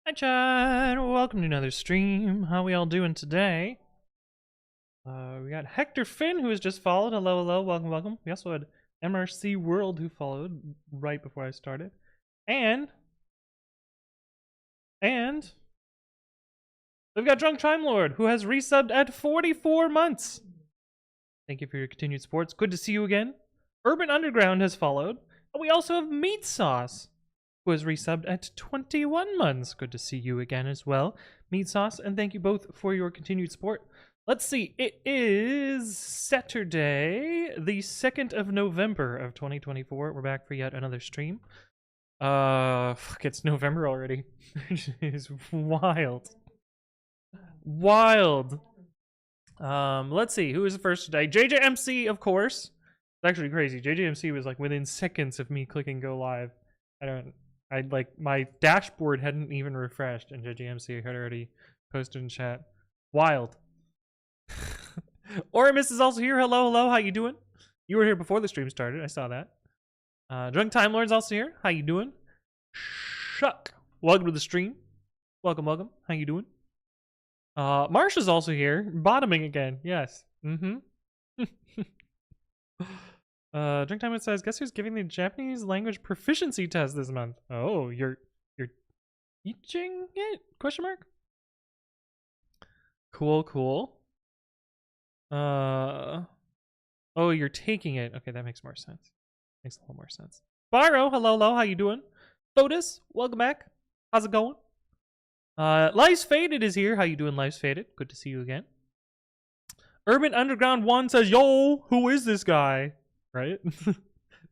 Hi Chad, welcome to another stream. How we all doing today? We got Hector Finn who has just followed. Hello, hello, welcome, welcome. We also had MRC World who followed right before I started. And we've got Drunk Time Lord who has resubbed at 44 months. Thank you for your continued support. It's good to see you again. Urban Underground has followed. And we also have Meat Sauce, who has resubbed at 21 months. Good to see you again as well, Meat Sauce, and thank you both for your continued support. Let's see, it is Saturday, the 2nd of November of 2024. We're back for yet another stream. Fuck, it's November already. It's wild. Wild. Let's see, who is the first today? JJMC, of course. It's actually crazy. JJMC was like within seconds of me clicking go live. My dashboard hadn't even refreshed, and JJMC had already posted in chat. Wild. Oramus is also here. Hello, hello. How you doing? You were here before the stream started. I saw that. Drunk Time Lord's also here. How you doing? Shuck. Welcome to the stream. Welcome, welcome. How you doing? Marsha's also here. Bottoming again. Yes. Mm-hmm. Drink Time says, guess who's giving the Japanese language proficiency test this month? Oh, you're teaching it? Question mark? Cool, cool. Oh, you're taking it. Okay, that makes more sense. Makes a little more sense. Baro, hello, hello, how you doing? Fotis, welcome back. How's it going? Life's Faded is here. How you doing, Life's Faded? Good to see you again. Urban Underground 1 says, yo, who is this guy? Right?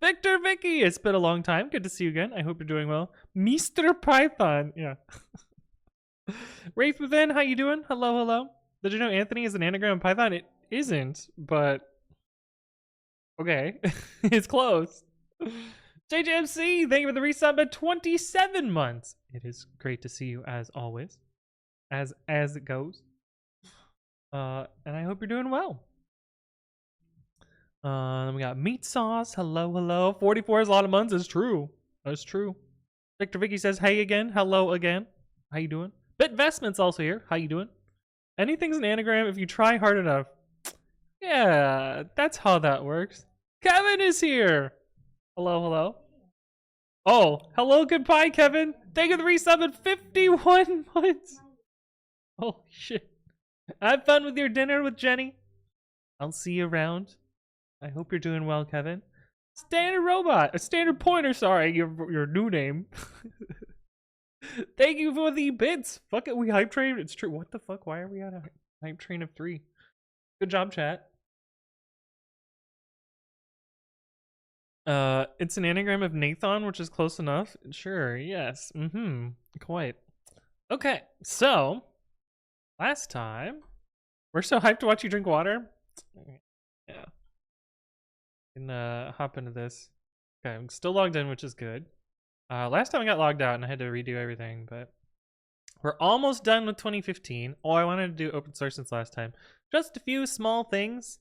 Victor Vicky, it's been a long time. Good to see you again. I hope you're doing well. Mr. Python, yeah. Wraith Within, how you doing? Hello, hello. Did you know Anthony is an anagram of Python? It isn't, but okay. It's close. JJMC, thank you for the resub at 27 months. It is great to see you as always. As it goes. And I hope you're doing well. Then we got Meat Sauce. Hello, hello. 44 is a lot of months. It's true. That's true. Victor Vicky says, hey again. Hello again. How you doing? Bitvestment's also here. How you doing? Anything's an anagram if you try hard enough. Yeah, that's how that works. Kevin is here. Hello, hello. Oh, hello, goodbye, Kevin. Thank you for the resub at 51 months. Holy shit. Have fun with your dinner with Jenny. I'll see you around. I hope you're doing well, Kevin. Standard Robot, Standard Pointer, sorry, your new name. Thank you for the bits. Fuck it, we hype train. It's true. What the fuck? Why are we on a hype train of 3? Good job, chat. It's an anagram of Nathan, which is close enough. Sure, yes. Mm-hmm. Quite. Okay, so last time we're so hyped to watch you drink water. Yeah. Can hop into this. Okay, I'm still logged in, which is good. Last time I got logged out and I had to redo everything, but we're almost done with 2015. Oh, I wanted to do open source since last time. Just a few small things.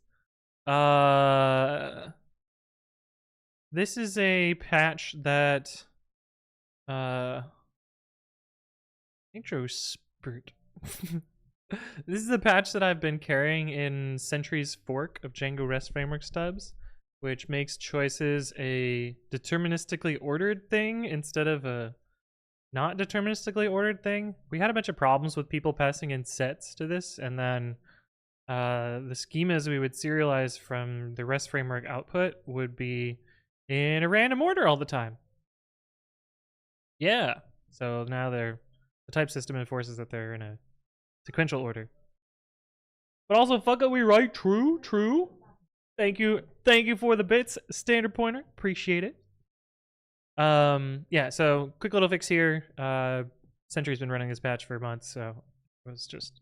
This is a patch that intro spurt. This is a patch that I've been carrying in Sentry's fork of Django REST framework stubs, which makes choices a deterministically ordered thing instead of a not deterministically ordered thing. We had a bunch of problems with people passing in sets to this, and then the schemas we would serialize from the REST framework output would be in a random order all the time. Yeah, so now the type system enforces that they're in a sequential order. But also, fuck it, we write true, true. Thank you for the bits, Standard Pointer. Appreciate it. Yeah, so quick little fix here. Sentry's been running this patch for months, so I was just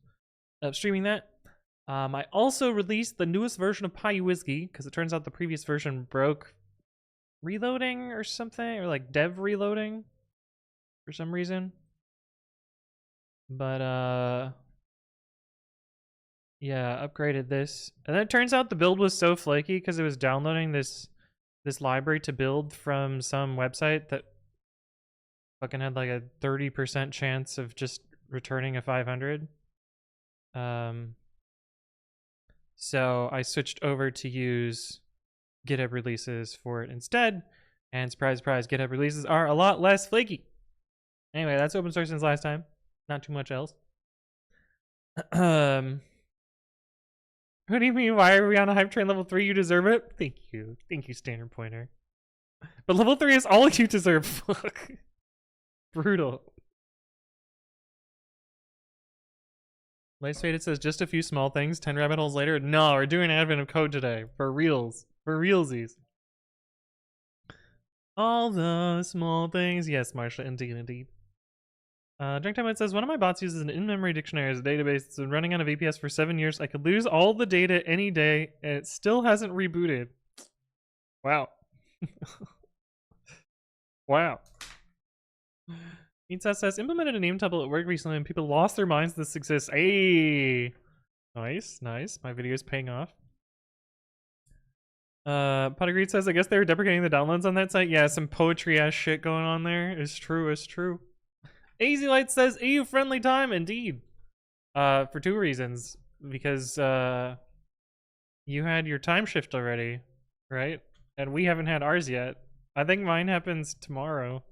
streaming that. I also released the newest version of PyWhiskey because it turns out the previous version broke reloading or something, or like dev reloading for some reason. But yeah, upgraded this. And then it turns out the build was so flaky because it was downloading this library to build from some website that fucking had like a 30% chance of just returning a 500. So I switched over to use GitHub releases for it instead, and surprise, surprise, GitHub releases are a lot less flaky. Anyway, that's open source since last time. Not too much else. What do you mean? Why are we on a hype train level 3? You deserve it. Thank you, standard pointer. But level 3 is all you deserve. Fuck. Brutal. Lace Faded says just a few small things. 10 rabbit holes later. No, we're doing Advent of Code today. For reals. For realsies. All the small things. Yes, Marsha, indeed, indeed. Drink Time says, one of my bots uses an in-memory dictionary as a database. It's been running on a VPS for 7 years. I could lose all the data any day, and it still hasn't rebooted. Wow. Wow. Means says, implemented a name tuple at work recently, and people lost their minds this exists. Hey! Nice, nice. My video is paying off. Potagreed says, I guess they were deprecating the downloads on that site. Yeah, some poetry-ass shit going on there. It's true, it's true. AZ Light says EU friendly time, indeed. For 2 reasons. Because you had your time shift already, right? And we haven't had ours yet. I think mine happens tomorrow.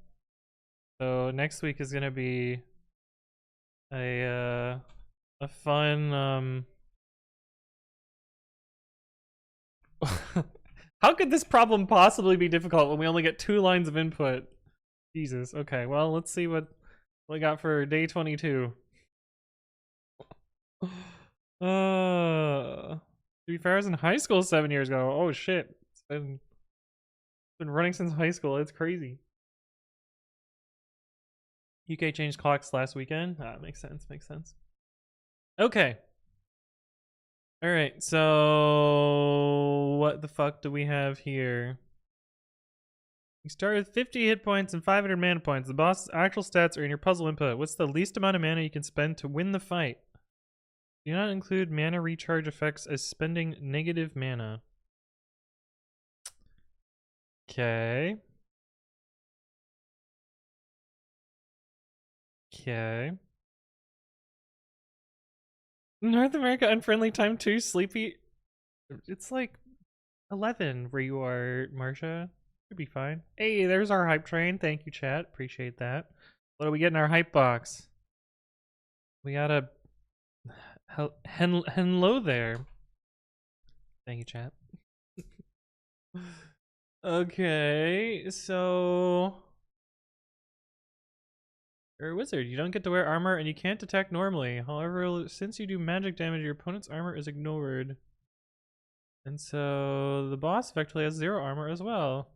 So next week is gonna be a fun How could this problem possibly be difficult when we only get 2 lines of input? Jesus. Okay, well, let's see what we got for day 22. To be fair, I was in high school 7 years ago. Oh shit. It's been running since high school. It's crazy. UK changed clocks last weekend. Makes sense, makes sense. Okay. Alright, so what the fuck do we have here? You start with 50 hit points and 500 mana points. The boss's actual stats are in your puzzle input. What's the least amount of mana you can spend to win the fight? Do not include mana recharge effects as spending negative mana. Okay. Okay. North America unfriendly time 2, sleepy. It's like 11 where you are, Marsha. Should be fine. Hey, there's our hype train. Thank you, chat. Appreciate that. What do we get in our hype box? We got a hello there. Thank you, chat. Okay, so you're a wizard. You don't get to wear armor and you can't attack normally. However, since you do magic damage, your opponent's armor is ignored. And so the boss effectively has 0 armor as well.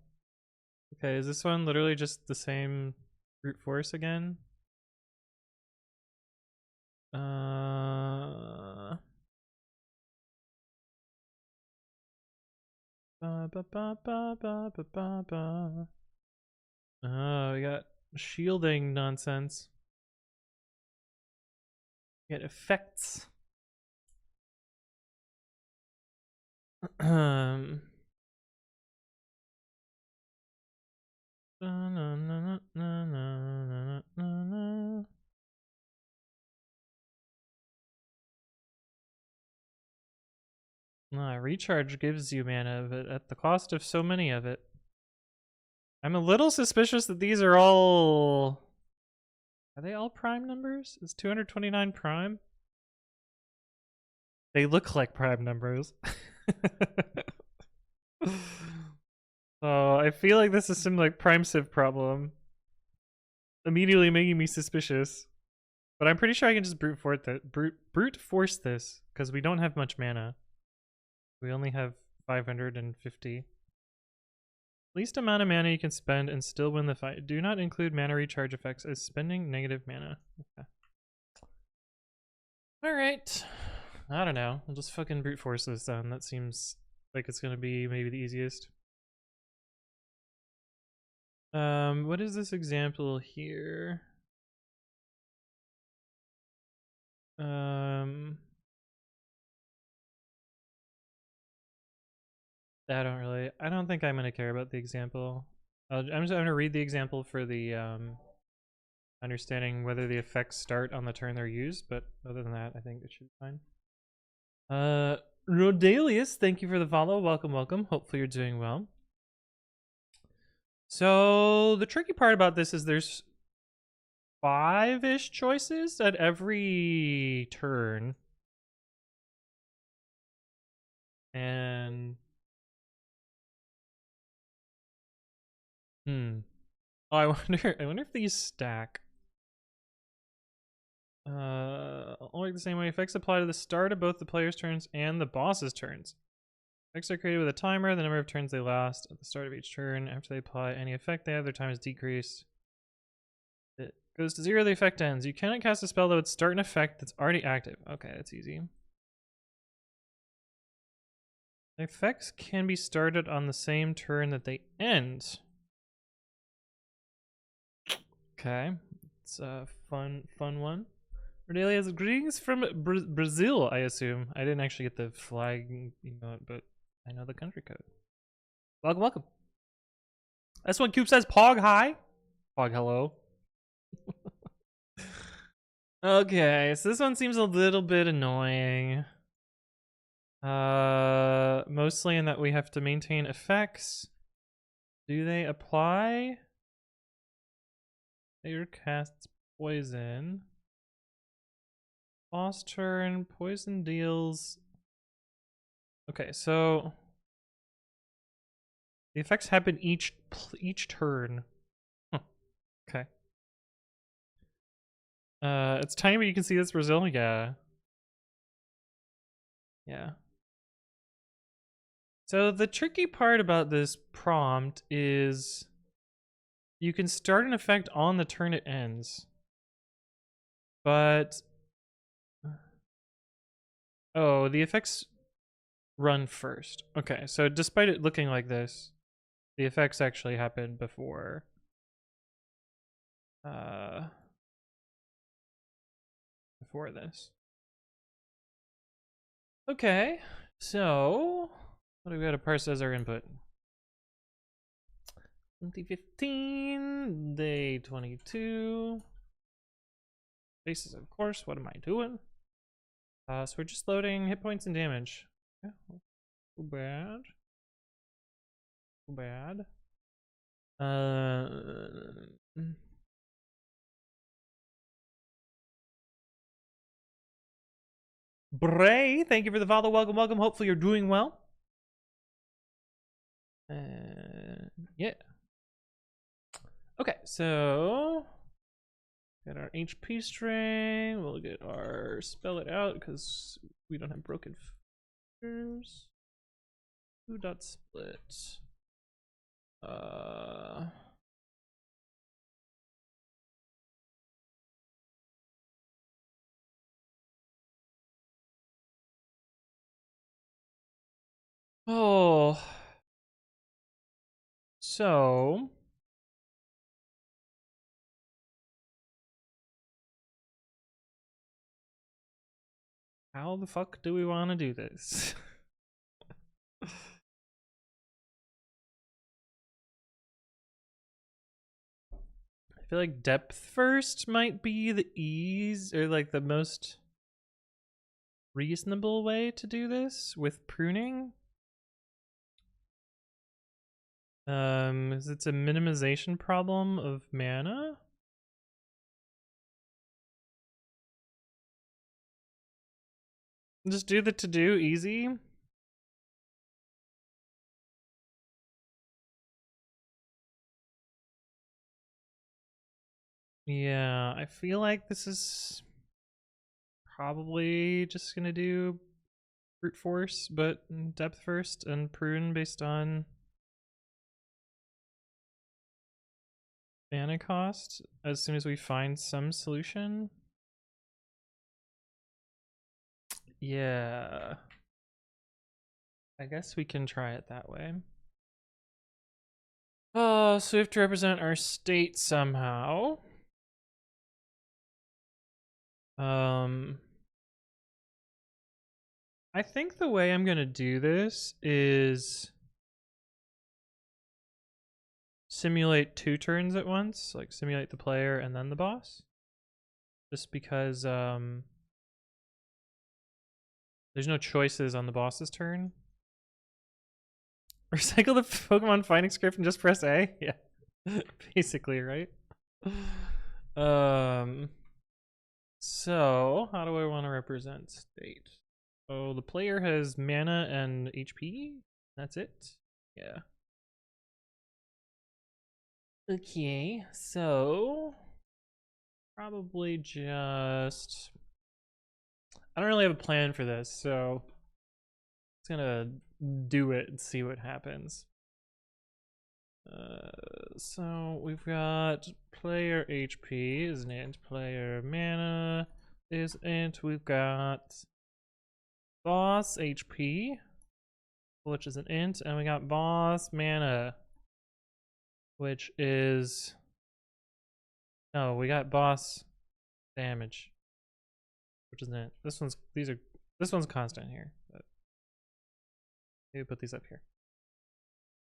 Okay, is this one literally just the same brute force again? Oh, we got shielding nonsense. We got effects. Recharge gives you mana, but at the cost of so many of it. I'm a little suspicious that these are all... Are they all prime numbers? Is 229 prime? They look like prime numbers. So I feel like this is some like prime civ problem. Immediately making me suspicious. But I'm pretty sure I can just brute force this, because we don't have much mana. We only have 550. Least amount of mana you can spend and still win the fight. Do not include mana recharge effects as spending negative mana. Okay. Alright. I don't know. I'll just fucking brute force this then. That seems like it's gonna be maybe the easiest. What is this example here? I don't think I'm gonna care about the example. I'm just gonna read the example for the understanding whether the effects start on the turn they're used, but other than that, I think it should be fine. Rodalius, thank you for the follow. Welcome, welcome. Hopefully you're doing well. So the tricky part about this is there's 5-ish choices at every turn. And oh, I wonder if these stack. All work the same way. Effects apply to the start of both the player's turns and the boss's turns. Effects are created with a timer. The number of turns they last at the start of each turn. After they apply any effect they have, their time is decreased. It goes to 0, the effect ends. You cannot cast a spell that would start an effect that's already active. Okay, that's easy. The effects can be started on the same turn that they end. Okay, it's a fun one. Rodalia's greetings from Brazil, I assume. I didn't actually get the flag emote, but I know the country code. Welcome, welcome. This one Coop says Pog hi. Pog hello. Okay, so this one seems a little bit annoying. Mostly in that we have to maintain effects. Do they apply? Player casts poison. Boss turn, poison deals. Okay, so the effects happen each turn. Huh. Okay. It's tiny, but you can see this Brazil. Yeah. Yeah. So the tricky part about this prompt is you can start an effect on the turn it ends, but oh, the effects run first. Okay, so despite it looking like this, the effects actually happen before before this. Okay, so what do we got to parse as our input? 2015, day 22. Bases, of course. What am I doing? So we're just loading hit points and damage. Yeah, too bad. Too bad. Bray, thank you for the follow. Welcome, welcome. Hopefully you're doing well. Yeah. Okay, so get our HP string. We'll get our spell it out because we don't have broken fingers. 2.split. Oh. So how the fuck do we want to do this? I feel like depth first might be the ease or like the most reasonable way to do this with pruning. Is it's a minimization problem of mana? Just do the to-do easy. Yeah, I feel like this is probably just gonna do brute force, but depth first and prune based on mana cost as soon as we find some solution. Yeah. I guess we can try it that way. Oh, so we have to represent our state somehow. I think the way I'm gonna do this is simulate 2 turns at once, like simulate the player and then the boss. Just because there's no choices on the boss's turn. Recycle the Pokemon fighting script and just press A? Yeah. Basically, right? So how do I want to represent state? Oh, the player has mana and HP? That's it? Yeah. Okay, so probably just I don't really have a plan for this, so it's gonna do it and see what happens. So we've got player HP is an int, player mana is int. We've got boss HP, which is an int, and we got boss mana, which is we got boss damage, which is an int. This one's constant here, but maybe put these up here.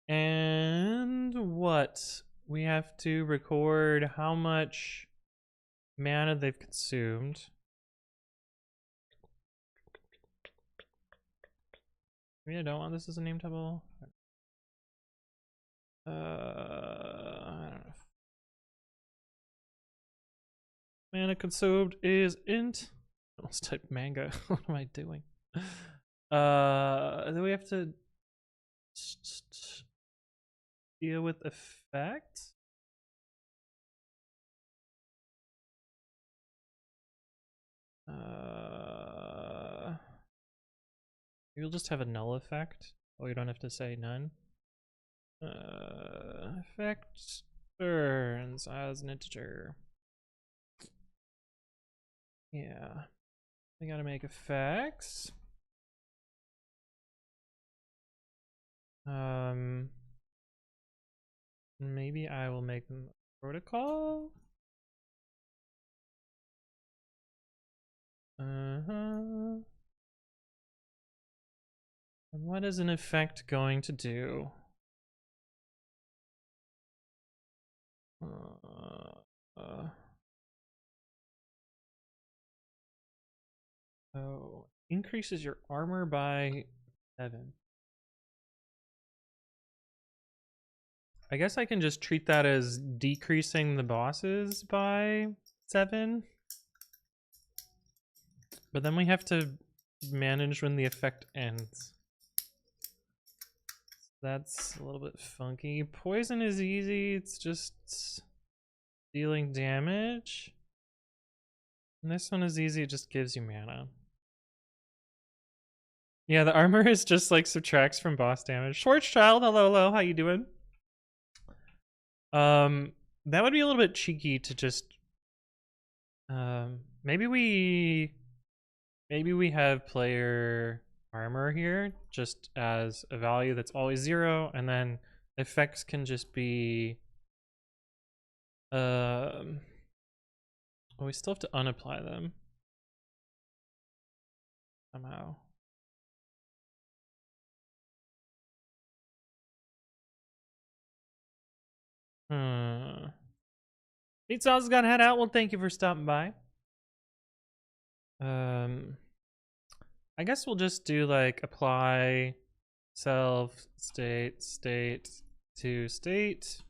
And what? We have to record how much mana they've consumed. Maybe I don't want this as a name table. I don't know. Mana consumed is int. I almost typed manga. What am I doing? Then we have to deal with effect. You'll just have a null effect. Oh, you don't have to say none. Effect turns as an integer. Yeah. I gotta make effects. Maybe I will make them a protocol. And what is an effect going to do? Oh, increases your armor by 7. I guess I can just treat that as decreasing the bosses by 7. But then we have to manage when the effect ends. That's a little bit funky. Poison is easy, it's just dealing damage. And this one is easy, it just gives you mana. Yeah, the armor is just like subtracts from boss damage. Schwarzschild, hello, how you doing? That would be a little bit cheeky to just maybe we have player armor here just as a value that's always 0, and then effects can just be well, we still have to unapply them somehow. Pete Sauce got head out. Well, thank you for stopping by. I guess we'll just do like apply self state to state,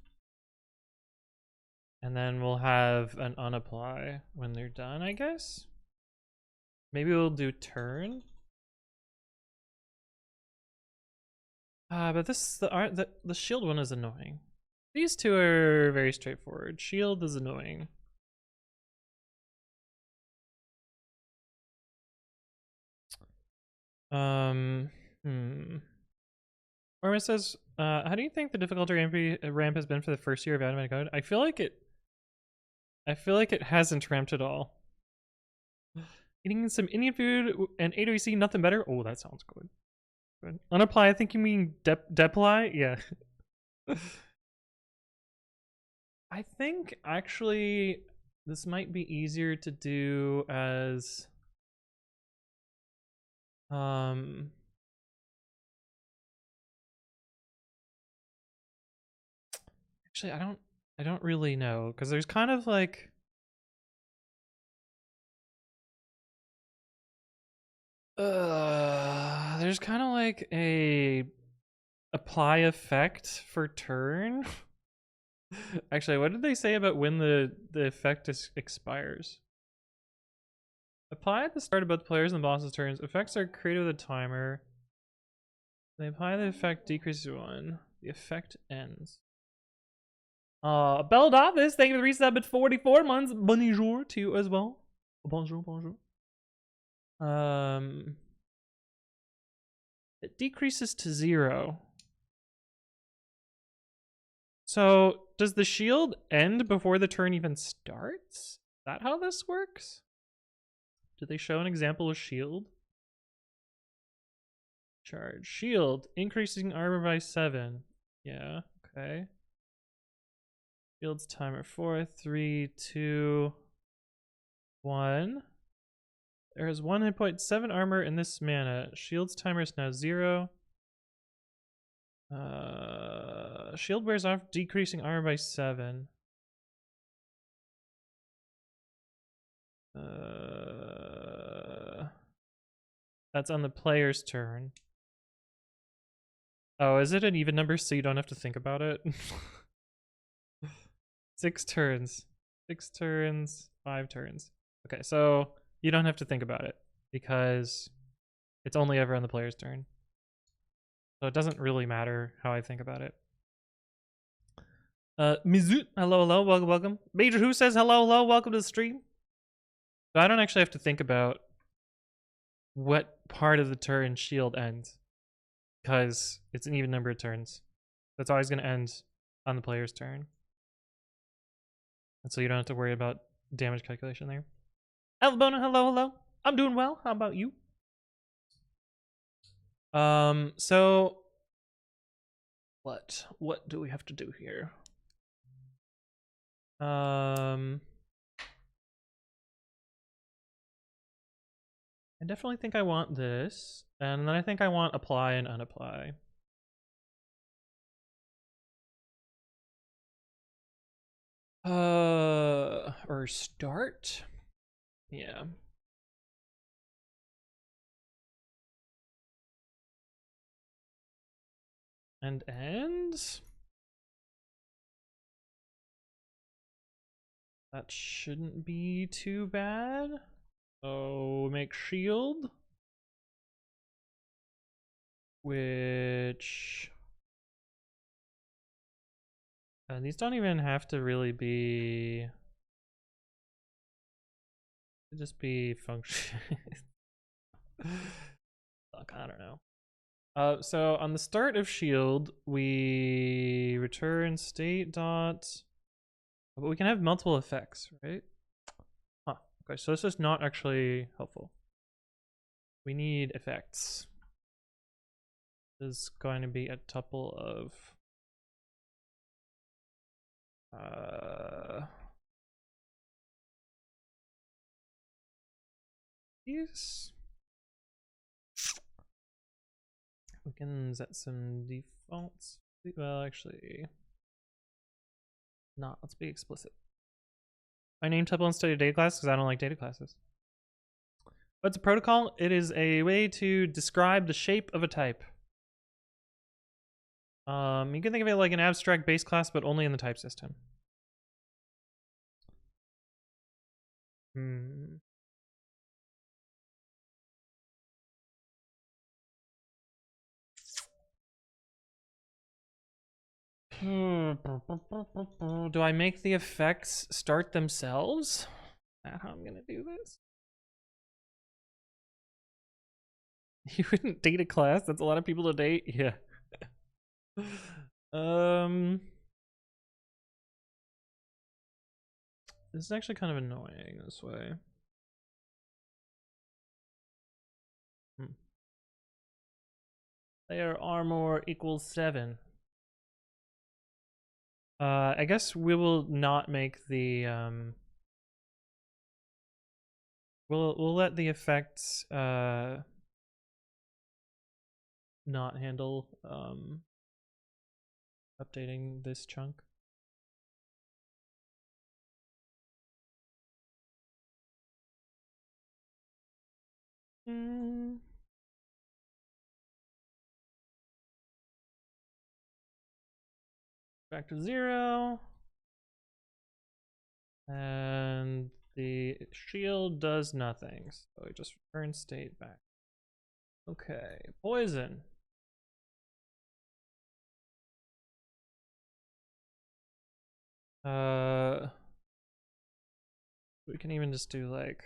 and then we'll have an unapply when they're done, I guess. Maybe we'll do turn. But this the shield one is annoying. These two are very straightforward. Shield is annoying. Orma says, how do you think the difficulty ramp has been for the first year of Animated Code? I feel like it hasn't ramped at all. Eating some Indian food and AWC, nothing better? Oh, that sounds good. Unapply, I think you mean deply? Yeah. I think actually this might be easier to do as Actually, I don't really know, because there's kind of like there's kind of like a apply effect for turn. Actually, what did they say about when the effect expires? Apply at the start of both players and the boss's turns. Effects are created with a timer. They apply the effect, decreases 1. The effect ends. Belle Davis, thank you for the resub at 44 months. Bonjour to you as well. Bonjour, bonjour. It decreases to 0. So, does the shield end before the turn even starts? Is that how this works? Do they show an example of shield? Charge. Shield. Increasing armor by 7. Yeah, okay. Shield's timer 4, 3, 2, 1. There is 1 hit point, 7 armor in this mana. Shield's timer is now 0. Shield wears off, decreasing armor by 7. That's on the player's turn. Oh, is it an even number so you don't have to think about it? 6 turns. 6 turns, 5 turns. Okay, so you don't have to think about it because it's only ever on the player's turn. So it doesn't really matter how I think about it. Mizu, hello, hello, welcome, welcome. Major Who says hello, hello, welcome to the stream. So I don't actually have to think about what part of the turn shield ends because it's an even number of turns. That's always going to end on the player's turn. And so you don't have to worry about damage calculation there. Elbona, hello, hello. I'm doing well. How about you? So what do we have to do here? I definitely think I want this, and then I think I want apply and unapply. Or start? Yeah. And ends? That shouldn't be too bad. So make shield. Which... these don't even have to really be... just be function. Fuck, I don't know. So on the start of shield, we return state dot, but we can have multiple effects, right? Huh. Okay, so this is not actually helpful. We need effects. This is going to be a tuple of these. We can set some defaults. Well, actually, not. Let's be explicit. I name tuple instead of data class because I don't like data classes. What's a protocol? It is a way to describe the shape of a type. You can think of it like an abstract base class, but only in the type system. Do I make the effects start themselves? Is that how I'm gonna do this? You wouldn't date a class? That's a lot of people to date. Yeah. This is actually kind of annoying this way. Player armor equals 7. I guess we will not make the we'll let the effects not handle updating this chunk. Back to 0. And the shield does nothing, so it just returns state back. Okay, poison. We can even just do like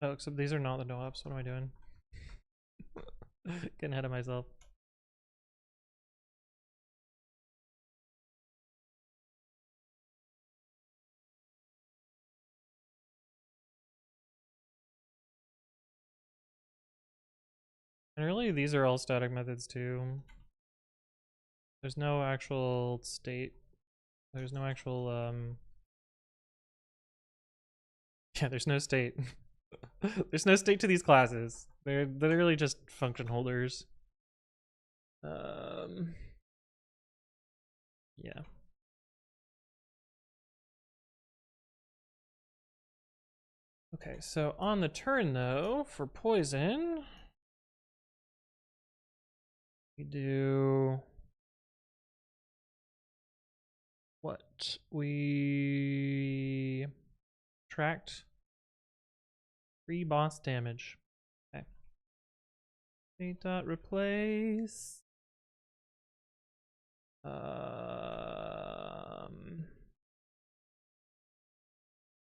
oh, except these are not the no-ups. What am I doing? Getting ahead of myself. And really, these are all static methods too. There's no actual state. There's no actual, yeah, there's no state. There's no state to these classes. They're literally just function holders. Yeah. Okay, so on the turn though, for poison, we do what? We subtract 3 boss damage. Okay. State dot replace.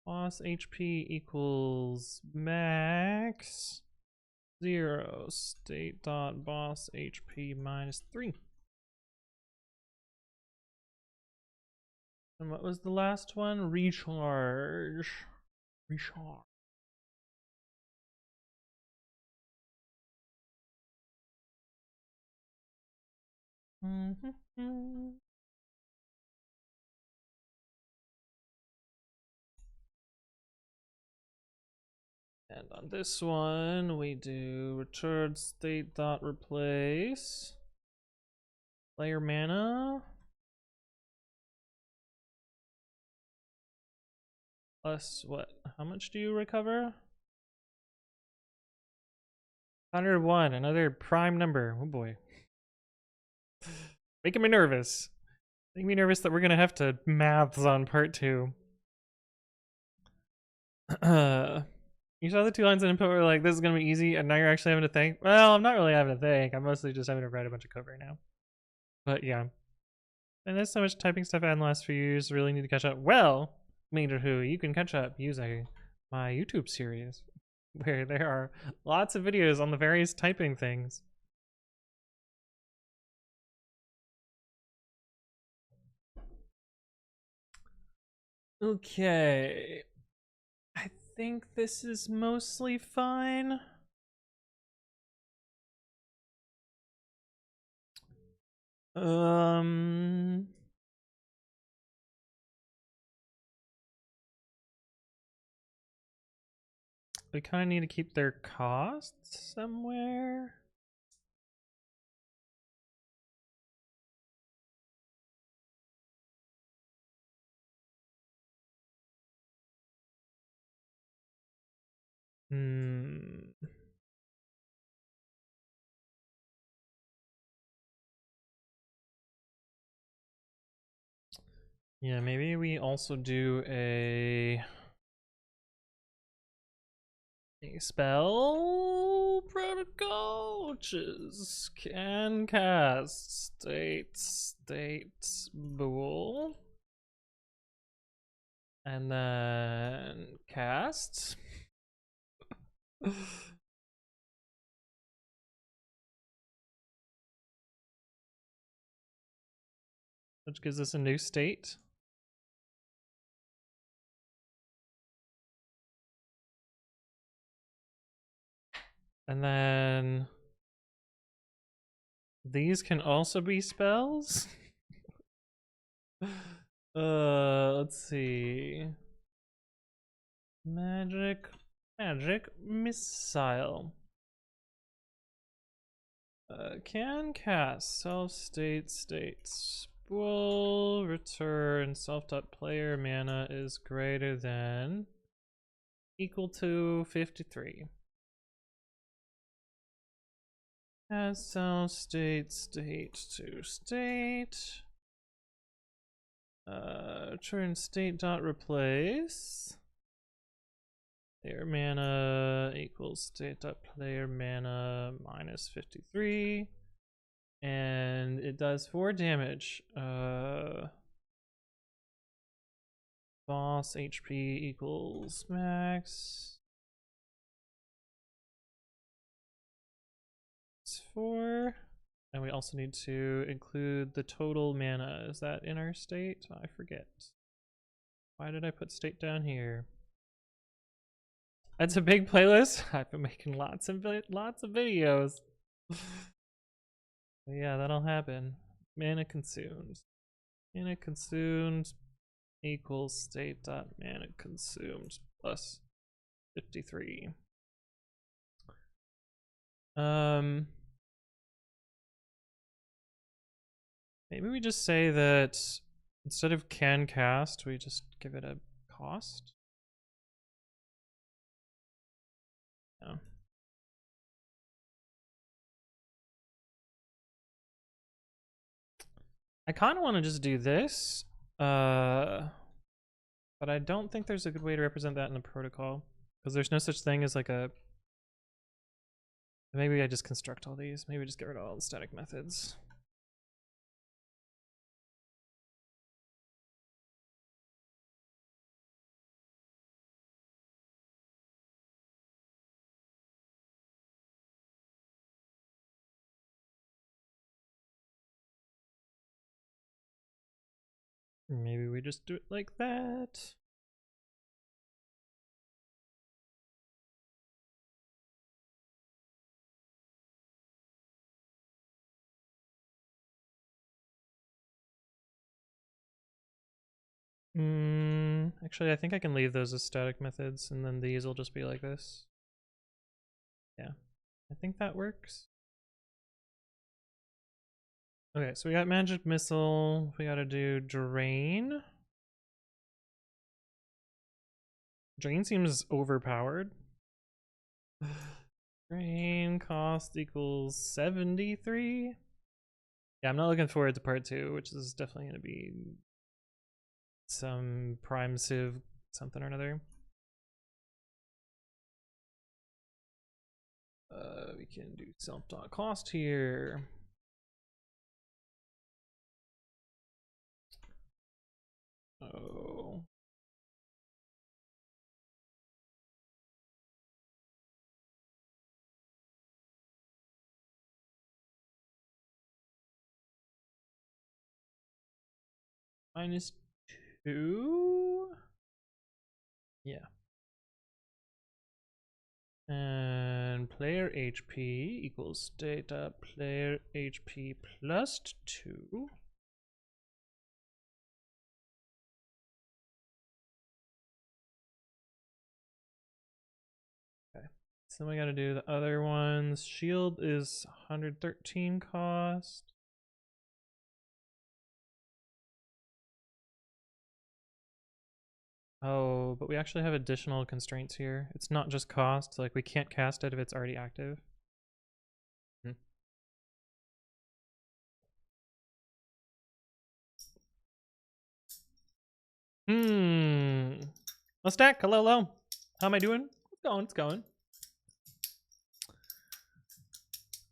Boss HP equals max 0 state dot boss HP minus 3. And what was the last one? Recharge. Recharge. And on this one, we do return state dot replace player mana plus what? How much do you recover? 101, another prime number. Oh boy. Making me nervous. Making me nervous that we're gonna have to maths on part 2. You saw the 2 lines of input where like, this is gonna be easy, and now you're actually having to think. Well, I'm not really having to think. I'm mostly just having to write a bunch of code right now. But yeah. And there's so much typing stuff I had in the last few years, really need to catch up. Well, Major Who, you can catch up using my YouTube series, where there are lots of videos on the various typing things. Okay. I think this is mostly fine. We kind of need to keep their costs somewhere. Yeah, maybe we also do a spell protocol, which is can cast state bool, and then cast. Which gives us a new state. And then these can also be spells. Let's see. Magic missile. Can cast self-state states. Will return self.player mana is greater than equal to 53. As self-state state to state. Return state dot replace. Player mana equals state dot player mana minus 53. And it does 4 damage. Boss HP equals max. It's 4. And we also need to include the total mana. Is that in our state? I forget. Why did I put state down here? That's a big playlist. I've been making lots of videos. Yeah, that'll happen. Mana consumed. Mana consumed equals state dot mana consumed plus 53. Maybe we just say that instead of can cast, we just give it a cost. Yeah. I kind of want to just do this, but I don't think there's a good way to represent that in the protocol, because there's no such thing as like a... Maybe I just construct all these. Maybe just get rid of all the static methods. Maybe we just do it like that. Actually, I think I can leave those as static methods, and then these will just be like this. Yeah, I think that works. Okay, so we got magic missile. We gotta do drain. Drain seems overpowered. Drain cost equals 73. Yeah, I'm not looking forward to part 2, which is definitely gonna be some prime civ something or another. We can do self.cost here. Oh. -2? Yeah. And player HP equals data player HP plus 2. Okay. So we gotta do the other ones. Shield is 113 cost. Oh, but we actually have additional constraints here. It's not just cost, like we can't cast it if it's already active. Stack, hello, hello. How am I doing? It's going, it's going.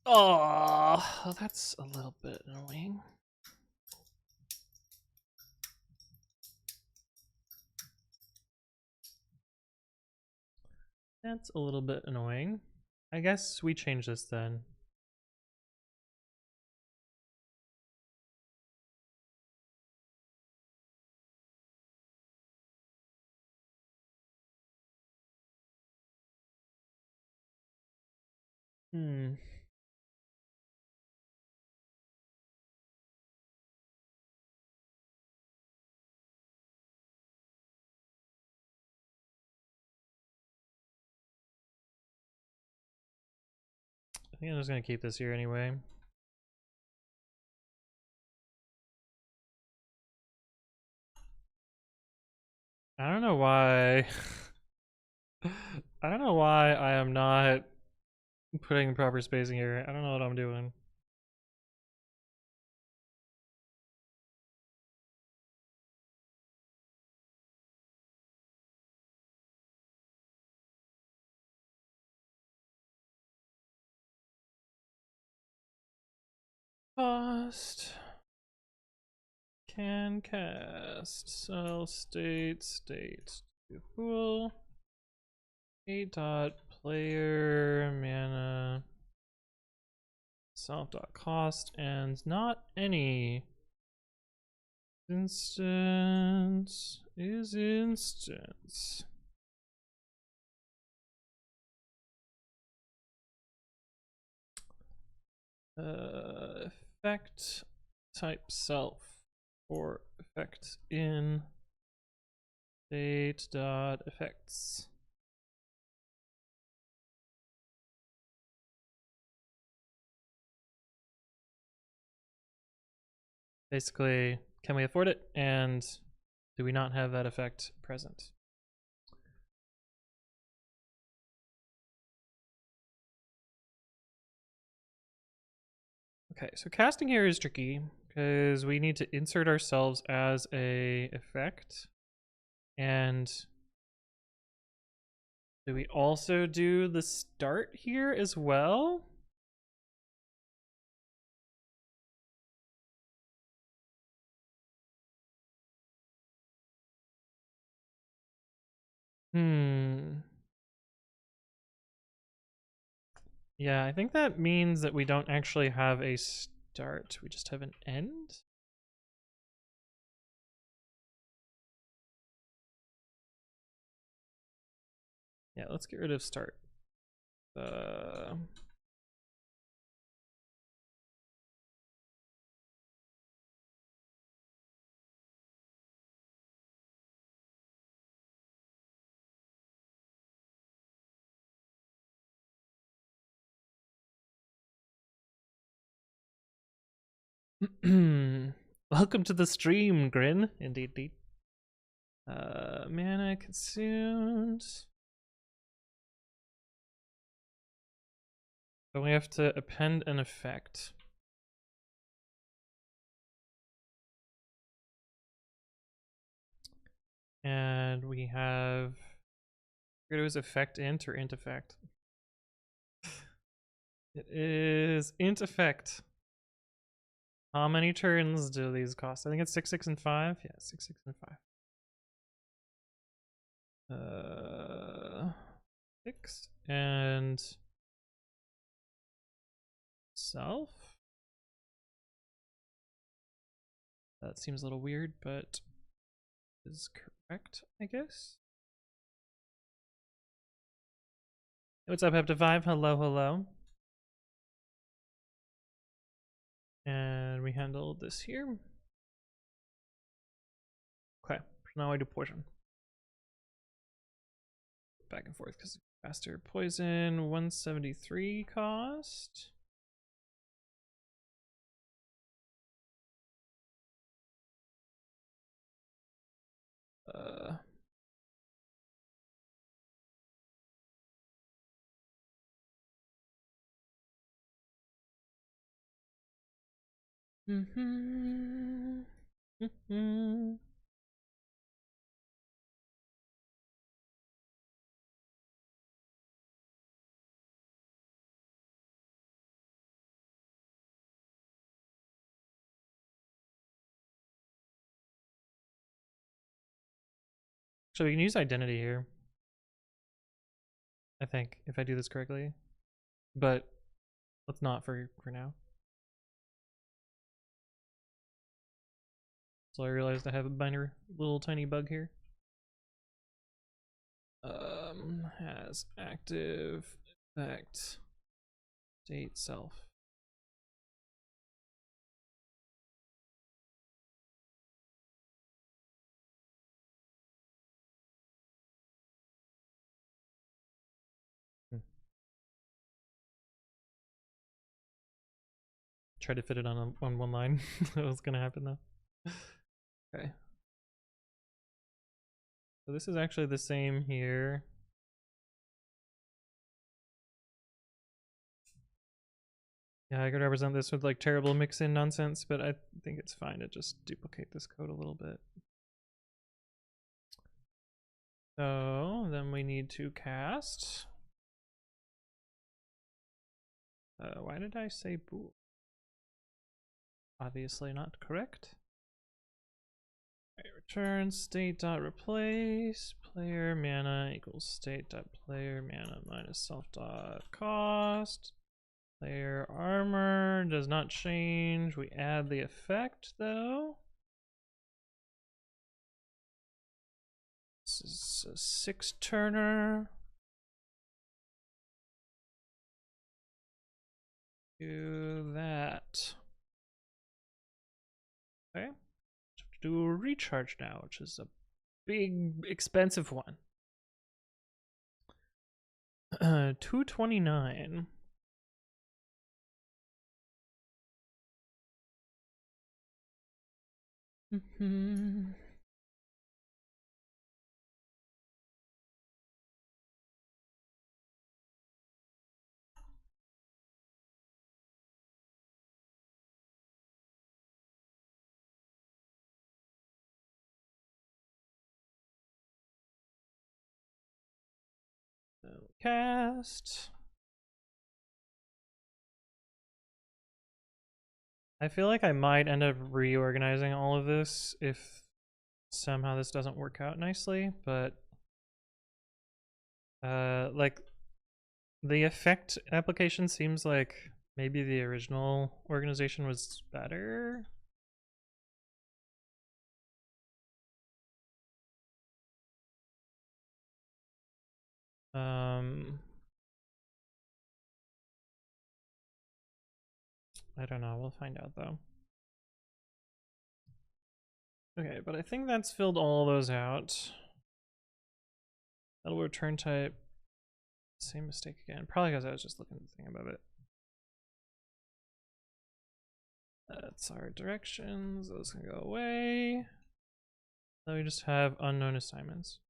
Oh, that's a little bit annoying. That's a little bit annoying. I guess we change this then. Hmm. I think I'm just gonna keep this here anyway. I don't know why. I don't know why I am not putting proper spacing here. I don't know what I'm doing. Cost. Can cast. Cell state. State. Cool. 8 dot player mana. Self dot cost and not any. Instance is instance. Effect type self or effect in state dot effects. Basically, can we afford it, and do we not have that effect present? Okay, so casting here is tricky because we need to insert ourselves as a effect. And do we also do the start here as well? Yeah, I think that means that we don't actually have a start. We just have an end. Yeah, let's get rid of start. Welcome to the stream, Grin. Indeed. Mana consumed. So we have to append an effect. And we have, it was effect int or int effect. It is int effect. How many turns do these cost? I think it's 6, 6, and 5. Yeah, 6, 6, and 5. 6 and self. That seems a little weird, but is correct, I guess. What's up, Hepta5? Hello, hello. And we handled this here. Okay, now I do poison. Back and forth because faster. Poison 173 cost. So we can use identity here, I think, if I do this correctly. But let's not for now. So I realized I have a minor little tiny bug here. Has active effect State self. Try to fit it on one line. That was gonna happen though. Okay. So this is actually the same here. Yeah, I could represent this with like terrible mix-in nonsense, but I think it's fine to just duplicate this code a little bit. So then we need to cast. Why did I say bool? Obviously not correct. Right, return state dot replace player mana equals state dot player mana minus self dot cost. Player armor does not change. We add the effect though. This is a 6-turner. Do that. Okay. Do a recharge now, which is a big, expensive one. 229. Cast. I feel like I might end up reorganizing all of this if somehow this doesn't work out nicely, but like the effect application seems like maybe the original organization was better. I don't know, we'll find out though. Okay, but I think that's filled all those out. That'll return type. Same mistake again. Probably because I was just looking at the thing above it. That's our directions. Those can go away. Then we just have unknown assignments.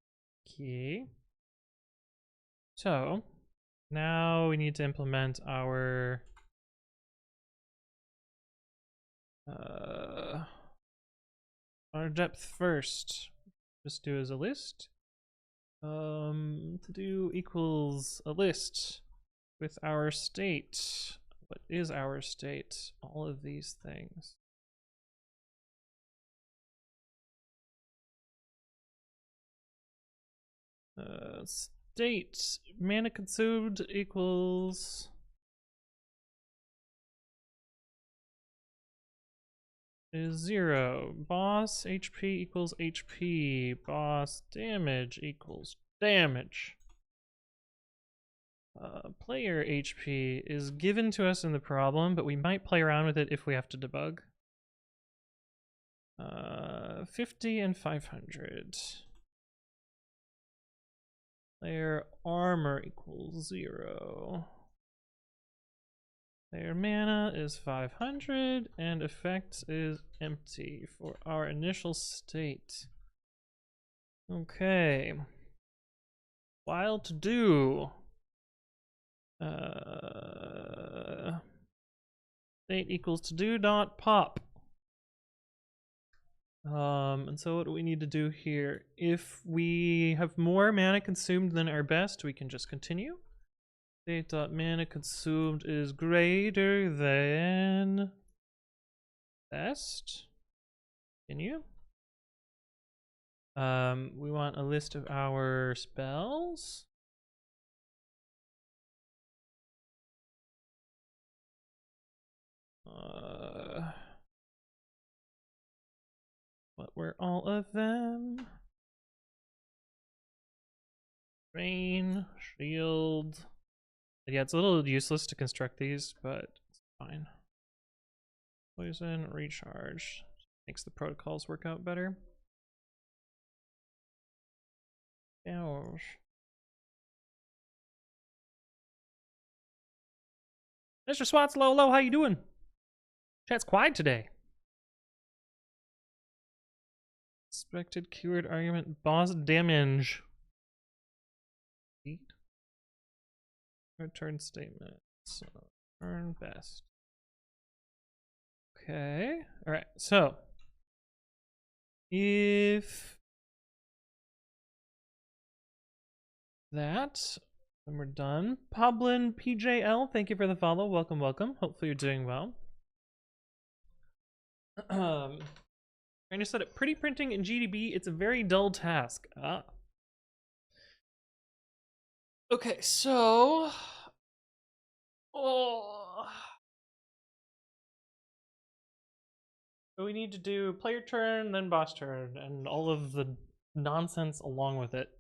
Okay. So now we need to implement our depth first. Just do as a list. To do equals a list with our state. What is our state? All of these things. State mana consumed equals is 0. Boss HP equals HP. Boss damage equals damage. Player HP is given to us in the problem, but we might play around with it if we have to debug. 50 and 500. Player armor equals 0. Player mana is 500 and effects is empty for our initial state. Okay. While to do. State equals to do dot pop. And so what do we need to do here? If we have more mana consumed than our best, we can just continue. State dot mana consumed is greater than best. Continue. We want a list of our spells. What were all of them? Rain, shield, But yeah, it's a little useless to construct these, but it's fine. Poison, recharge. Makes the protocols work out better. Ouch. Mr. Swats, low, how you doing? Chat's quiet today. Expected keyword argument boss damage. Return statement. So, earn best. Okay. All right. So, if that, then we're done. Poblin PJL, thank you for the follow. Welcome. Hopefully you're doing well. Trying to set up pretty printing in GDB. It's a very dull task. Okay, so we need to do player turn, then boss turn, and all of the nonsense along with it.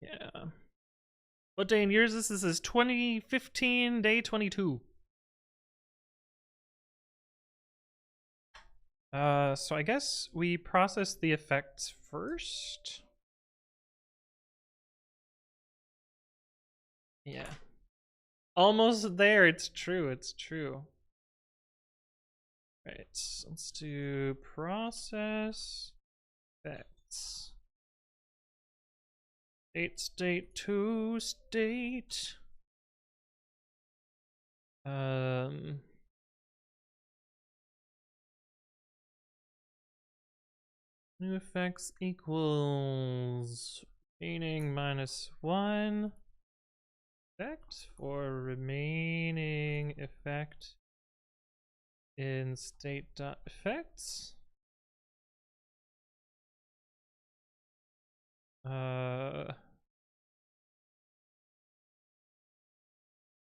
Yeah. What day and years this is? This is 2015, day 22. So I guess we process the effects first. Yeah. Almost there, it's true. Right, let's do process effects. State to state. New effects equals remaining -1 effect for remaining effect in state.effects.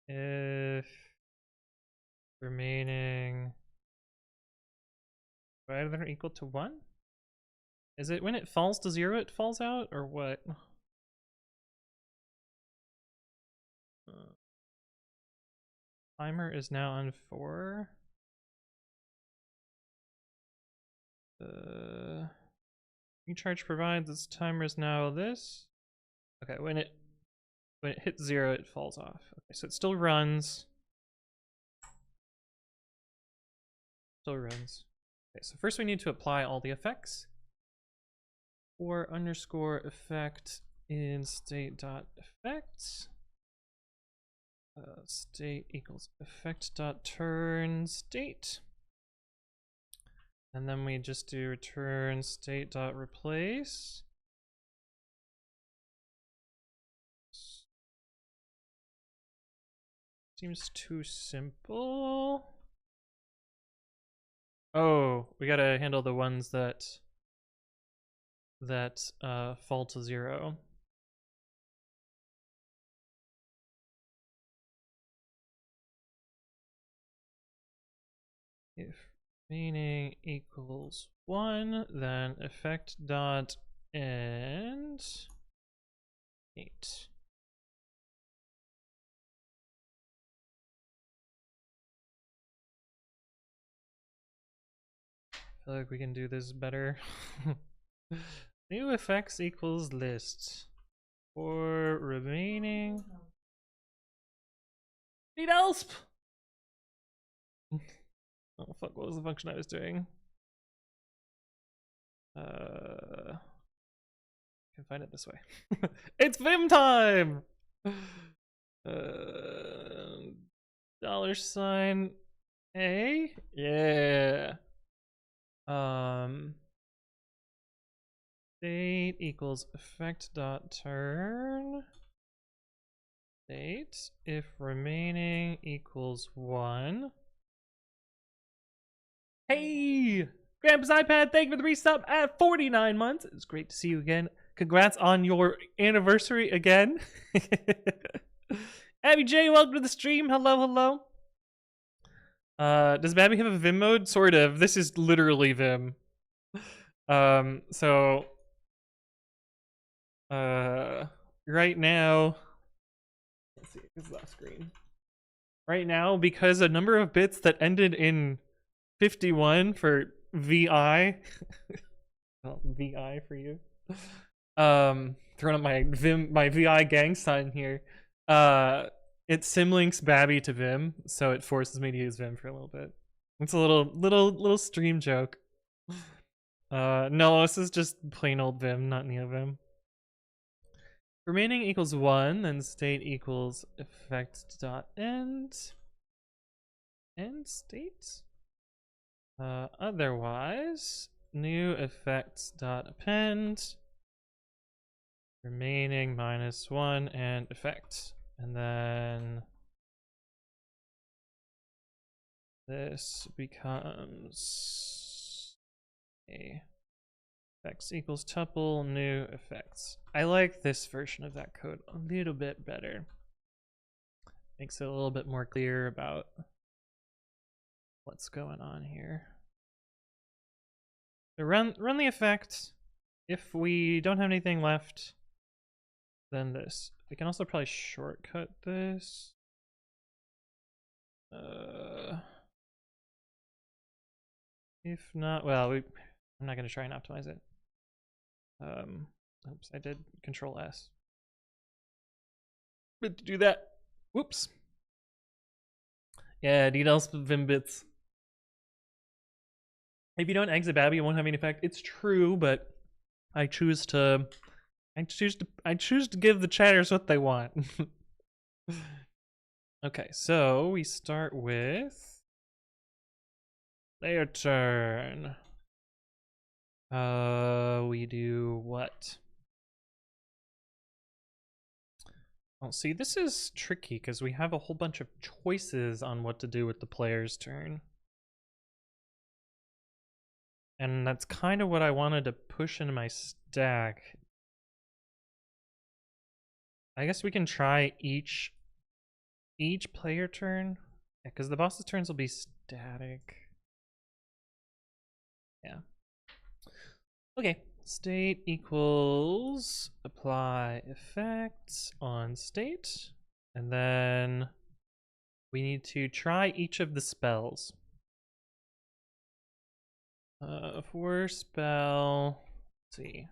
If remaining greater than or equal to 1? Is it when it falls to 0 it falls out, or what? Timer is now on 4. Recharge provides its timer is now this. Okay, when it hits 0 it falls off. Okay, so it still runs. Okay, so first we need to apply all the effects. For underscore effect in state.effects. State equals effect.turn state. And then we just do return state.replace. Seems too simple. Oh, we gotta handle the ones that fall to 0. If remaining equals 1, then effect dot end 8. I feel like we can do this better. New effects equals list for remaining. Need ELSP! Oh fuck, what was the function I was doing? I can find it this way. It's Vim time! $A? Yeah. State equals effect dot turn state if remaining equals 1. Hey, Grandpa's iPad, thank you for the resub at 49 months. It's great to see you again. Congrats on your anniversary again. Abby J, welcome to the stream. Hello. Does Babby have a Vim mode? Sort of. This is literally Vim. So right now, let's see, this is off screen. Right now, because a number of bits that ended in 51 for VI, well, VI for you. Throwing up my VI gang sign here. It symlinks Babby to Vim, so it forces me to use Vim for a little bit. It's a little stream joke. No, this is just plain old Vim, not NeoVim. Remaining equals 1, then state equals effect dot end. End state. Otherwise, new effects dot append. Remaining -1 and effect. And then this becomes a effects equals tuple new effects. I like this version of that code a little bit better. Makes it a little bit more clear about what's going on here. So run the effect. If we don't have anything left, then this. We can also probably shortcut this. If not, well, I'm not going to try and optimize it. Oops, I did Control S. But to do that, whoops. Yeah, DDoS Vim bits. If you don't exit Babby, it won't have any effect. It's true, but I choose to give the chatters what they want. Okay, so we start with their turn. We do what? Oh, see, this is tricky because we have a whole bunch of choices on what to do with the player's turn. And that's kind of what I wanted to push into my stack. I guess we can try each player turn. Yeah, because the boss's turns will be static. Yeah. Okay. State equals apply effects on state. And then we need to try each of the spells. For spell, let's see.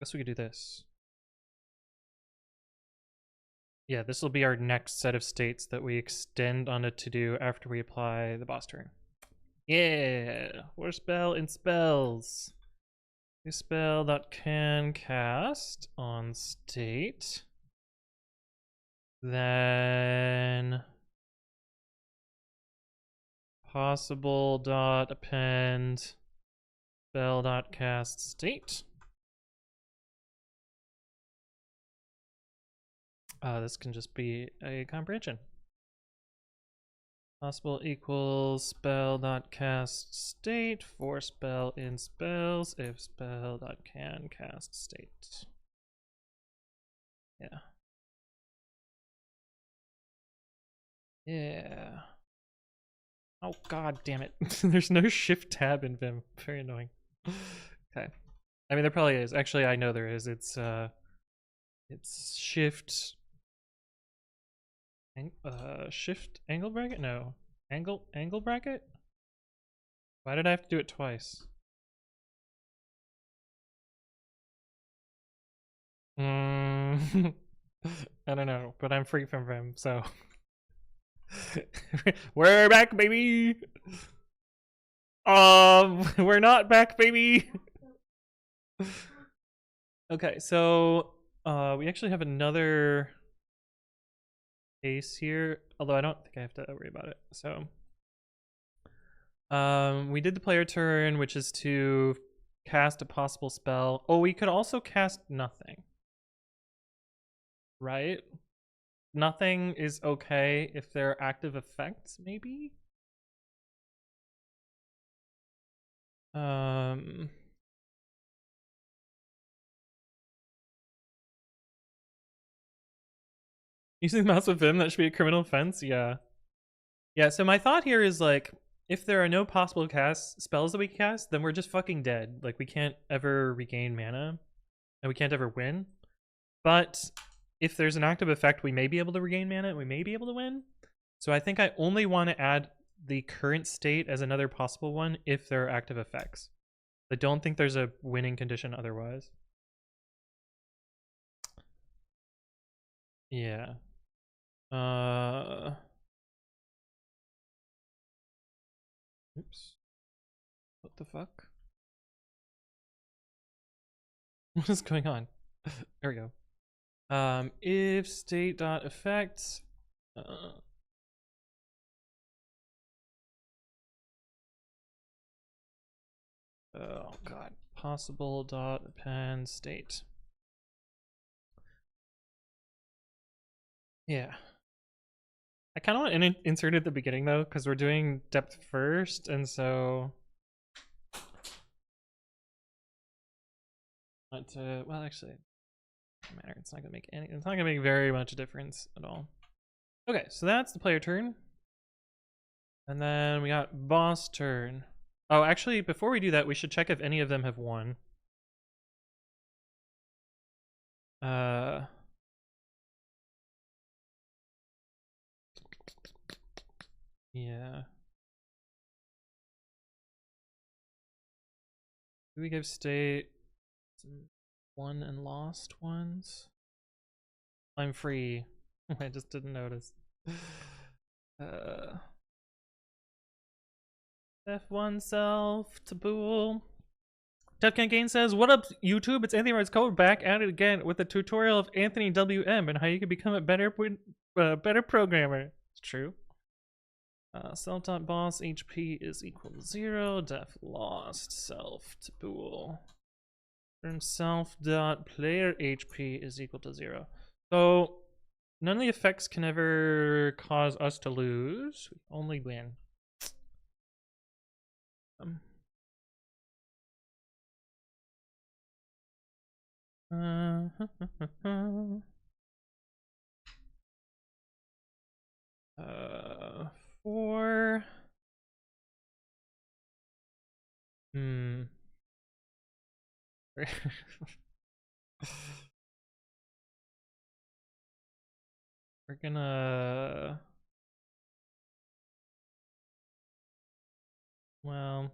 Guess we could do this. Yeah, this will be our next set of states that we extend on a to-do after we apply the boss turn. Yeah, for spell in spells. Spell.can cast on state. Then possible dot append spell dot cast state. This can just be a comprehension. Possible equals spell dot cast state for spell in spells if spell dot can cast state. Yeah. Yeah. Oh god damn it. There's no shift tab in Vim. Very annoying. Okay. I mean there probably is. Actually I know there is. It's shift shift angle bracket? No. Angle bracket? Why did I have to do it twice? I don't know, but I'm free from Vim, so we're back, baby. We're not back, baby. Okay, so we actually have another case here, although I don't think I have to worry about it. So we did the player turn, which is to cast a possible spell. Oh, we could also cast nothing, right? Nothing is okay if there are active effects, maybe? Using the mouse with Vim, that should be a criminal offense. Yeah. Yeah, so my thought here is like, if there are no possible spells that we cast, then we're just fucking dead. Like, we can't ever regain mana, and we can't ever win. But if there's an active effect, we may be able to regain mana, and we may be able to win. So I think I only want to add the current state as another possible one if there are active effects. I don't think there's a winning condition otherwise. Yeah. Oops. What the fuck? What is going on? There we go. If state dot effects. Oh god. Possible dot append state. Yeah. I kind of want to insert it at the beginning though, because we're doing depth first, and so. Well, actually, it doesn't matter. It's not gonna make any. It's not gonna make very much difference at all. Okay, so that's the player turn, and then we got boss turn. Oh, actually, before we do that, we should check if any of them have won. Yeah. Do we give state some won and lost ones? I'm free. I just didn't notice. F1 self Taboo. Defcan Gain says, "What up, YouTube? It's Anthony Writes Code back at it again with a tutorial of Anthony WM and how you can become a better programmer." It's true. Self.boss HP is equal to 0. Def lost self Taboo. Turn self.player HP is equal to 0. So none of the effects can ever cause us to lose. We only win. Four. We're gonna. Well.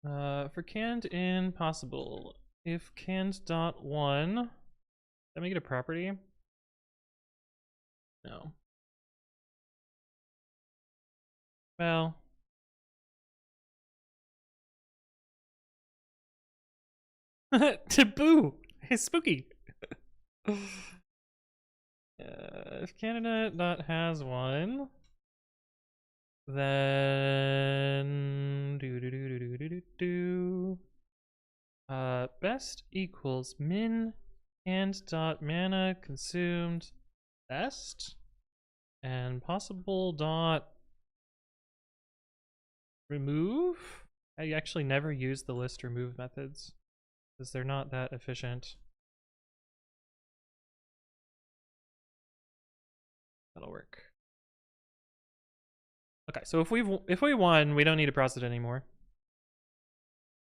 For canned in possible. If canned dot one. Did I make it a property? No. Well. Taboo! It's spooky! If candidate dot has one, then best equals min and dot mana consumed best, and possible dot remove. I actually never use the list remove methods because they're not that efficient. That'll work. Okay, so if we won, we don't need to process it anymore.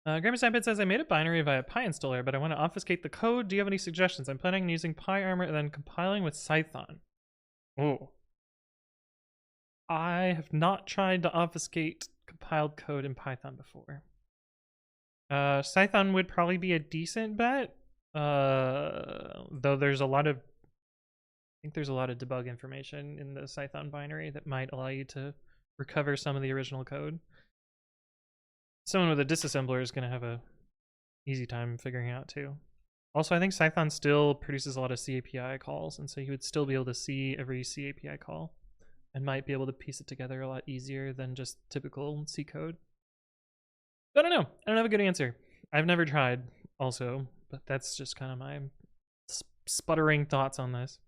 Grammar Sandpit says, "I made a binary via PyInstaller, but I want to obfuscate the code. Do you have any suggestions? I'm planning on using PyArmor and then compiling with Python." Oh. I have not tried to obfuscate compiled code in Python before. Python would probably be a decent bet. Though there's a lot of, I think there's a lot of debug information in the Python binary that might allow you to recover some of the original code. Someone with a disassembler is going to have a easy time figuring out too. Also, I think Python still produces a lot of CAPI calls, and so you would still be able to see every CAPI call and might be able to piece it together a lot easier than just typical C code. I don't know. I don't have a good answer. I've never tried also, but that's just kind of my sputtering thoughts on this.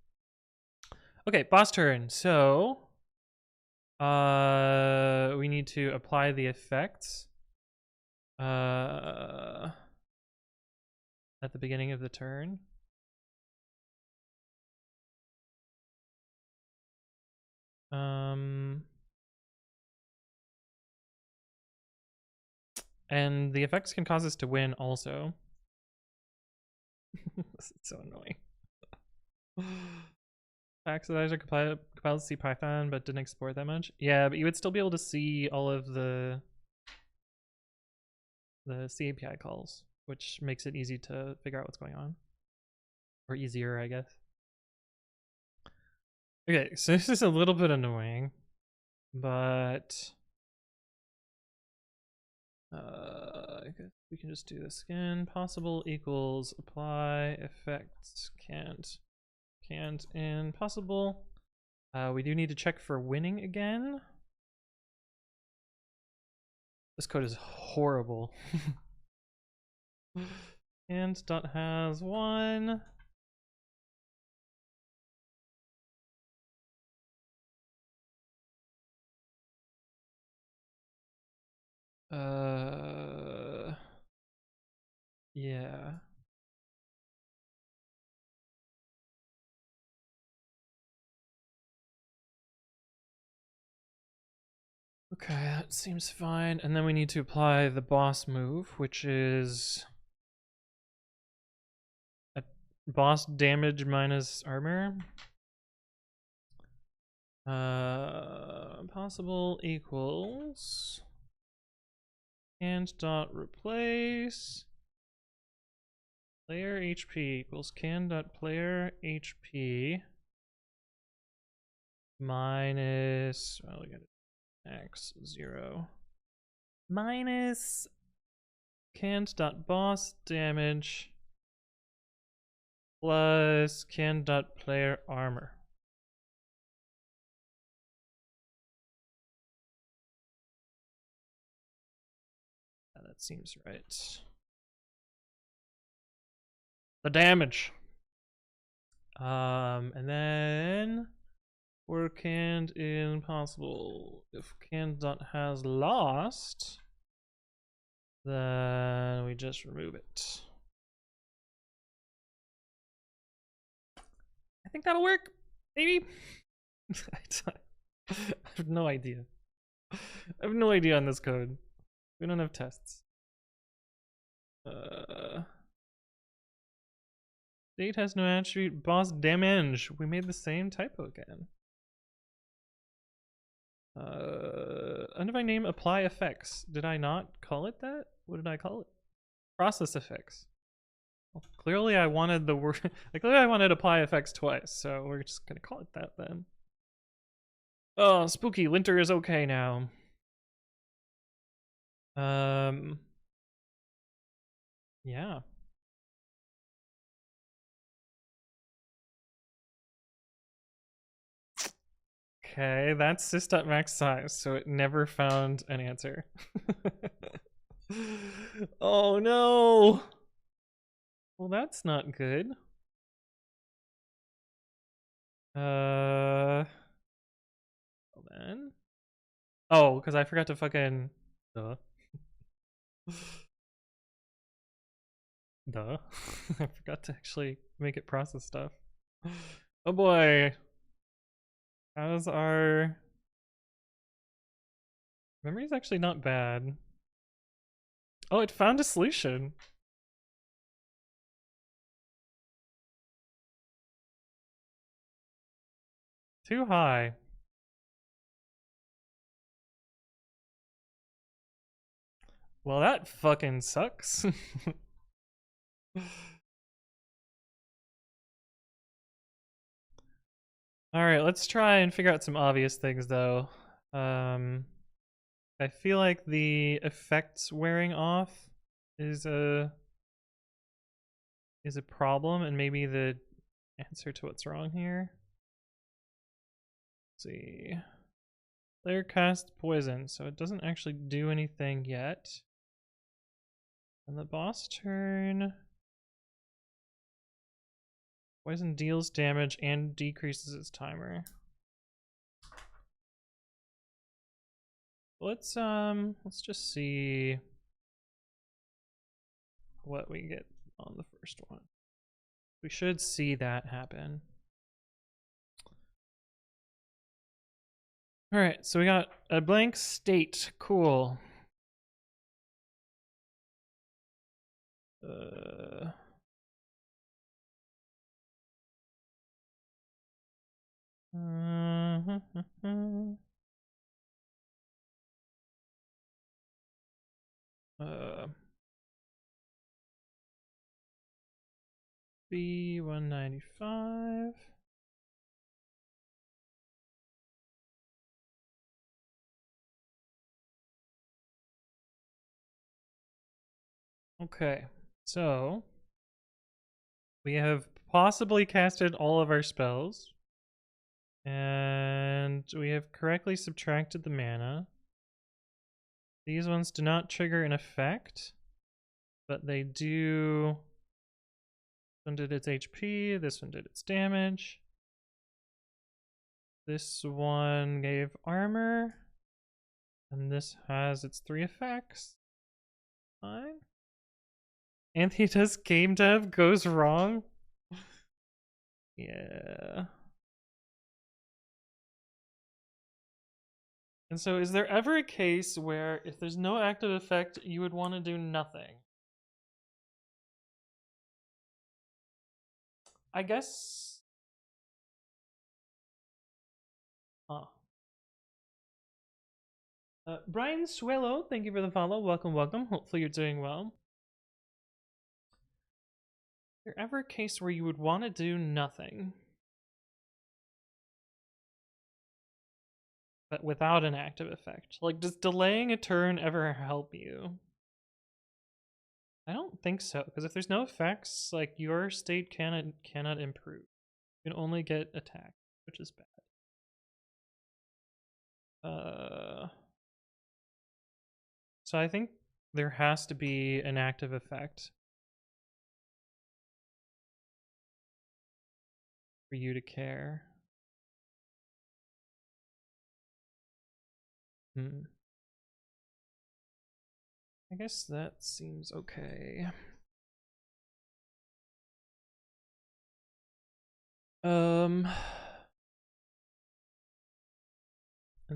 Okay, boss turn. So we need to apply the effects at the beginning of the turn. And the effects can cause us to win also. This is so annoying. Accessorizer compiled to see Python, but didn't export that much. Yeah, but you would still be able to see all of the C API calls, which makes it easy to figure out what's going on. Or easier, I guess. Okay, so this is a little bit annoying, but I guess we can just do this again. Possible equals apply effects can't in possible. We do need to check for winning again. This code is horrible. And dot has one. Yeah. Okay, that seems fine. And then we need to apply the boss move, which is a boss damage minus armor. Possible equals and dot replace player HP equals can dot player HP minus, well, we got x0 minus canned dot boss damage plus canned dot player armor. Yeah, that seems right. The damage. And then we're canned in possible. If canned dot has lost, then we just remove it. I think that'll work. Maybe. I have no idea. I have no idea on this code. We don't have tests. State has no attribute. Boss damage. We made the same typo again. Undefined name apply effects. Did I not call it that? What did I call it? Process effects. Well, clearly I wanted the word clearly I wanted apply effects twice, so we're just gonna call it that then. Oh, spooky. Linter is okay now. Yeah. Okay, that's sys.max size, so it never found an answer. Oh no! Well, that's not good. Well then. Oh, because I forgot to fucking. Duh. Duh. I forgot to actually make it process stuff. Oh boy. How's our. Memory's actually not bad. Oh, it found a solution. Too high. Well, that fucking sucks. Alright, let's try and figure out some obvious things though. I feel like the effects wearing off is a problem, and maybe the answer to what's wrong here. Let's see. Player cast poison, so it doesn't actually do anything yet. And the boss turn. Poison deals damage and decreases its timer. Let's just see what we get on the first one. We should see that happen. All right, so we got a blank state. Cool. B195. Okay, so we have possibly casted all of our spells, and we have correctly subtracted the mana. These ones do not trigger an effect, but they do. This one did its HP, this one did its damage. This one gave armor, and this has its 3 effects. Fine. Anthony does game dev goes wrong. Yeah. And so is there ever a case where if there's no active effect, you would want to do nothing? I guess... Huh. Brian Suelo, thank you for the follow. Welcome, welcome. Hopefully you're doing well. Is there ever a case where you would want to do nothing? But without an active effect? Like, does delaying a turn ever help you? I don't think so, because if there's no effects, like, your state cannot improve. You can only get attacked, which is bad. So I think there has to be an active effect for you to care. I guess that seems okay. And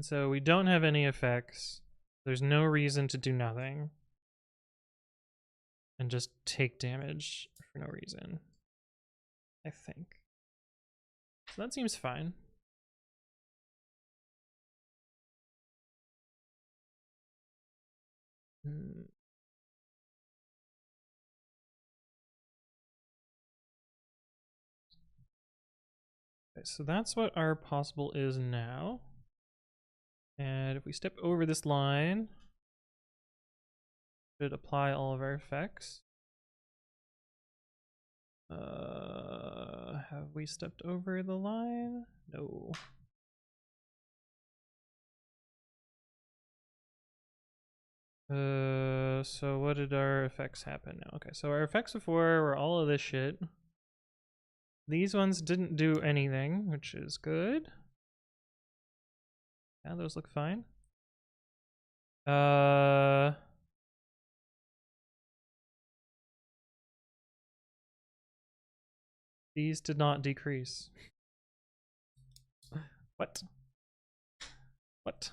so we don't have any effects. There's no reason to do nothing. And just take damage for no reason, I think. So that seems fine. Okay, so that's what our possible is now. And if we step over this line, should apply all of our effects. Have we stepped over the line? No. So what did our effects happen now? Okay, so our effects before were all of this shit. These ones didn't do anything, which is good. Yeah, those look fine. These did not decrease. What? What?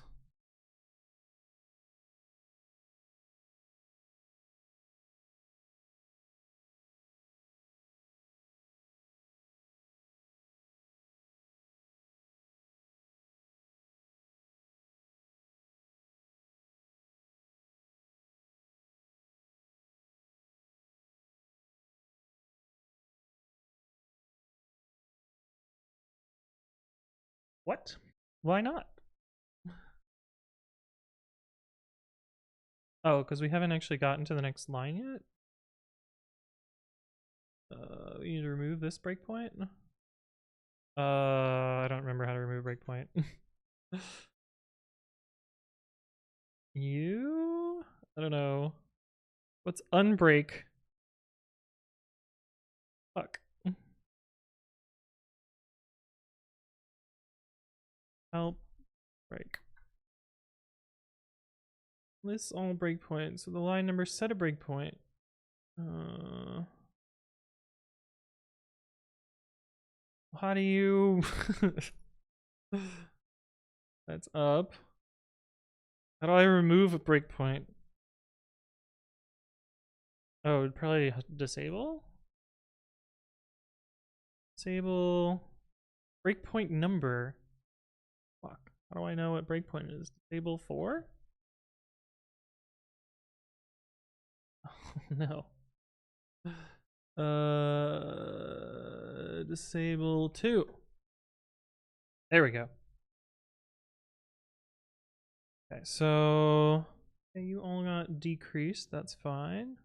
What? Why not? Oh, because we haven't actually gotten to the next line yet? We need to remove this breakpoint? I don't remember how to remove breakpoint. You? I don't know. What's unbreak? Fuck. Help. Break. Lists all breakpoints. So the line number set a breakpoint. How do you... That's up. How do I remove a breakpoint? Oh, it'd probably disable? Disable breakpoint number. Fuck. How do I know what breakpoint is? Disable 4? Oh no. Disable 2. There we go. Okay, so okay, you all got decreased. That's fine.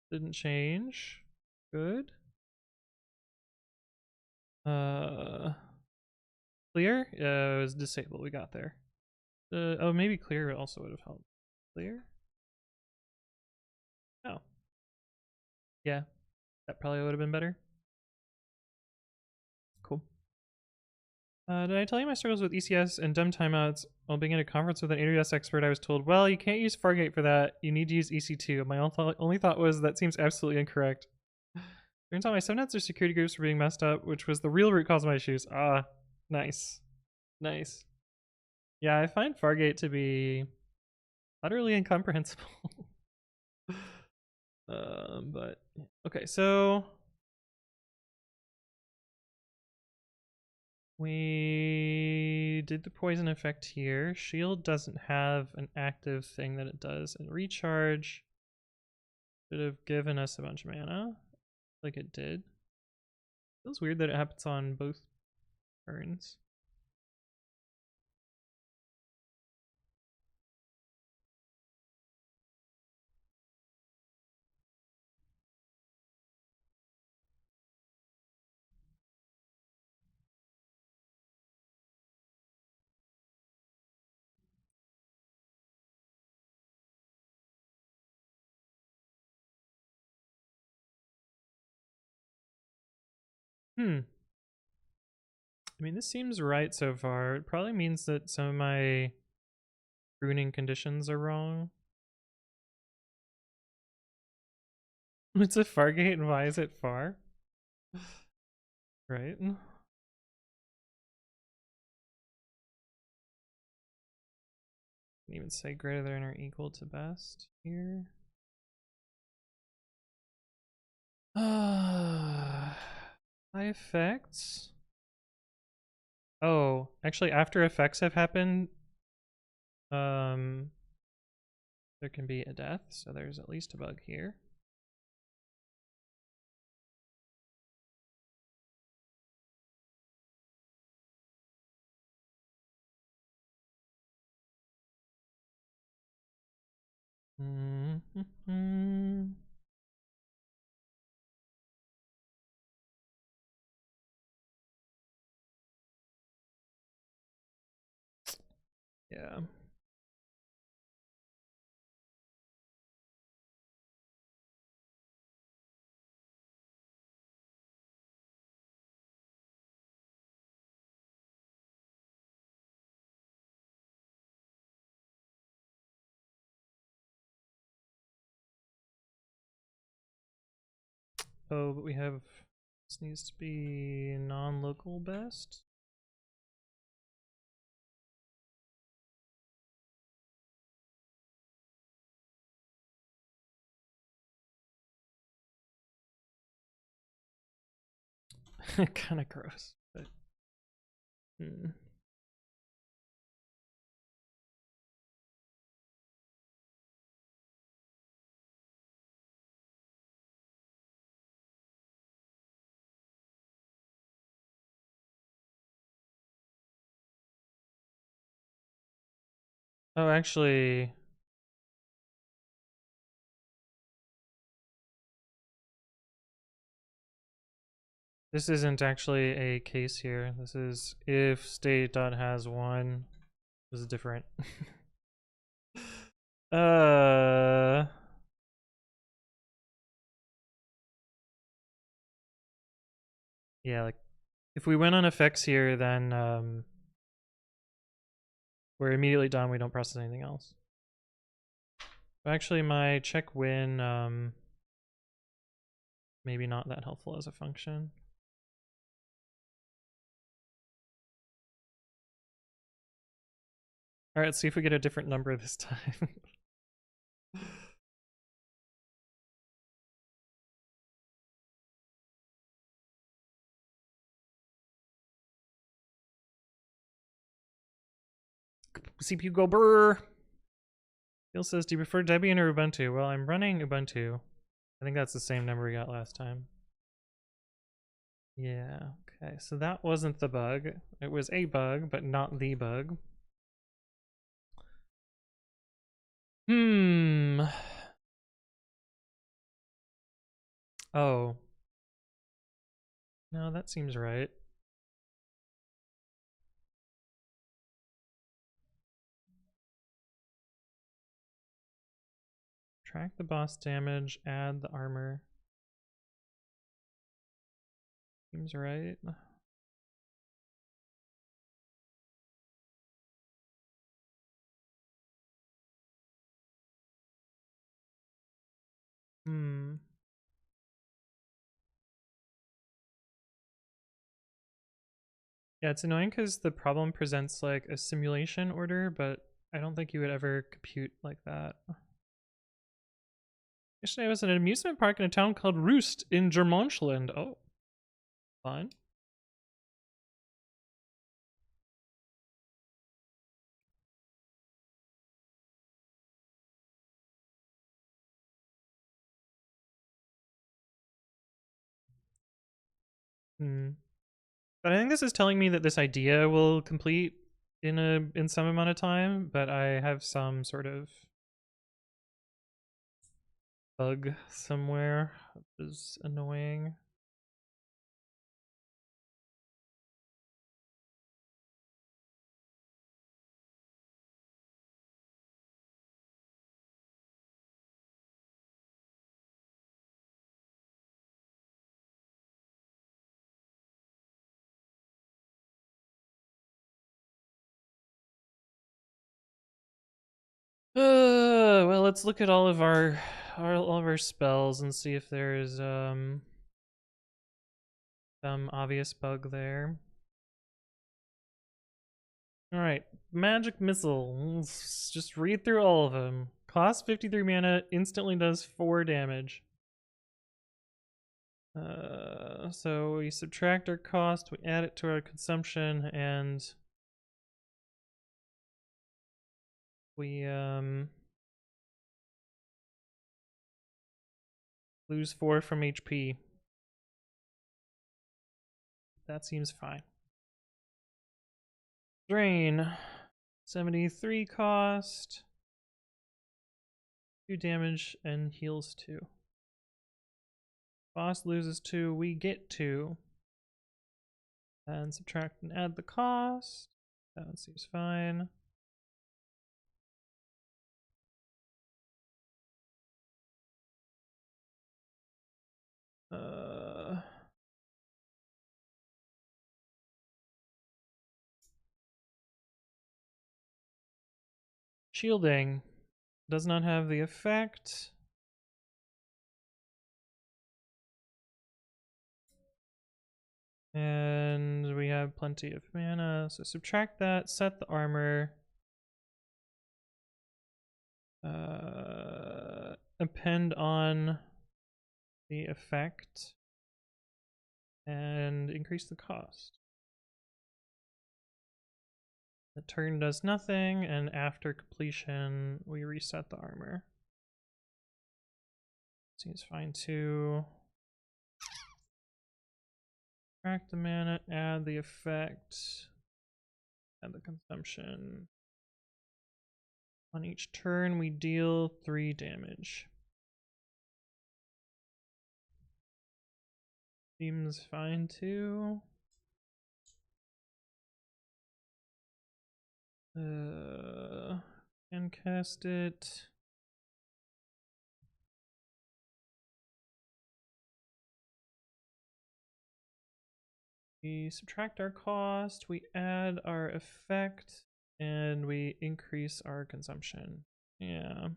Didn't change. Good. Clear? It was disabled. We got there. Oh, maybe clear also would have helped. Clear? Oh. Yeah, that probably would have been better. Cool. Did I tell you my struggles with ECS and dumb timeouts? While being at a conference with an AWS expert, I was told, well, you can't use Fargate for that. You need to use EC2. My only thought was that seems absolutely incorrect. Turns out my subnets or security groups were being messed up, which was the real root cause of my issues. Ah, nice. Nice. Yeah, I find Fargate to be utterly incomprehensible. But okay, so we did the poison effect here. Shield doesn't have an active thing that it does, and recharge should have given us a bunch of mana, like it did. Feels weird that it happens on both turns. I mean, this seems right so far. It probably means that some of my pruning conditions are wrong. It's a Fargate, and why is it far? Right? Can even say greater than or equal to best here. High effects. Oh, actually, after effects have happened, there can be a death, so there's at least a bug here. Yeah. Oh, but we have, this needs to be non-local best. Kind of gross, but oh, actually, this isn't actually a case here. This is if state.has1. This is different. Yeah, like if we went on effects here, then we're immediately done. We don't process anything else. But actually, my check win maybe not that helpful as a function. All right, let's see if we get a different number this time. CPU go brr. Phil says, do you prefer Debian or Ubuntu? Well, I'm running Ubuntu. I think that's the same number we got last time. Yeah, okay, so that wasn't the bug. It was a bug, but not the bug. Oh. No, that seems right. Track the boss damage, add the armor. Seems right. Yeah, it's annoying because the problem presents like a simulation order, but I don't think you would ever compute like that. Yesterday I was at an amusement park in a town called Roost in Germanschland. Oh, fun. But I think this is telling me that this idea will complete in some amount of time, but I have some sort of bug somewhere, which is annoying. Well, let's look at all of our spells and see if there's some obvious bug there. All right, magic missile. Let's just read through all of them. Cost 53 mana, instantly does 4 damage. So we subtract our cost, we add it to our consumption, and we lose 4 from HP. That seems fine. Drain. 73 cost. 2 damage and heals 2. Boss loses 2, we get 2. And subtract and add the cost. That seems fine. Shielding does not have the effect. And we have plenty of mana, so subtract that, set the armor. Append on the effect and increase the cost. The turn does nothing, and after completion, we reset the armor. Seems fine too. Subtract the mana, add the effect, add the consumption. On each turn, we deal 3 damage. Seems fine too. And cast it. We subtract our cost, we add our effect, and we increase our consumption. Yeah.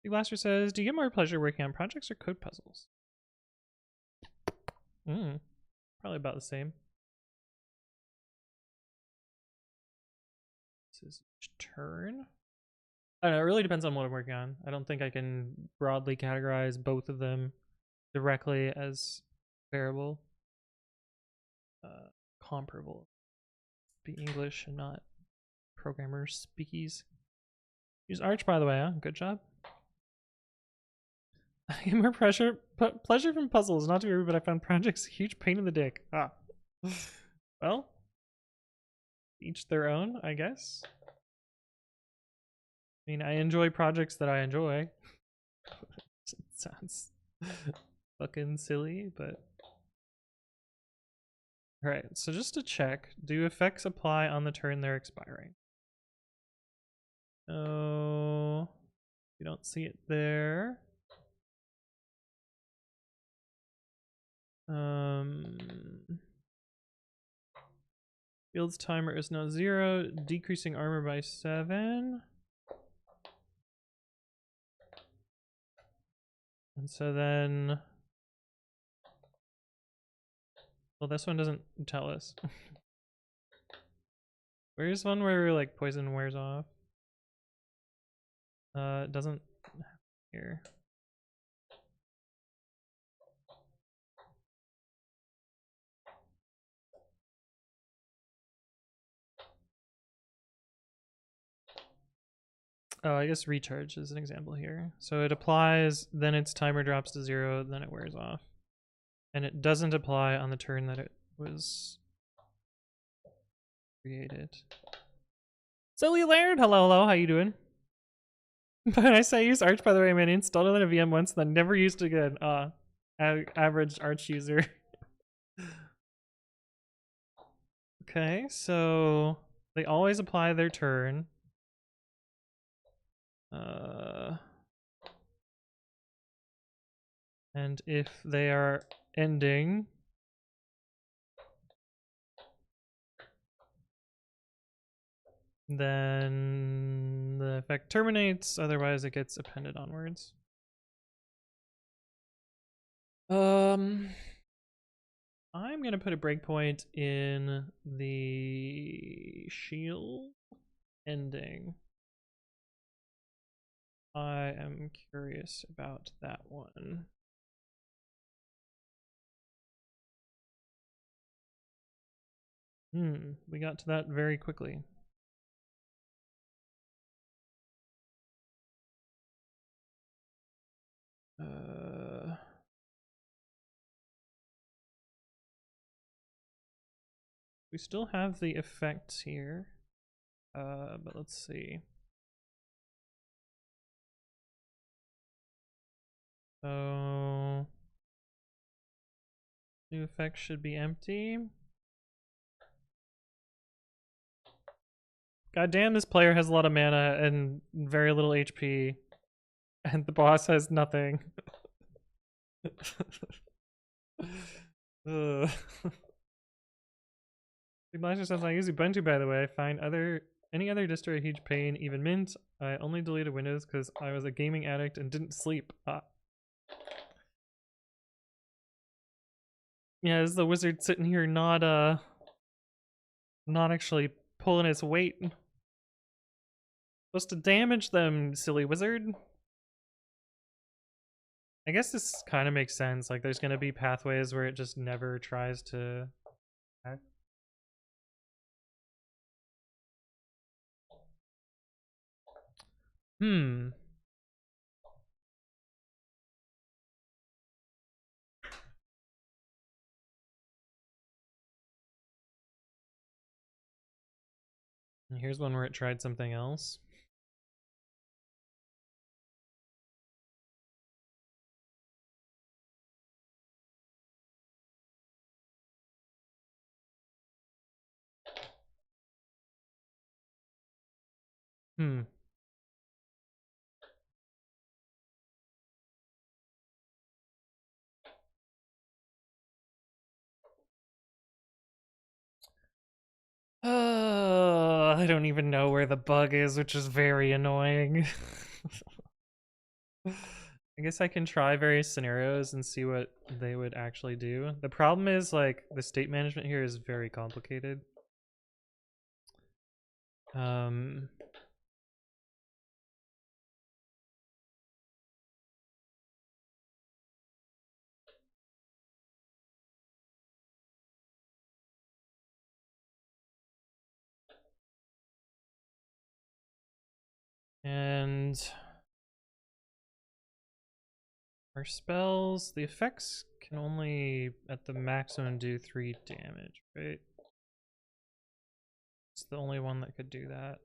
Big Blaster says, do you get more pleasure working on projects or code puzzles? Probably about the same. is each turn. I don't know, it really depends on what I'm working on. I don't think I can broadly categorize both of them directly as variable. Comparable. Be English and not programmers speakies. Use Arch, by the way, huh? Good job. I get more pleasure from puzzles, not to be rude, but I found projects a huge pain in the dick. Ah. Well, each their own, I guess. I mean, I enjoy projects that I enjoy. It sounds fucking silly, but... Alright, so just to check, do effects apply on the turn they're expiring? No, you don't see it there. Field's timer is now 0, decreasing armor by 7. And so then... Well, this one doesn't tell us. Where's one where like poison wears off? It doesn't here. Oh, I guess recharge is an example here. So it applies, then its timer drops to 0, then it wears off. And it doesn't apply on the turn that it was created. Silly Laird, hello, how you doing? When I say use Arch, by the way, I mean installed it in a VM once, then never used it again. Average Arch user. Okay, so they always apply their turn. And if they are ending, then the effect terminates, otherwise it gets appended onwards. I'm gonna put a breakpoint in the shield ending. I am curious about that one. We got to that very quickly. We still have the effects here, but let's see. So new effects should be empty. God damn, this player has a lot of mana and very little HP, and the boss has nothing. Blaster says I use Ubuntu, by the way. I find any other distro a huge pain, even Mint. I only deleted Windows because I was a gaming addict and didn't sleep. Yeah, this is the wizard sitting here not actually pulling his weight. Supposed to damage them, silly wizard. I guess this kind of makes sense. Like, there's gonna be pathways where it just never tries to attack. And here's one where it tried something else. I don't even know where the bug is, which is very annoying. I guess I can try various scenarios and see what they would actually do. The problem is, like, the state management here is very complicated. Um, and our spells, the effects can only at the maximum do 3 damage, right? It's the only one that could do that.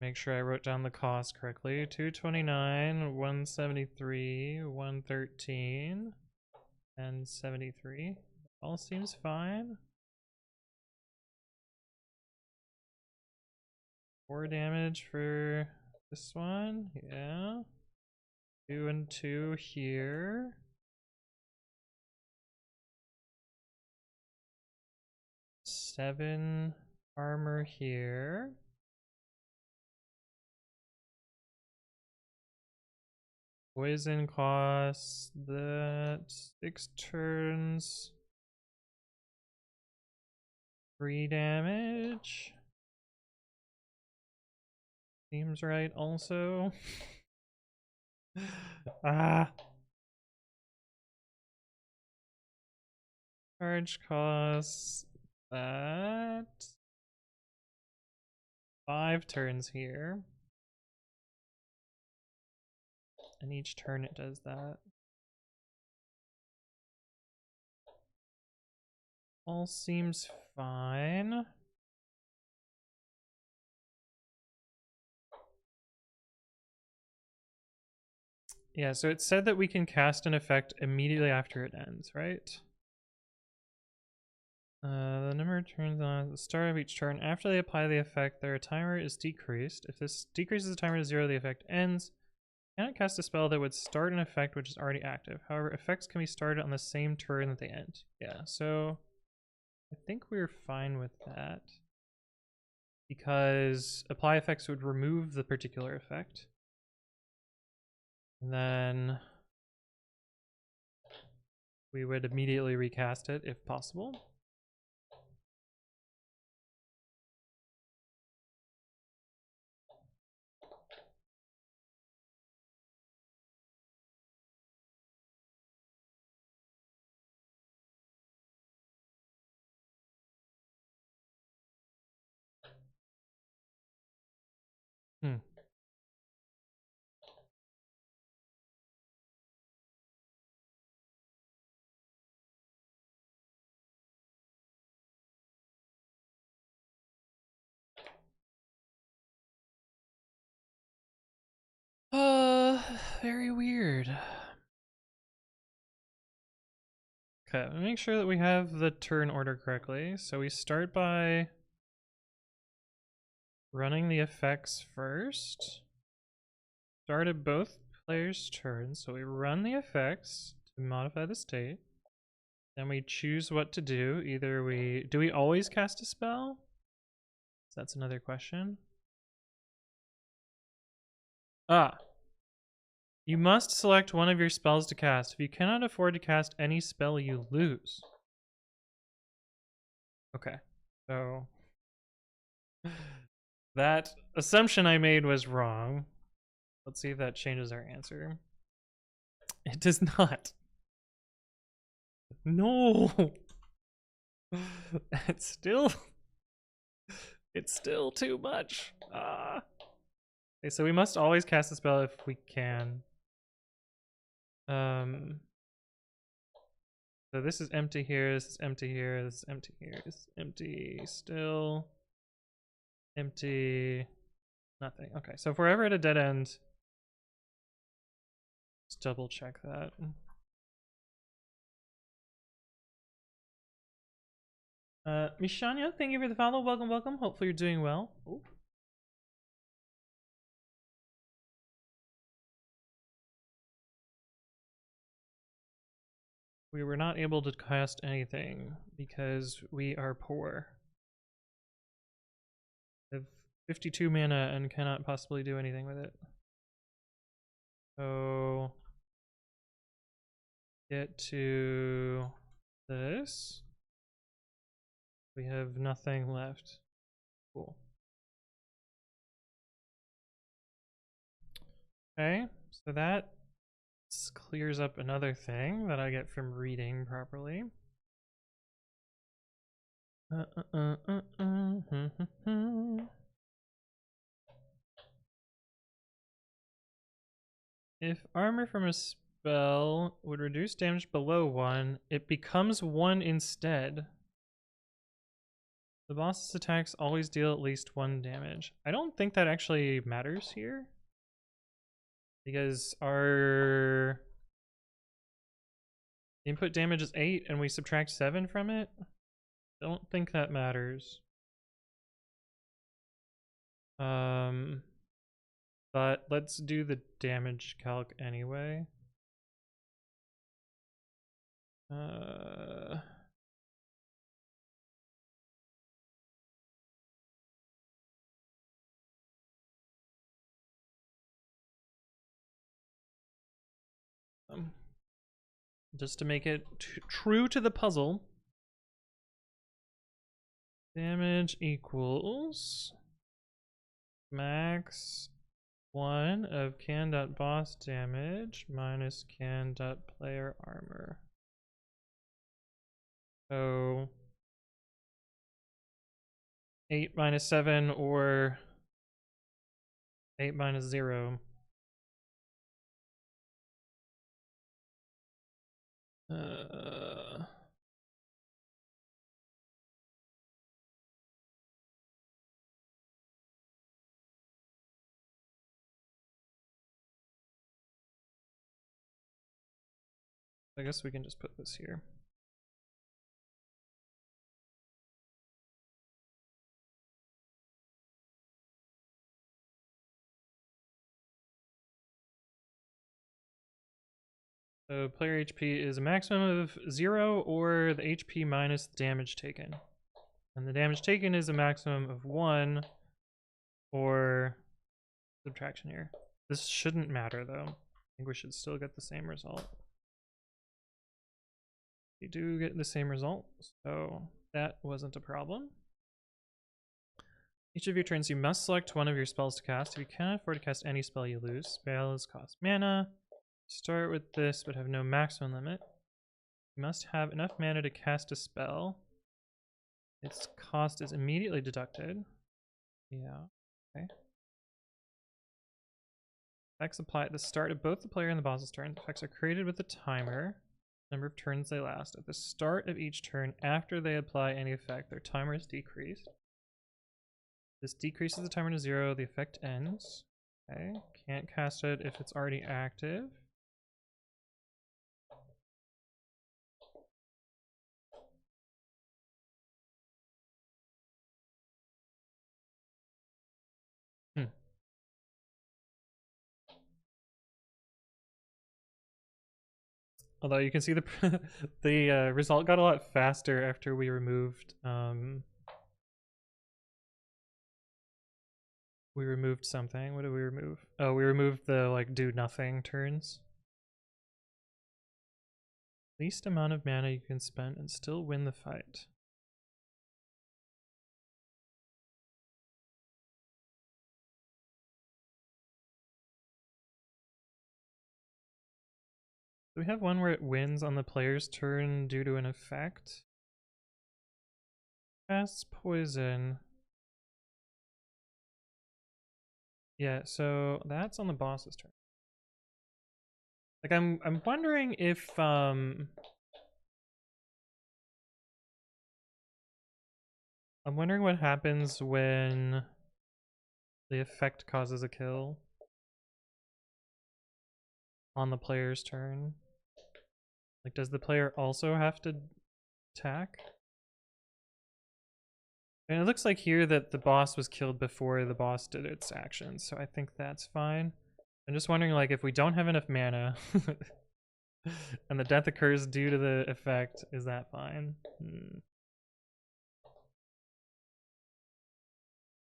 Make sure I wrote down the cost correctly. 229, 173, 113, and 73. All seems fine. 4 damage for this one, yeah. 2 and 2 here. 7 armor here. Poison costs that 6 turns. 3 damage. Seems right also. Ah. Charge costs that 5 turns here. And each turn it does that. All seems fine. Yeah, so it said that we can cast an effect immediately after it ends, right? The number of turns on at the start of each turn. After they apply the effect, their timer is decreased. If this decreases the timer to 0, the effect ends. Cannot cast a spell that would start an effect which is already active. However, effects can be started on the same turn that they end. Yeah, so I think we're fine with that. Because apply effects would remove the particular effect. And then we would immediately recast it if possible. Very weird. Okay, make sure that we have the turn order correctly. So we start by running the effects first. Start at both players' turns. So we run the effects to modify the state. Then we choose what to do. Either do we always cast a spell? That's another question. Ah. You must select one of your spells to cast. If you cannot afford to cast any spell, you lose. Okay. So that assumption I made was wrong. Let's see if that changes our answer. It does not. No. It's still too much. Okay, so we must always cast a spell if we can. So this is empty here, this is empty here, this is empty here, this is empty still. Empty. Nothing. Okay, so if we're ever at a dead end, let's double check that. Mishanya, thank you for the follow. Welcome, welcome. Hopefully you're doing well. Ooh. We were not able to cast anything because we are poor. We have 52 mana and cannot possibly do anything with it. So get to this. We have nothing left. Cool. Okay, so that clears up another thing that I get from reading properly. If armor from a spell would reduce damage below 1, it becomes 1 instead. The boss's attacks always deal at least 1 damage. I don't think that actually matters here, because our input damage is 8 and we subtract 7 from it. I don't think that matters. But let's do the damage calc anyway. Just to make it true to the puzzle. Damage equals max 1 of can.boss damage minus can.player armor. So 8 minus 7 or 8 minus 0. I guess we can just put this here. So player HP is a maximum of 0 or the HP minus the damage taken. And the damage taken is a maximum of 1 or subtraction here. This shouldn't matter though. I think we should still get the same result. We do get the same result, so that wasn't a problem. Each of your turns, you must select one of your spells to cast. If you cannot afford to cast any spell, you lose. Spells cost mana. Start with this, but have no maximum limit. You must have enough mana to cast a spell. Its cost is immediately deducted. Yeah, okay. Effects apply at the start of both the player and the boss's turn. Effects are created with a timer. Number of turns they last. At the start of each turn, after they apply any effect, their timer is decreased. This decreases the timer to 0. The effect ends. Okay, can't cast it if it's already active. Although you can see the the result got a lot faster after we removed something. What did we remove? Oh, we removed the like do nothing turns. Least amount of mana you can spend and still win the fight. Do we have one where it wins on the player's turn due to an effect? Casts poison. Yeah, so that's on the boss's turn. Like I'm wondering if I'm wondering what happens when the effect causes a kill on the player's turn. Like, does the player also have to attack? And it looks like here that the boss was killed before the boss did its action, so I think that's fine. I'm just wondering, like, if we don't have enough mana and the death occurs due to the effect, is that fine?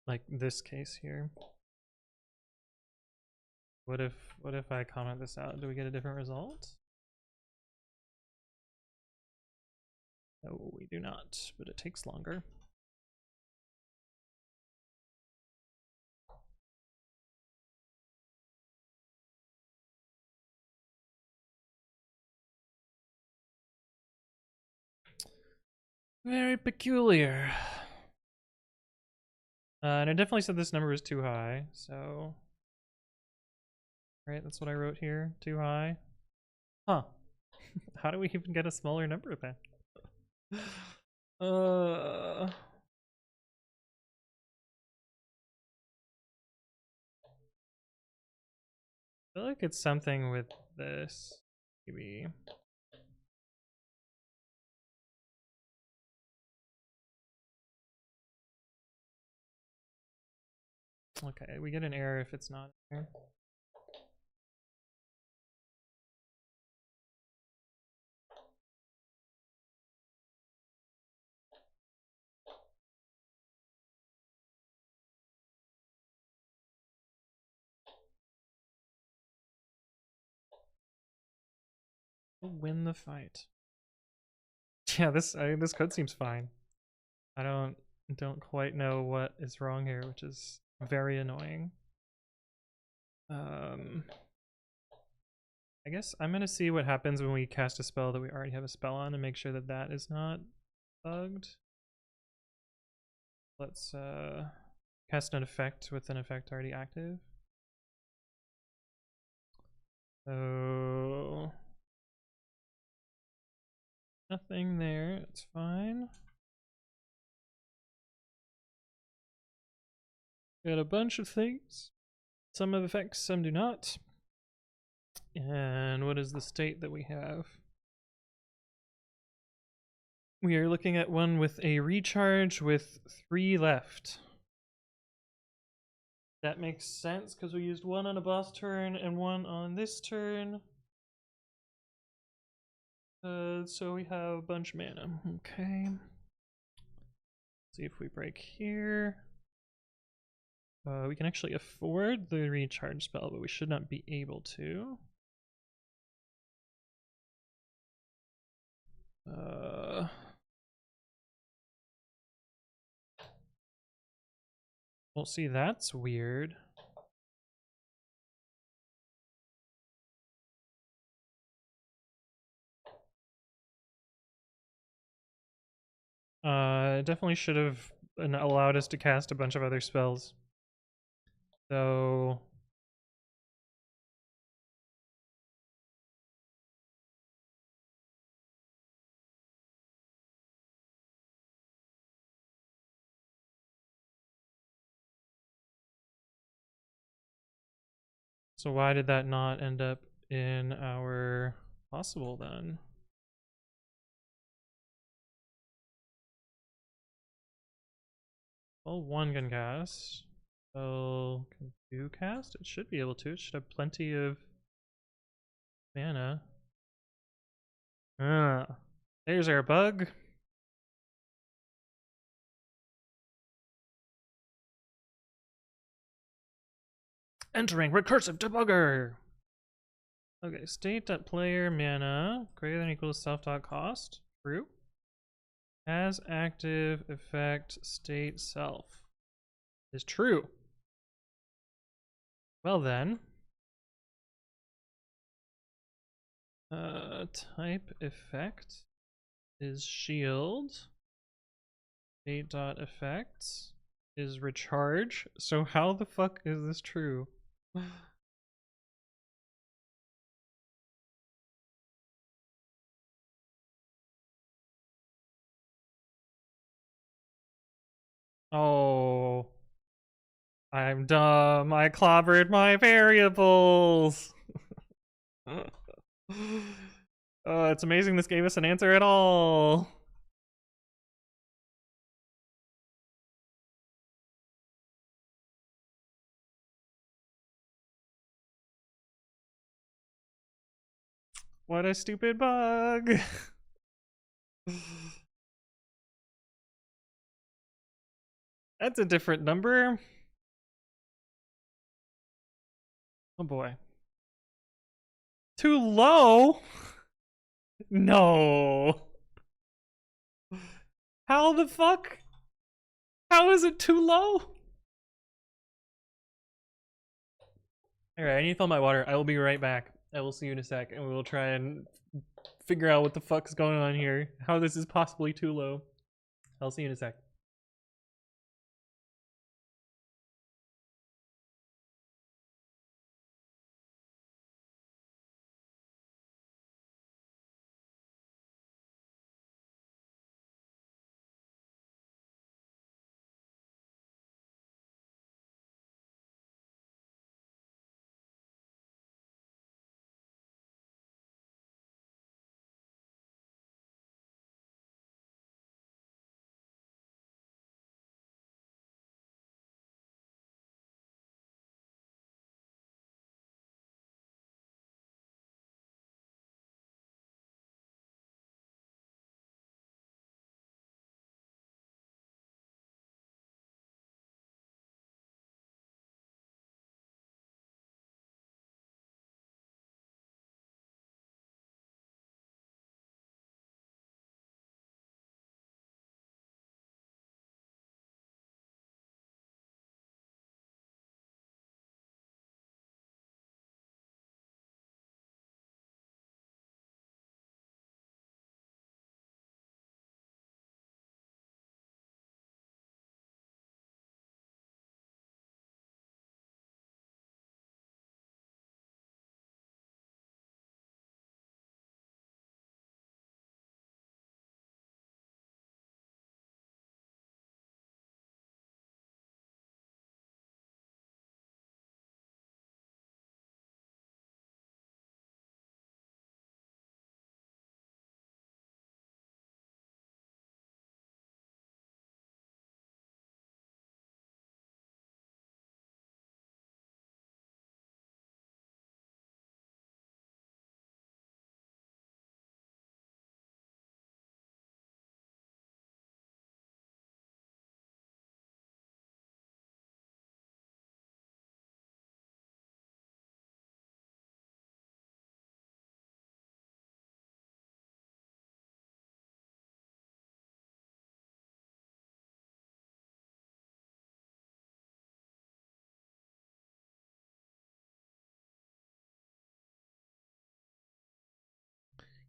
Like this case here. What if I comment this out? Do we get a different result? No, we do not, but it takes longer. Very peculiar. And I definitely said this number was too high, so... Right, that's what I wrote here. Too high. Huh. How do we even get a smaller number then? I feel like it's something with this, maybe. Okay, we get an error if it's not there. We'll win the fight. Yeah, this code seems fine. I don't quite know what is wrong here, which is very annoying. I guess I'm gonna see what happens when we cast a spell that we already have a spell on and make sure that that is not bugged. Let's cast an effect with an effect already active. So nothing there, it's fine. Got a bunch of things. Some have effects, some do not. And what is the state that we have? We are looking at one with a recharge with 3 left. That makes sense because we used 1 on a boss turn and 1 on this turn. So we have a bunch of mana. Okay. See if we break here. We can actually afford the recharge spell, but we should not be able to. Well, see, that's weird. It definitely should have allowed us to cast a bunch of other spells. So... So why did that not end up in our possible then? Well, 1 can cast. Well, can 2 cast? It should be able to. It should have plenty of mana. There's our bug. Entering recursive debugger. Okay, state.player mana greater than or equal to self.cost. True. As active effect state self is true. Well then, type effect is shield. State.effect is recharge. So how the fuck is this true? Oh, I'm dumb. I clobbered my variables. It's amazing this gave us an answer at all. What a stupid bug. That's a different number. Oh boy. Too low? No. How the fuck? How is it too low? Alright, I need to fill my water. I will be right back. I will see you in a sec, and we will try and figure out what the fuck's going on here. How this is possibly too low. I'll see you in a sec.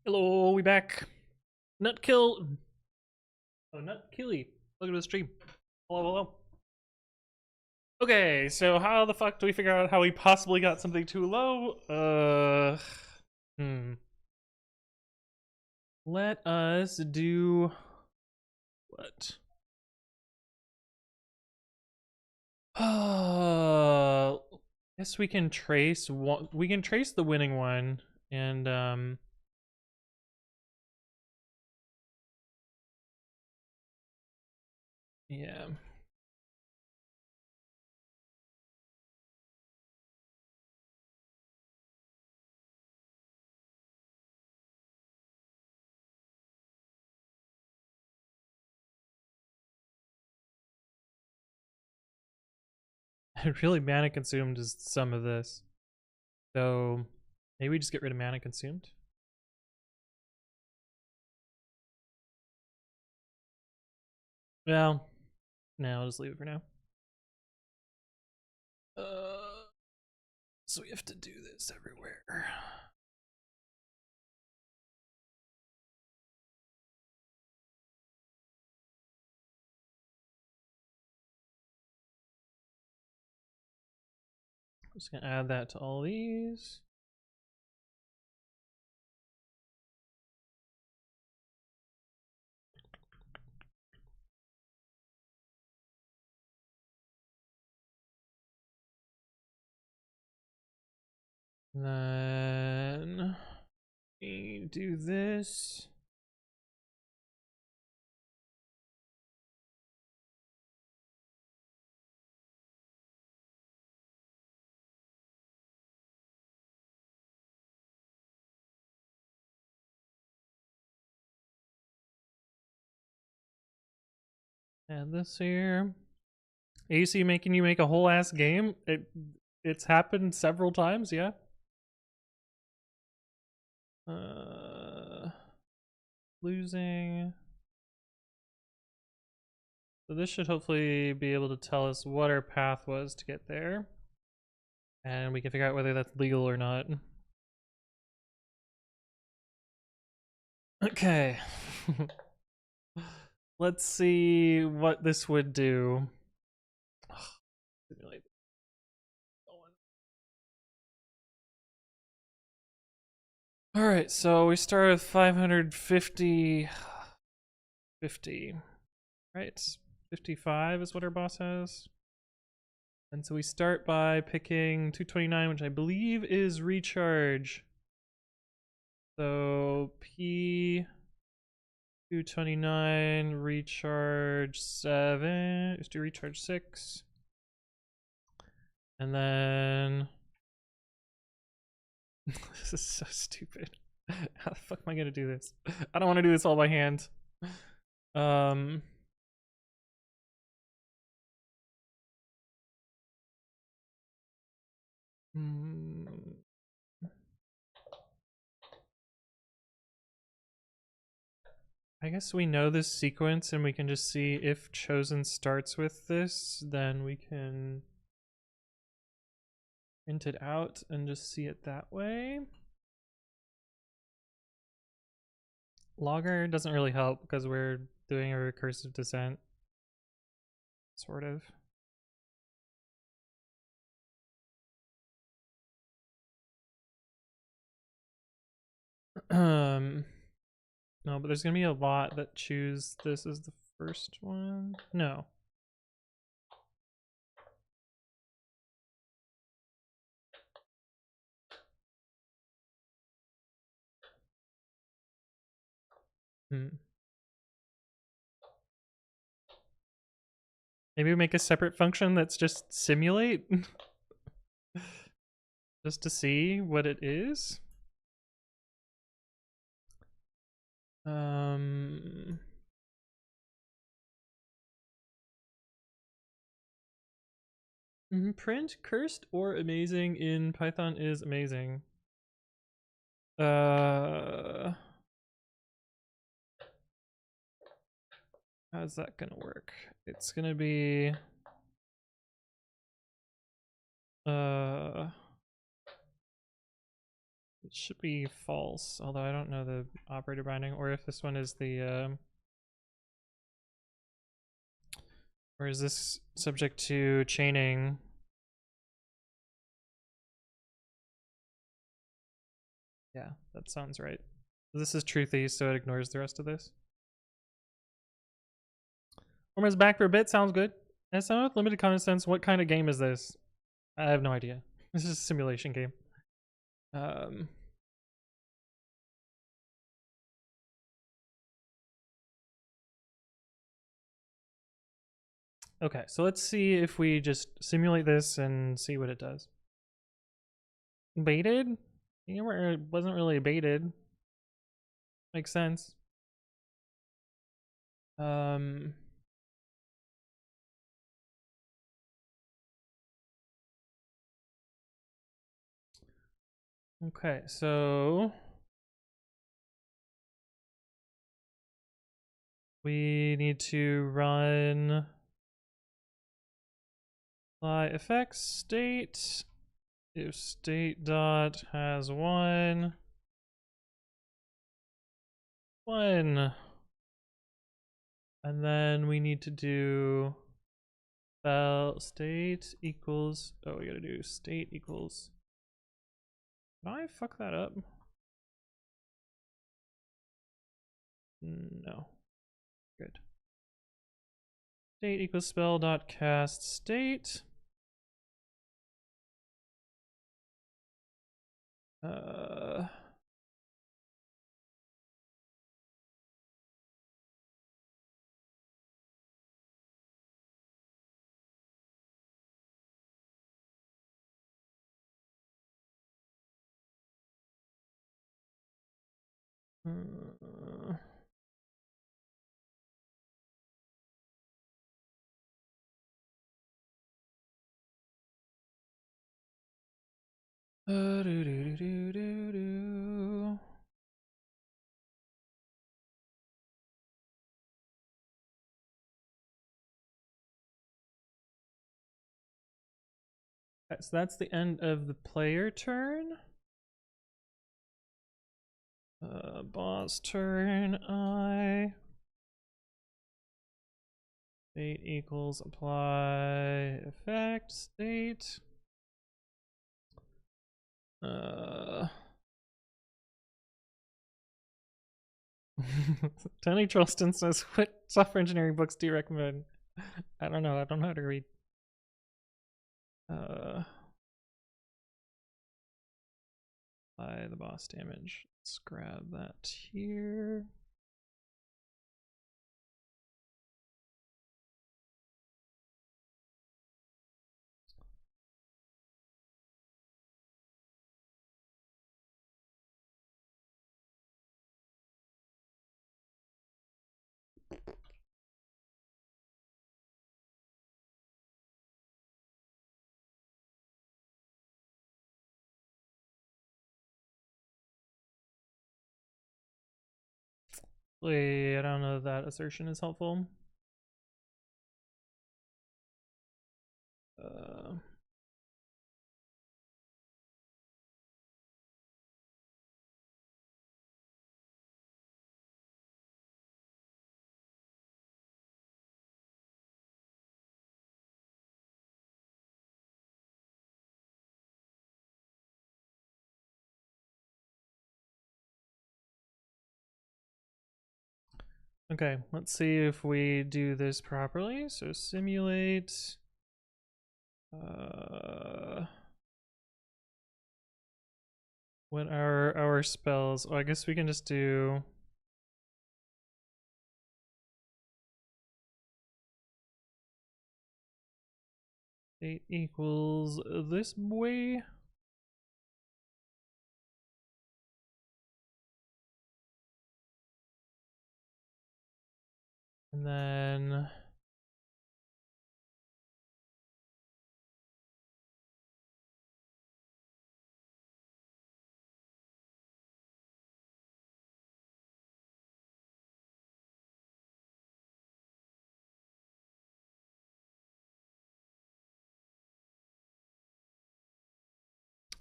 Hello, we back. Nutkill. Oh, Nutkilly. Welcome to the stream. Hello, hello. Okay, so how the fuck do we figure out how we possibly got something too low? Let us do what? Guess we can trace one. We can trace the winning one, and yeah. I really mana consumed is some of this, so maybe we just get rid of mana consumed. Well, no, I'll just leave it for now. So we have to do this everywhere. I'm just gonna add that to all these. Then we do this. Add this here. AC making you make a whole ass game? It's happened several times, yeah. Losing. So this should hopefully be able to tell us what our path was to get there. And we can figure out whether that's legal or not. Okay. Let's see what this would do. Simulate. All right, so we start with 550, 50, right? 55 is what our boss has. And so we start by picking 229, which I believe is recharge. So P 229 recharge 7. Let's do recharge 6. And then this is so stupid. How the fuck am I gonna do this? I don't want to do this all by hand. I guess we know this sequence and we can just see if chosen starts with this, then we can print it out and just see it that way. Logger doesn't really help because we're doing a recursive descent, sort of. No, but there's gonna be a lot that choose this as the first one. No. Maybe we make a separate function that's just simulate. Just to see what it is. Print cursed or amazing in Python is amazing. How's that gonna work? It's gonna be it should be false, although I don't know the operator binding, or if this one is the or is this subject to chaining? Yeah, that sounds right. This is truthy, so it ignores the rest of this. Former's back for a bit, sounds good. And so with limited common sense, what kind of game is this? I have no idea. This is a simulation game. Okay, so let's see if we just simulate this and see what it does. Baited? It wasn't really baited. Makes sense. Okay, so we need to run apply effects state. If state dot has one, and then we need to do state equals, oh, we gotta do state equals. Did I fuck that up? No. Good. State equals spell dot cast state. Okay, so that's the end of the player turn. Boss turn, state equals apply effect state. Tony Charleston says, what software engineering books do you recommend? I don't know. I don't know how to read. Apply the boss damage. Let's grab that here. Wait, I don't know if that assertion is helpful. Okay, let's see if we do this properly. So simulate. What are our spells? Oh, I guess we can just do. State equals this way. And then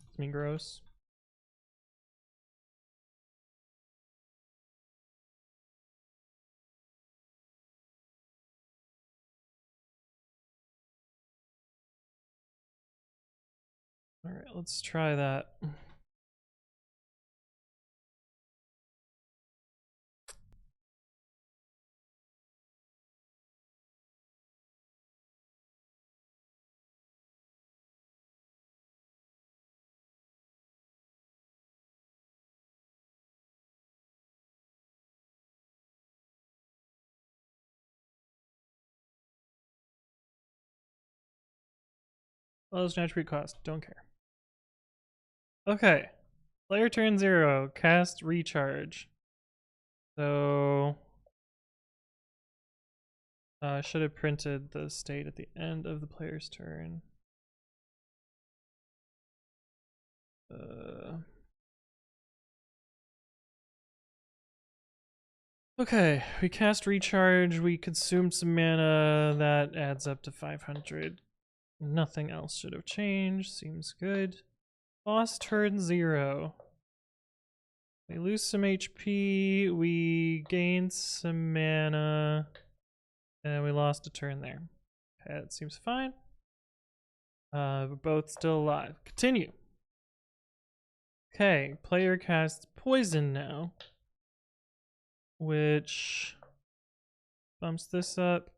it's me gross. All right, let's try that. Lowest attribute cost, don't care. Okay, player turn 0, cast recharge. So I should have printed the state at the end of the player's turn. Okay, we cast recharge, we consumed some mana, that adds up to 500. Nothing else should have changed, seems good. Boss turn 0. We lose some HP, we gained some mana, and we lost a turn there. Okay, that seems fine. We're both still alive. Continue. Okay, player casts poison now, which bumps this up.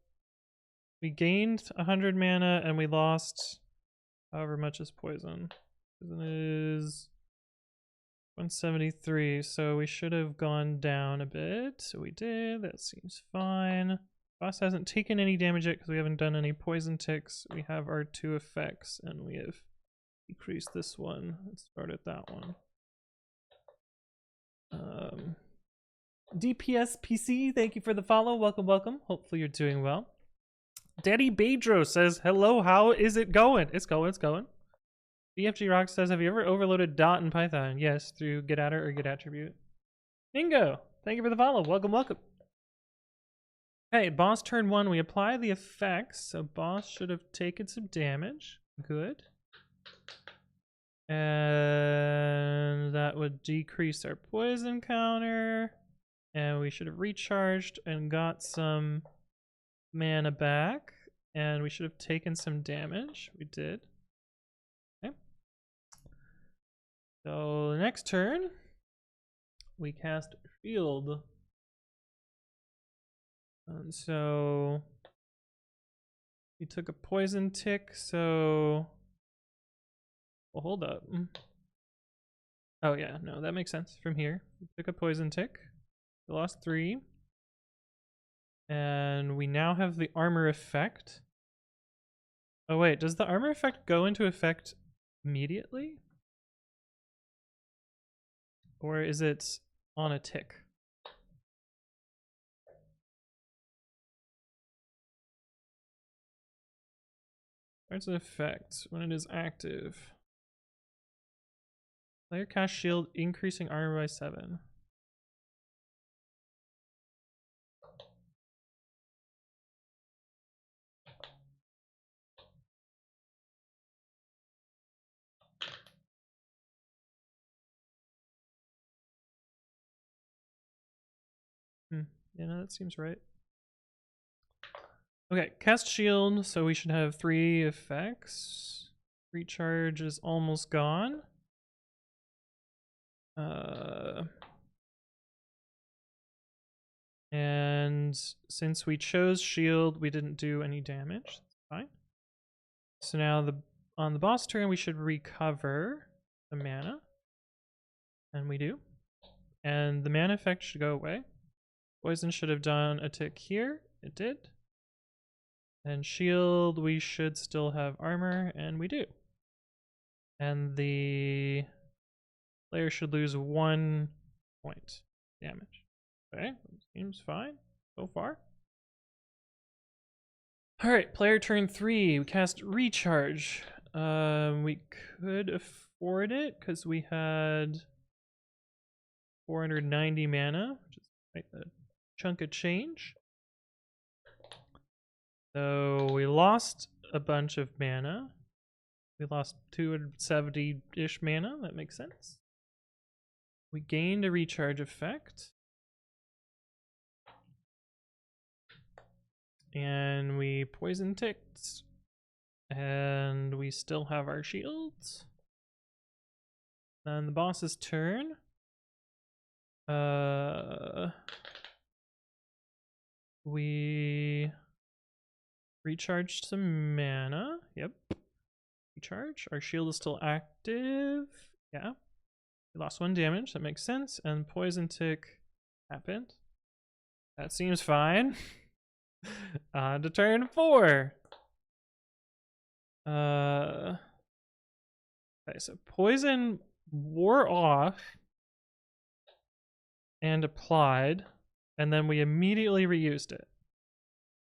We gained 100 mana and we lost however much is poison. Poison is 173, so we should have gone down a bit. So we did, that seems fine. Boss hasn't taken any damage yet because we haven't done any poison ticks. We have our 2 effects and we have decreased this one and started that one. DPS PC, thank you for the follow. Welcome, welcome. Hopefully you're doing well. Daddy Bedro says, hello, how is it going? It's going, it's going. BFG Rock says, have you ever overloaded dot in Python? Yes, through getattr or getattribute. Bingo! Thank you for the follow. Welcome, welcome. Okay, boss turn 1, we apply the effects. So boss should have taken some damage. Good. And that would decrease our poison counter. And we should have recharged and got some mana back. And we should have taken some damage. We did. Okay. So the next turn, we cast Shield. And so we took a poison tick, so well, hold up. Oh yeah, no, that makes sense from here. We took a poison tick. We lost 3. And we now have the armor effect. Oh wait, does the armor effect go into effect immediately? Or is it on a tick? Starts an effect when it is active. Player cast shield, increasing armor by 7. Yeah, no, that seems right. Okay, cast shield, so we should have 3 effects. Recharge is almost gone. And since we chose shield, we didn't do any damage. That's fine. So now on the boss turn, we should recover the mana. And we do. And the mana effect should go away. Poison should have done a tick here. It did. And shield, we should still have armor, and we do. And the player should lose 1 point damage. Okay, seems fine so far. Alright, player turn 3, we cast Recharge. We could afford it because we had 490 mana, which is quite a chunk of change. So we lost a bunch of mana. We lost 270-ish mana, that makes sense. We gained a recharge effect. And we poison ticked. And we still have our shields. Then the boss's turn. We recharged some mana. Yep. Recharge. Our shield is still active. Yeah. We lost 1 damage. That makes sense. And poison tick happened. That seems fine. On to turn 4. Okay, so poison wore off and applied, and then we immediately reused it.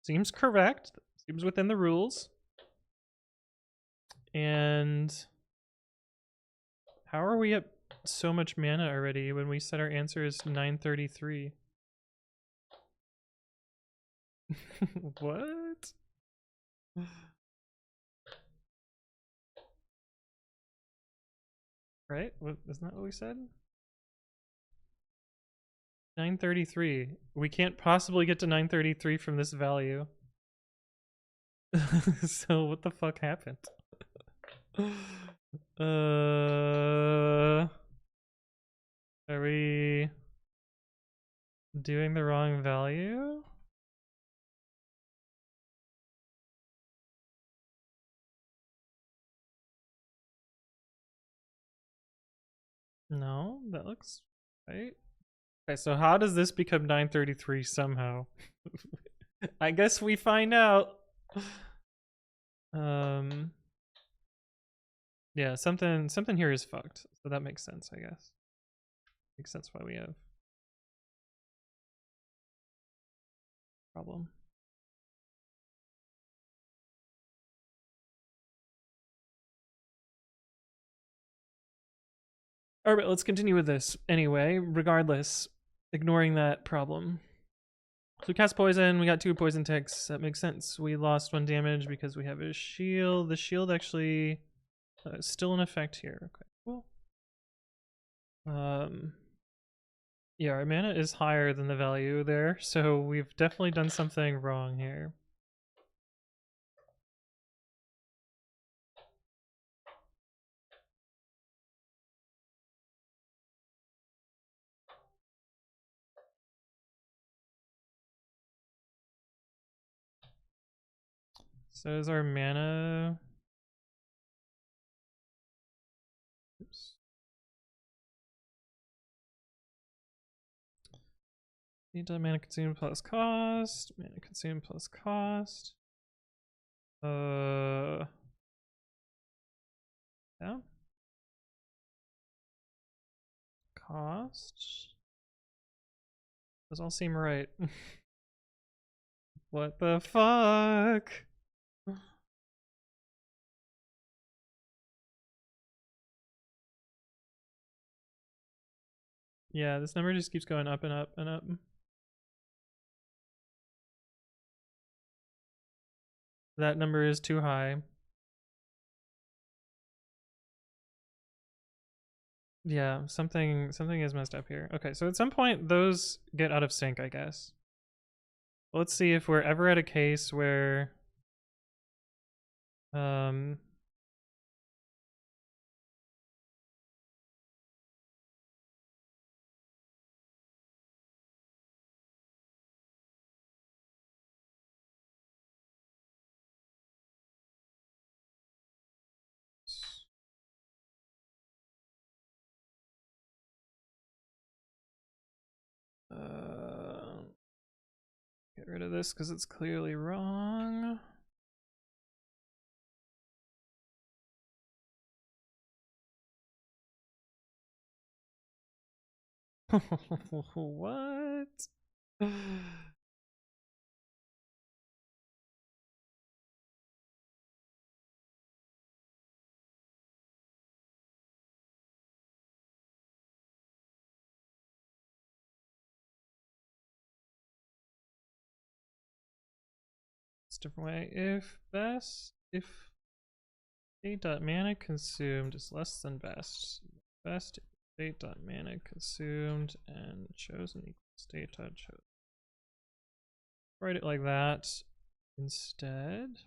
Seems correct. Seems within the rules. And how are we at so much mana already when we said our answer is 933? What? Right? Isn't that what we said? 933. We can't possibly get to 933 from this value. So what the fuck happened? Are we doing the wrong value? No, that looks right. Okay, so how does this become 933 somehow? I guess we find out. Yeah, something here is fucked. So that makes sense, I guess. Makes sense why we have problem. All right, let's continue with this anyway, regardless, ignoring that problem. So we cast poison, we got 2 poison ticks. That makes sense. We lost 1 damage because we have a shield. The shield actually It's still in effect here. Okay, cool. Yeah, our mana is higher than the value there, so we've definitely done something wrong here. So is our mana... Oops. Mana consumed plus cost. Mana consumed plus cost. Yeah. Cost. Those all seem right. What the fuck? Yeah, this number just keeps going up and up and up. That number is too high. Yeah, something is messed up here. Okay, so at some point those get out of sync, I guess. Let's see if we're ever at a case where get rid of this because it's clearly wrong. What? It's a different way. If state.mana consumed is less than best, best state.mana consumed and chosen equals state.chosen. Write it like that instead.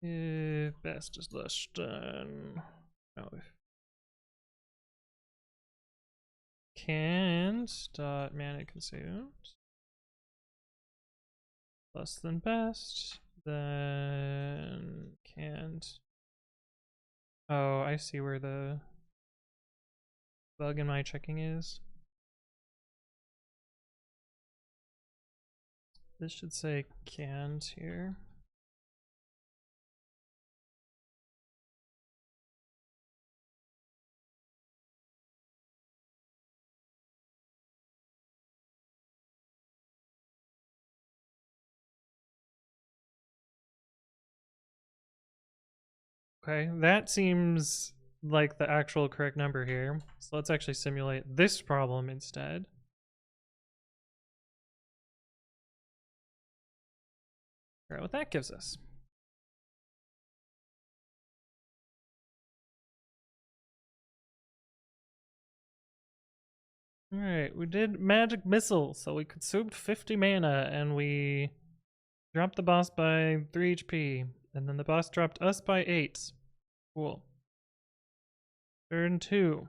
If best is less than, no, if can't dot mana consumed less than best, then can't. Oh, I see where the bug in my checking is. This should say can't here. Okay, that seems like the actual correct number here. So let's actually simulate this problem instead. Figure out what that gives us. Alright, we did magic missile, so we consumed 50 mana and we dropped the boss by 3 HP. And then the boss dropped us by 8. Cool. Turn 2.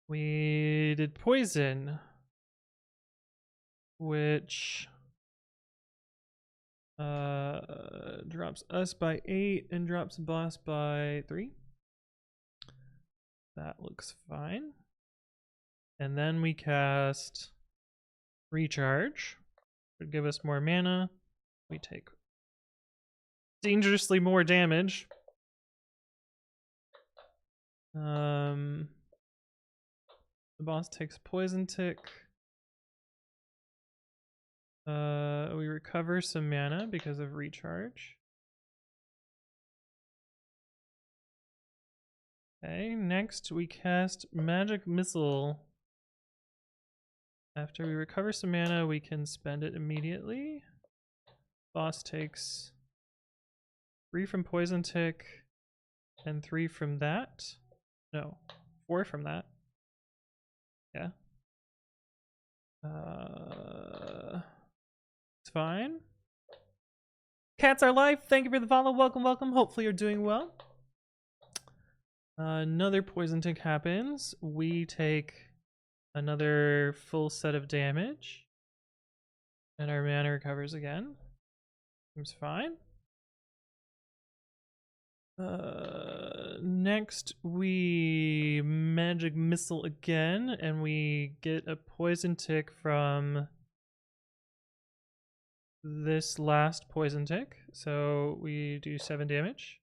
We did poison, which drops us by 8 and drops the boss by 3. That looks fine. And then we cast recharge. Would give us more mana. We take dangerously more damage. The boss takes poison tick. We recover some mana because of recharge. Okay, next we cast Magic Missile. After we recover some mana, we can spend it immediately. Boss takes 3 from Poison Tick and 3 from that. No, 4 from that. Yeah. It's fine. Cats Are Life, thank you for the follow. Welcome, welcome. Hopefully you're doing well. Another Poison Tick happens. We take another full set of damage. And our mana recovers again. Seems fine. Next we Magic Missile again, and we get a Poison Tick from this last Poison Tick. So we do 7 damage.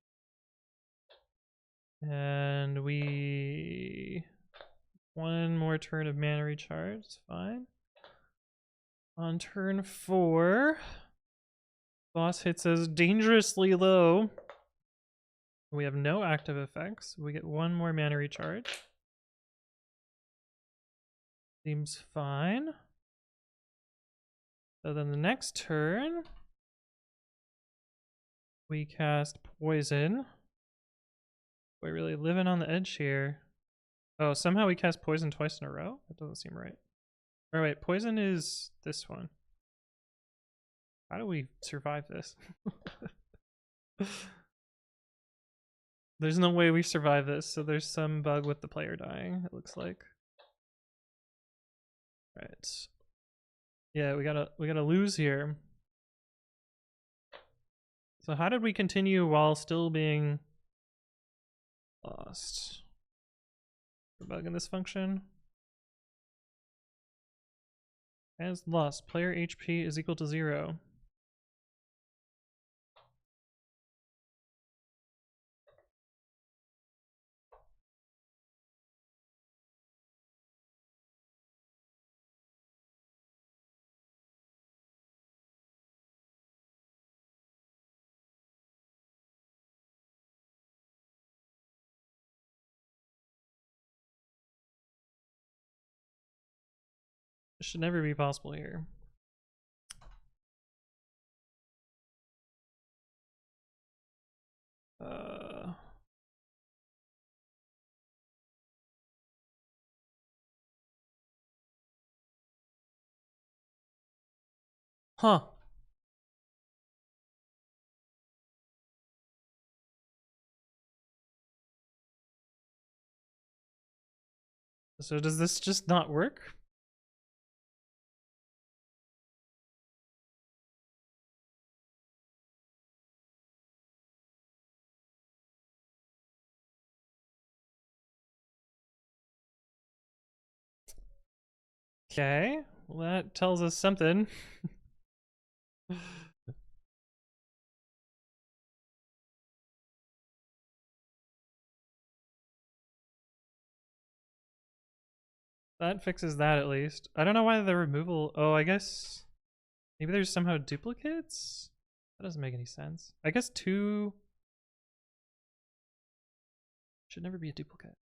And we... one more turn of mana recharge, it's fine. On turn 4, boss hits us dangerously low. We have no active effects. We get 1 more mana recharge. Seems fine. So then the next turn, we cast Poison. We're really living on the edge here. Oh, somehow we cast Poison twice in a row? That doesn't seem right. All right, Poison is this one. How do we survive this? There's no way we survive this, so there's some bug with the player dying, it looks like. Right. Yeah, we gotta lose here. So how did we continue while still being lost? The bug in this function. As lost, player HP is equal to 0. This should never be possible here. Huh. So does this just not work? Okay, well that tells us something. That fixes that at least. I don't know why the removal... Oh, I guess... Maybe there's somehow duplicates? That doesn't make any sense. I guess 2... should never be a duplicate.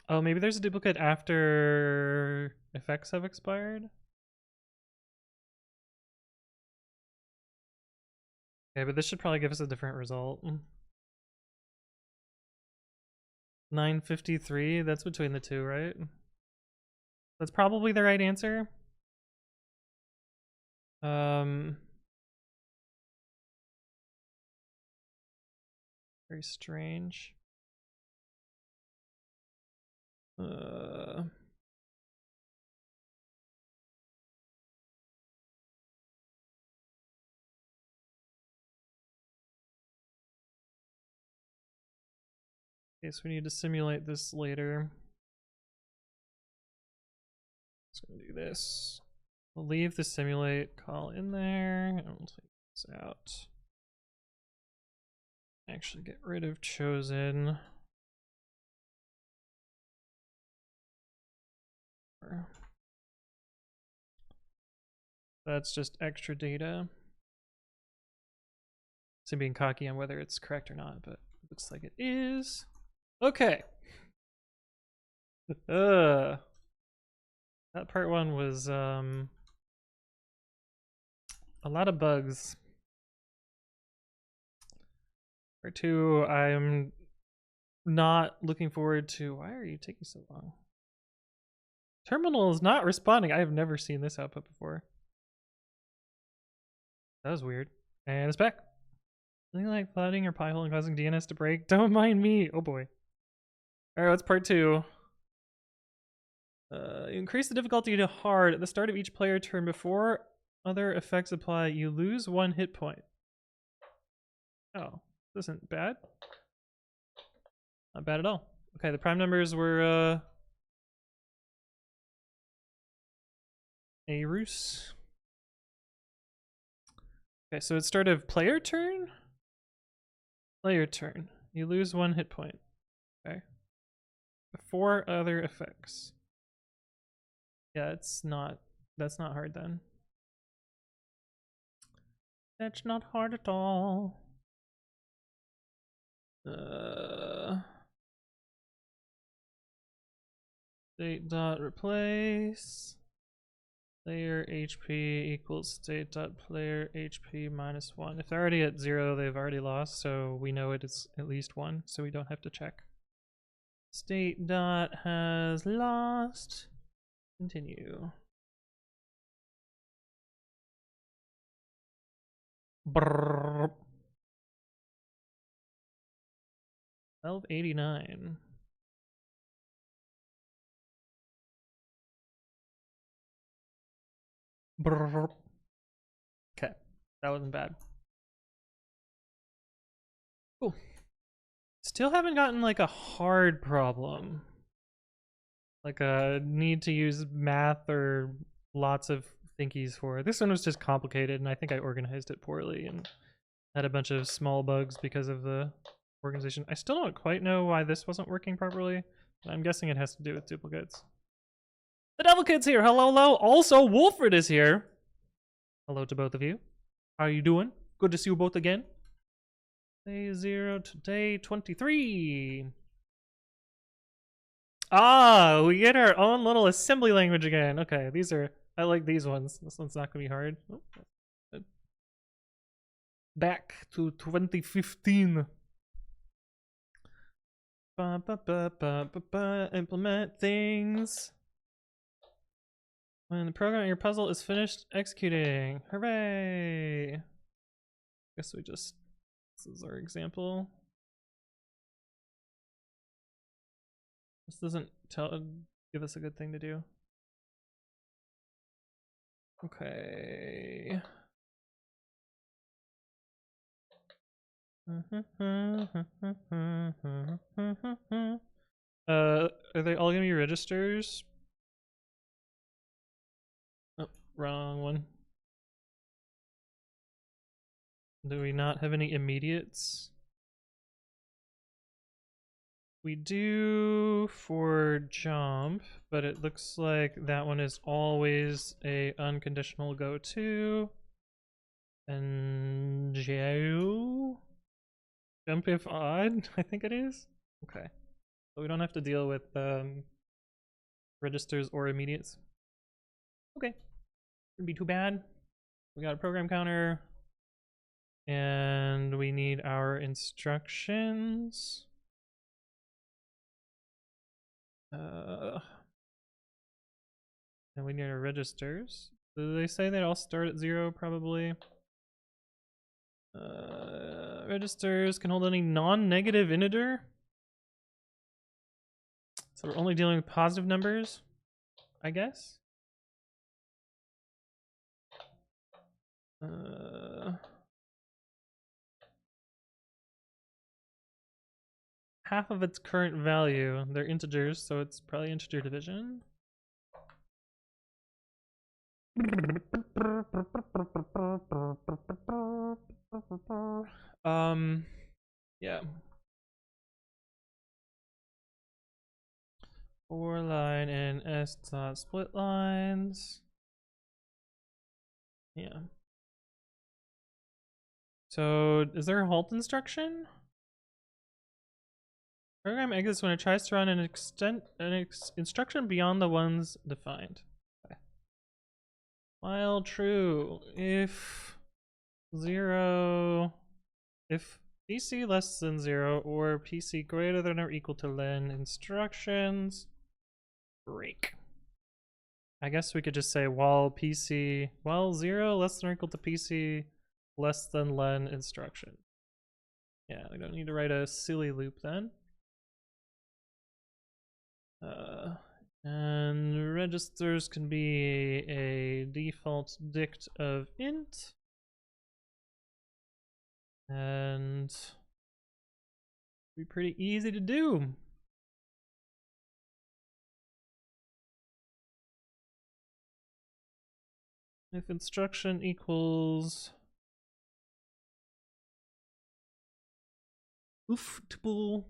Oh, maybe there's a duplicate after effects have expired? Okay, but this should probably give us a different result. 953, that's between the two, right? That's probably the right answer. Very strange. Okay, so we need to simulate this later. Just gonna do this. We'll leave the simulate call in there, and we'll take this out. Actually get rid of chosen. That's just extra data. So being cocky on whether it's correct or not, but Looks like it is. Okay. That part one was a lot of bugs. Part two, I'm not looking forward to. Why are you taking so long? Terminal is not responding. I have never seen this output before. That was weird. And it's back. Something like flooding or pie hole and causing DNS to break. Don't mind me. Oh boy. Alright, what's part two? Increase the difficulty to hard at the start of each player turn. Before other effects apply, you lose 1 hit point. Oh, this isn't bad. Not bad at all. Okay, the prime numbers were a ruse. Okay, so it's start of player turn? Player turn. You lose 1 hit point. Okay. Before other effects. Yeah, that's not hard then. That's not hard at all. State dot replace player HP equals state dot player HP minus 1. If they're already at 0, they've already lost, so we know it is at least 1, so we don't have to check. State dot has lost. Continue. Brrr. 1289. Brrr. Okay, that wasn't bad. Cool. Still haven't gotten like a hard problem. Like a need to use math or lots of thinkies for. This one was just complicated, and I think I organized it poorly and had a bunch of small bugs because of the organization. I still don't quite know why this wasn't working properly, but I'm guessing it has to do with duplicates. The Devil Kid's here. Hello, hello. Also, Wolfred is here. Hello to both of you. How are you doing? Good to see you both again. Day 0 to day 23. Ah, we get our own little assembly language again. Okay, these are, I like these ones. This one's not gonna be hard. Oh, good. Back to 2015. Implement things. When the program in your puzzle is finished executing. Hooray! Guess we just, this is our example. This doesn't give us a good thing to do. Okay. Are they all gonna be registers? Oh, wrong one. Do we not have any immediates? We do for jump, but it looks like that one is always a unconditional go to. And jump if odd, I think it is. Okay, so we don't have to deal with registers or immediates. Okay, shouldn't be too bad. We got a program counter, and we need our instructions. And we need our registers. Do they say they all start at 0? Probably. Registers can hold any non-negative integer. So we're only dealing with positive numbers, I guess. Half of its current value. They're integers, so it's probably integer division. Yeah. 4 line and s dot split lines. Yeah. So is there a halt instruction? Program exits when it tries to run an instruction beyond the ones defined. Okay. While true, if PC less than 0 or PC greater than or equal to len instructions, break. I guess we could just say while 0 less than or equal to PC less than len instruction. Yeah, we don't need to write a silly loop then. And registers can be a default dict of int. And be pretty easy to do. If instruction equals ooftable,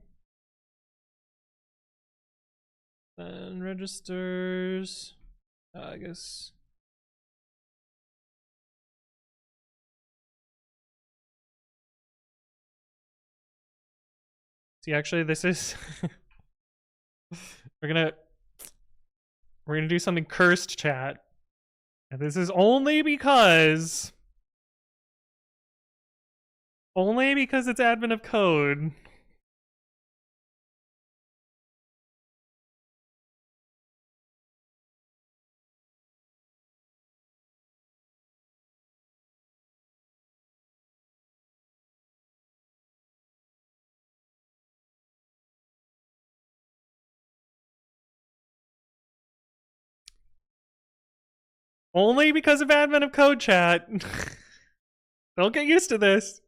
then registers, I guess. See, actually, this is we're gonna do something cursed, chat, and this is only because it's admin of code. Only because of admin of code, chat. Don't get used to this.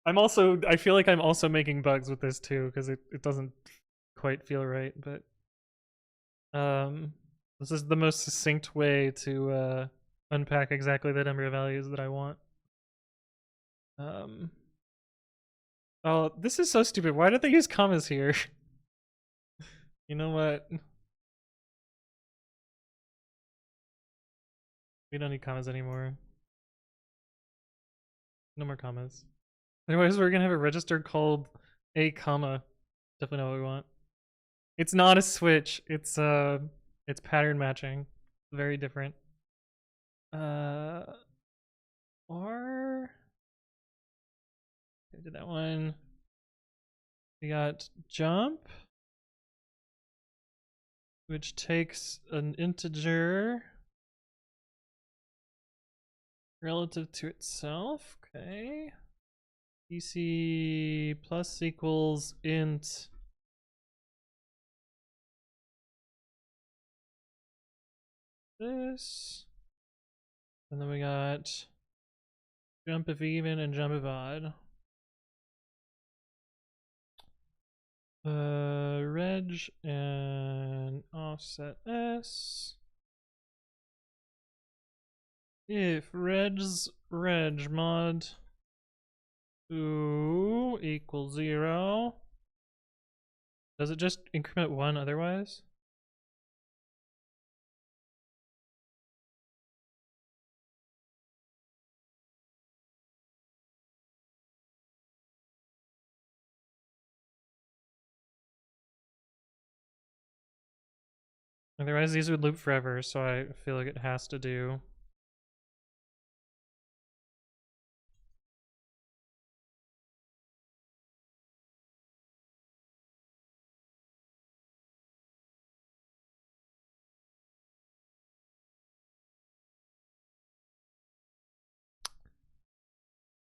I feel like I'm also making bugs with this too, because it doesn't quite feel right, but this is the most succinct way to unpack exactly the number of values that I want. Oh, this is so stupid. Why did they use commas here? You know what? We don't need commas anymore. No more commas. Otherwise, we're gonna have a register called a comma. Definitely not what we want. It's not a switch. It's pattern matching. Very different. Or I did that one. We got jump, which takes an integer relative to itself. Okay. PC plus equals int this. And then we got jump if even and jump if odd. Reg and offset s. If reg mod 2 equals 0, does it just increment 1 otherwise? Otherwise these would loop forever, so I feel like it has to do.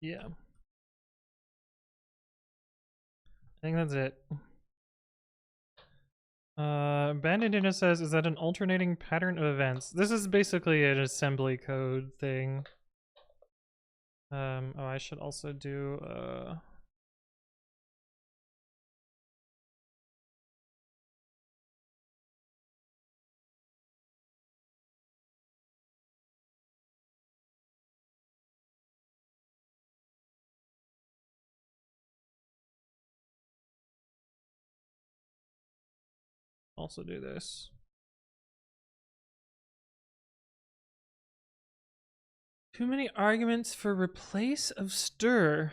Yeah. I think that's it. Bandit says, is that an alternating pattern of events? This is basically an assembly code thing. Oh, I should also do, also do this. Too many arguments for replace of stir.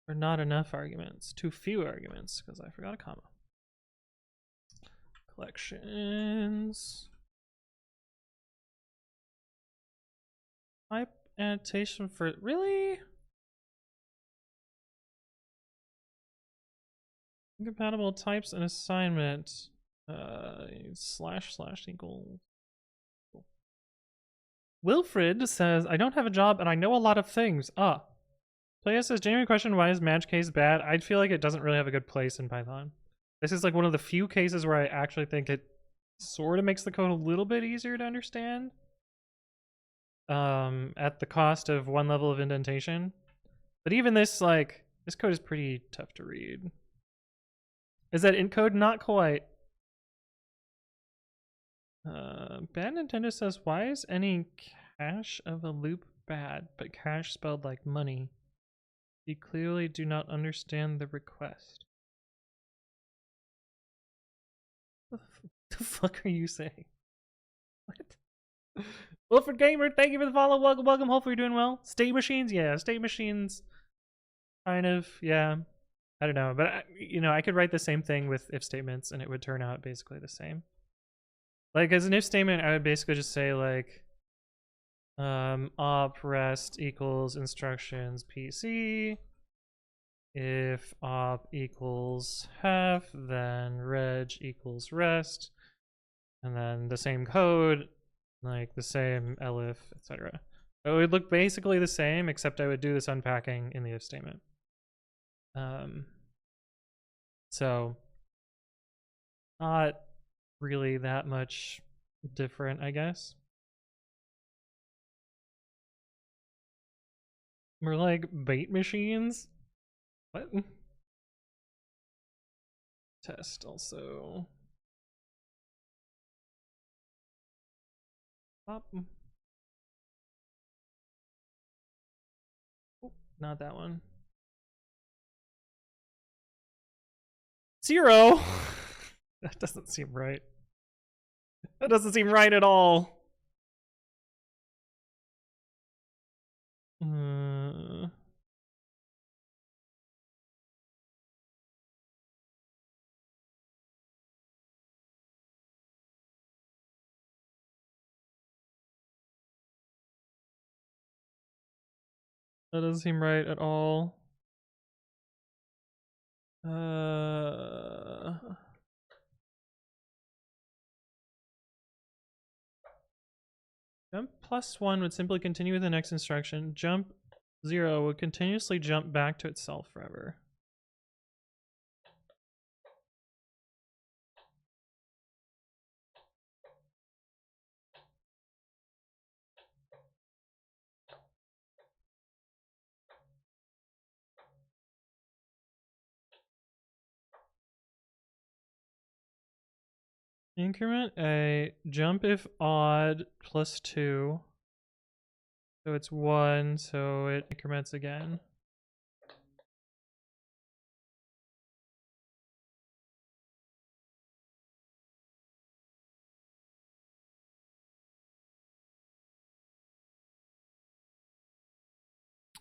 Or not enough arguments. Too few arguments, because I forgot a comma. Collections. Type annotation for really? Incompatible types and assignment. Slash equals. Wilfred says, I don't have a job and I know a lot of things. Player says, genuine question, why is match case bad? I feel like it doesn't really have a good place in Python. This is like one of the few cases where I actually think it sort of makes the code a little bit easier to understand. At the cost of one level of indentation. But even this, like, this code is pretty tough to read. Is that int code? Not quite. Bad Nintendo says, why is any cache of a loop bad, but cache spelled like money? You clearly do not understand the request. What the fuck are you saying? What? Wilfred Gamer, thank you for the follow. Welcome, welcome. Hopefully you're doing well. State machines? Yeah, state machines. Kind of, yeah. I don't know, but you know, I could write the same thing with if statements and it would turn out basically the same. Like as an if statement, I would basically just say like op rest equals instructions PC. If op equals half, then reg equals rest. And then the same code, like the same elif, etc. It would look basically the same, except I would do this unpacking in the if statement. So not really that much different, I guess. We're like bait machines. What? Test also. Pop. Oh, not that one. 0. That doesn't seem right. That doesn't seem right at all. That doesn't seem right at all. Jump +1 would simply continue with the next instruction. Jump 0 would continuously jump back to itself forever. Increment a jump if odd +2. So it's 1, so it increments again.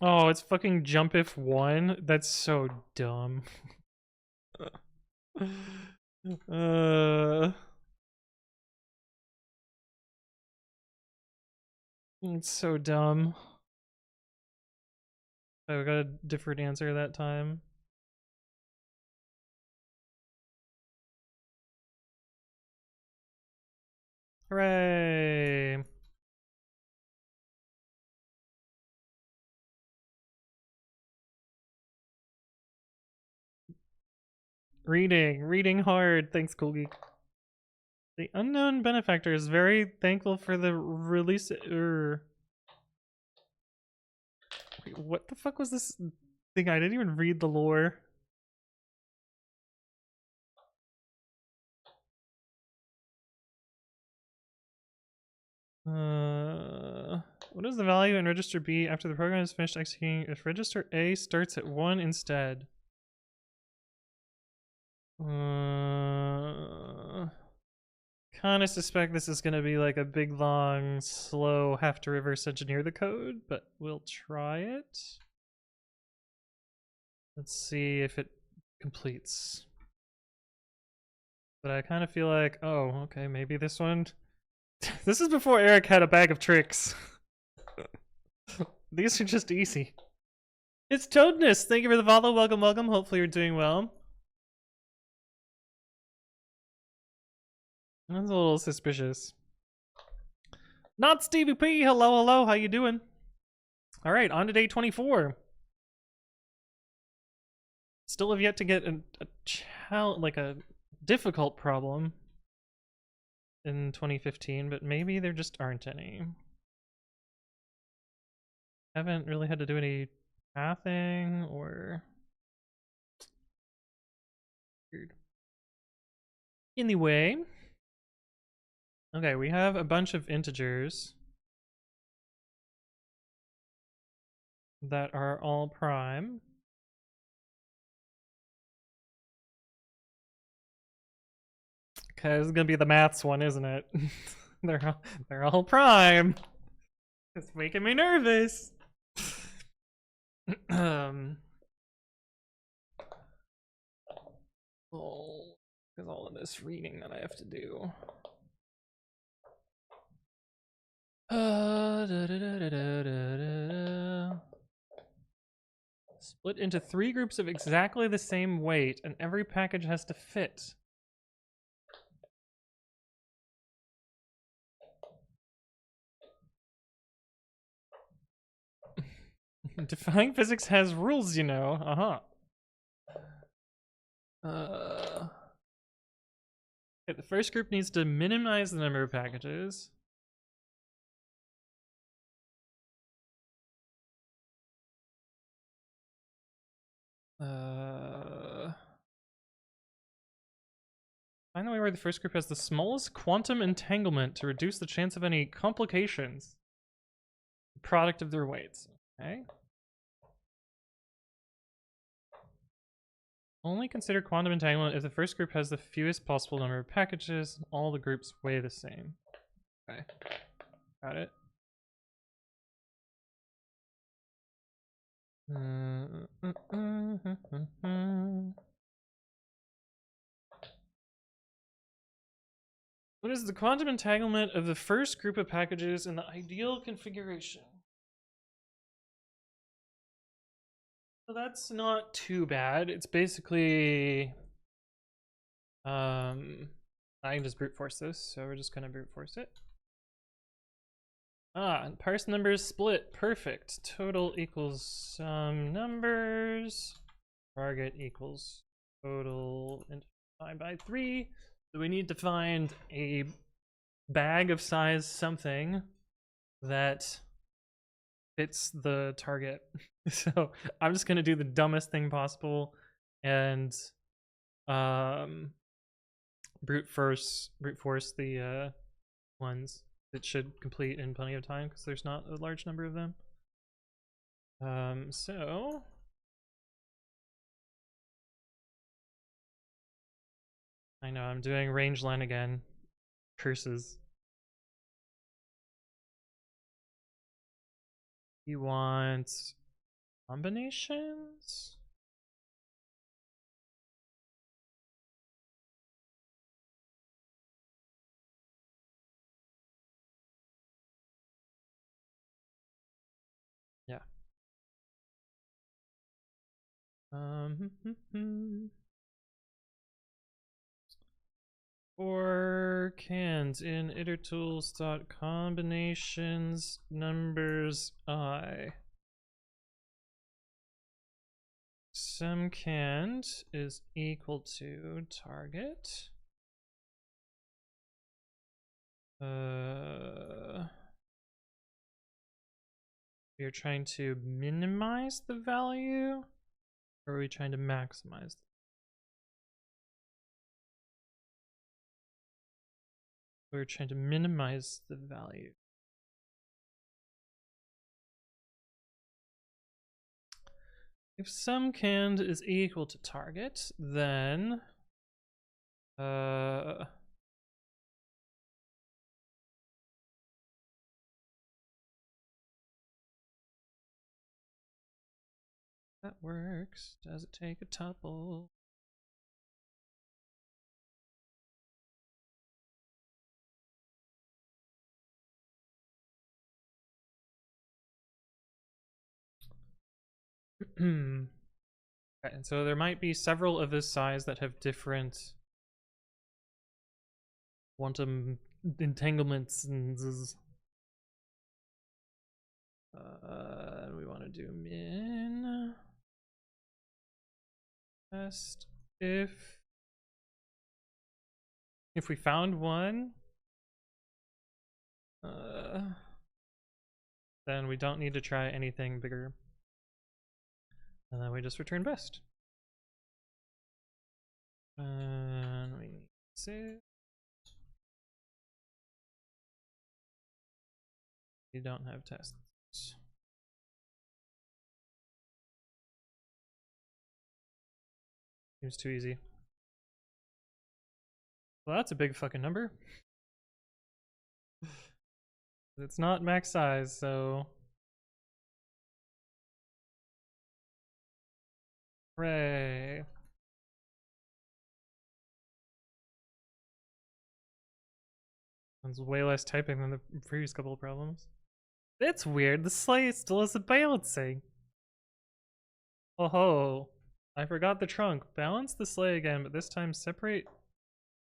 Oh, it's fucking jump if 1? That's so dumb. It's so dumb. Oh, we got a different answer that time. Hooray! Reading hard. Thanks, Cool Geek. The unknown benefactor is very thankful for the release. Wait, what the fuck was this thing? I didn't even read the lore. What is the value in register B after the program is finished executing if register A starts at 1 instead? Kind of suspect this is going to be like a big, long, slow, have to reverse engineer the code, but we'll try it. Let's see if it completes. But I kind of feel like, oh, okay, maybe this one. This is before Eric had a bag of tricks. These are just easy. It's Toadness. Thank you for the follow. Welcome, welcome. Hopefully you're doing well. That's a little suspicious. Not Stevie P. Hello, hello. How you doing? All right, on to day 24. Still have yet to get a difficult problem in 2015, but maybe there just aren't any. Haven't really had to do any pathing or weird. Anyway, okay, we have a bunch of integers that are all prime. Okay, this is gonna be the maths one, isn't it? they're all prime. It's making me nervous. Oh, because all of this reading that I have to do. Split into 3 groups of exactly the same weight, and every package has to fit. Defying physics has rules, you know. Okay, the first group needs to minimize the number of packages. Find the way where the first group has the smallest quantum entanglement to reduce the chance of any complications. Product of their weights. Okay. Only consider quantum entanglement if the first group has the fewest possible number of packages. All the groups weigh the same. Okay. Got it. What is the quantum entanglement of the first group of packages in the ideal configuration? So that's not too bad. It's basically I can just brute force this, so we're just gonna brute force it. And parse numbers split. Perfect. Total equals sum numbers. Target equals total divided by 3. So we need to find a bag of size something that fits the target. So I'm just gonna do the dumbest thing possible and brute force the ones. It should complete in plenty of time because there's not a large number of them. So I know I'm doing range line again. Curses. You want combinations? Yeah. Or cans in itertools.combinations numbers I. Sum canned is equal to target. We are trying to minimize the value, or are we trying to maximize? We're trying to minimize the value. If sum canned is equal to target, then Uh, that works. Does it take a tuple? Okay, and so there might be several of this size that have different quantum entanglements and we want to do min test if we found one, then we don't need to try anything bigger, and then we just return best. And we save. You don't have tests. Seems too easy. Well, that's a big fucking number. It's not max size, so. Hooray. That's way less typing than the previous couple of problems. It's weird, the sleigh still isn't balancing. Oh ho. I forgot the trunk. Balance the sleigh again, but this time separate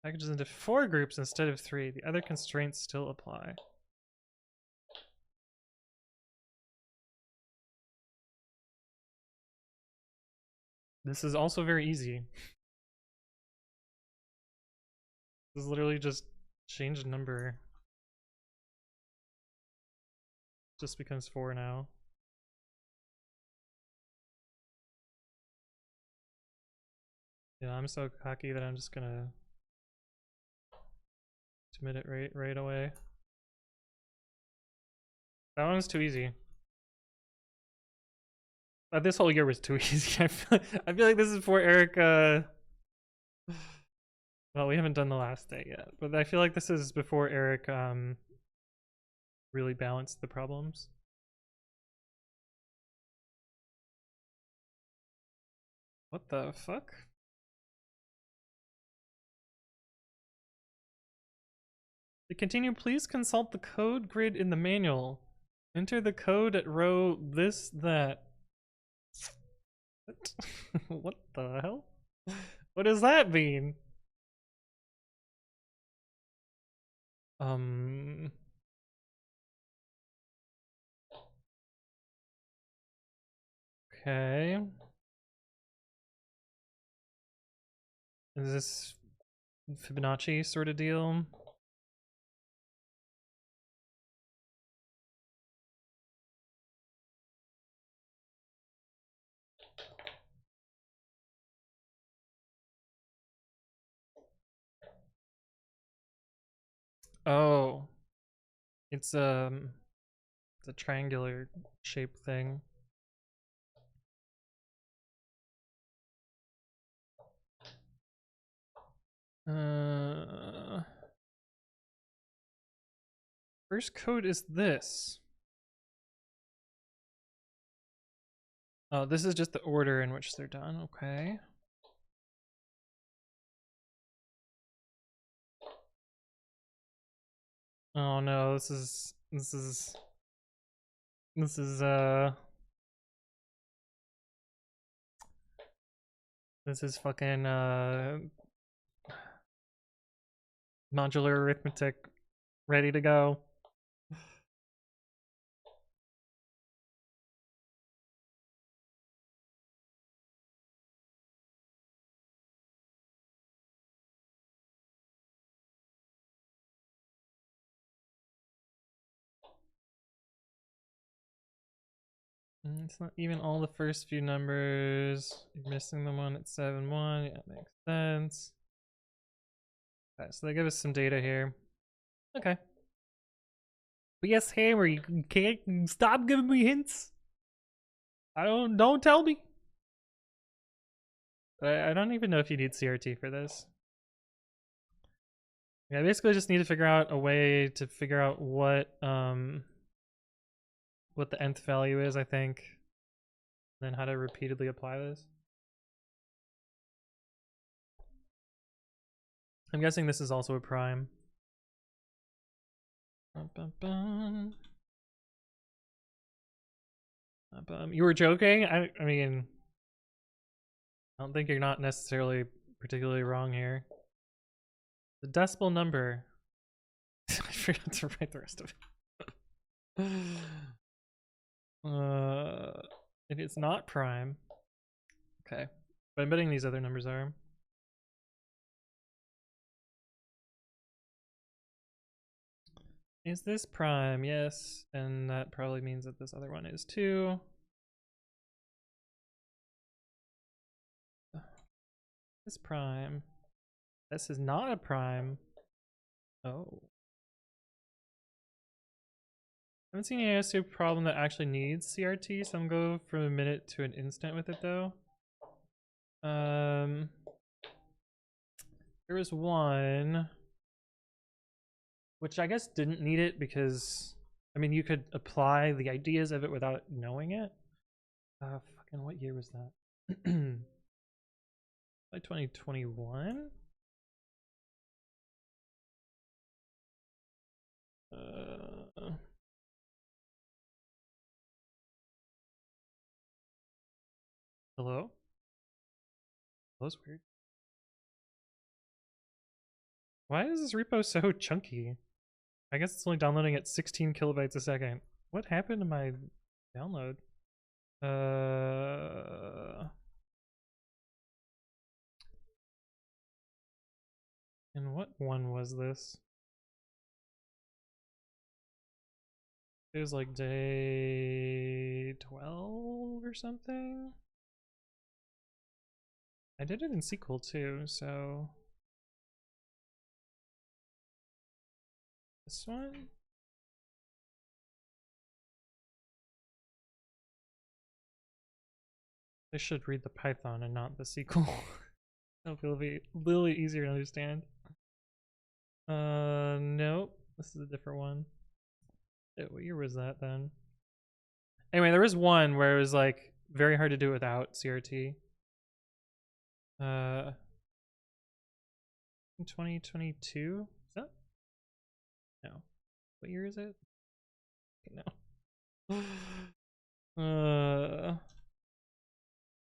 packages into 4 groups instead of 3. The other constraints still apply. This is also very easy. This is literally just change number. Just becomes 4 now. Yeah, I'm so cocky that I'm just gonna submit it right away. That one's too easy. This whole year was too easy. I feel like this is for Eric. Well, we haven't done the last day yet, but I feel like this is before Eric really balanced the problems. What the fuck? To continue, please consult the code grid in the manual. Enter the code at row this, that. What? What the hell? What does that mean? Okay. Is this Fibonacci sort of deal? Oh. It's a triangular shape thing. First code is this. Oh, this is just the order in which they're done. Okay. Oh no, this is fucking modular arithmetic ready to go. It's not even all the first few numbers. You're missing the one at 7-1. Yeah, that makes sense. Okay, so they give us some data here. Okay. But yes, Hammer, you can't stop giving me hints. Don't tell me. I don't even know if you need CRT for this. Yeah, I basically just need to figure out a way to figure out what the nth value is, I think. Then how to repeatedly apply this. I'm guessing this is also a prime. You were joking? I mean, I don't think you're not necessarily particularly wrong here. The decimal number. I forgot to write the rest of it. It is not prime. Okay. But I'm betting these other numbers are. Is this prime? Yes. And that probably means that this other one is too. This prime. This is not a prime. Oh. I haven't seen any ASU problem that actually needs CRT, so I'm going to go from a minute to an instant with it though. There was one which I guess didn't need it because, I mean, you could apply the ideas of it without knowing it. Fucking what year was that? Like 2021? Hello? That was weird. Why is this repo so chunky? I guess it's only downloading at 16 kilobytes a second. What happened to my download? And what one was this? It was like day 12 or something. I did it in SQL too, so this one? I should read the Python and not the SQL. It'll be a little easier to understand. Nope. This is a different one. What year was that then? Anyway, there was one where it was like very hard to do without CRT. 2022? Is that? No. What year is it? No.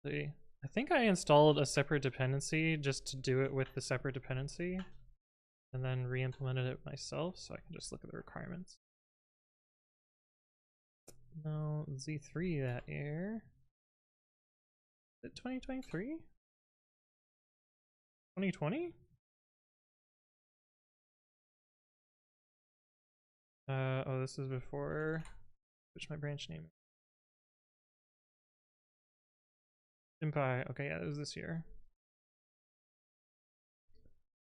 See. I think I installed a separate dependency just to do it with the separate dependency and then re-implemented it myself so I can just look at the requirements. No, Z3 that year. Is it 2023? 2020? Oh, this is before. Which my branch name? Senpai. Okay, yeah, it was this year.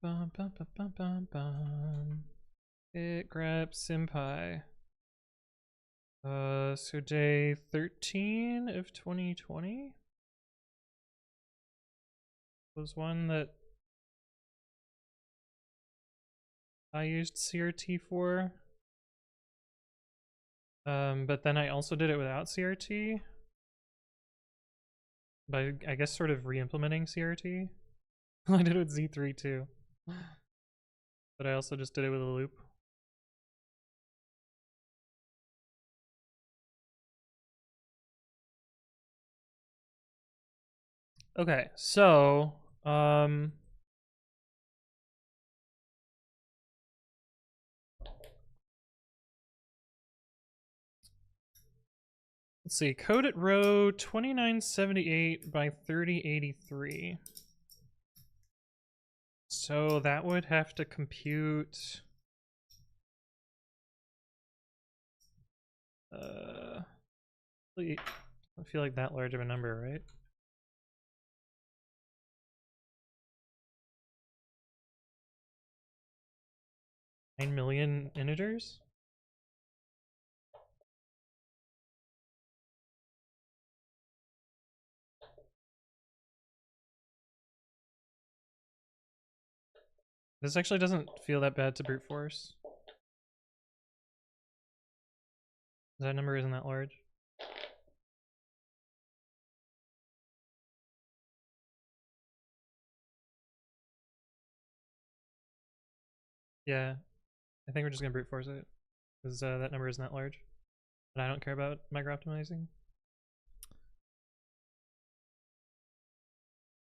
Bum, bum, bum, bum, bum, bum. It grabs Senpai. So day 13 of 2020 was one that I used CRT for. But then I also did it without CRT. By, I guess, sort of re-implementing CRT. I did it with Z3 too. But I also just did it with a loop. Okay, so let's see, code at row 2978 by 3083. So that would have to compute I don't feel like that large of a number, right? $9 million integers? This actually doesn't feel that bad to brute force. That number isn't that large. Yeah, I think we're just gonna brute force it because that number isn't that large, and I don't care about micro optimizing.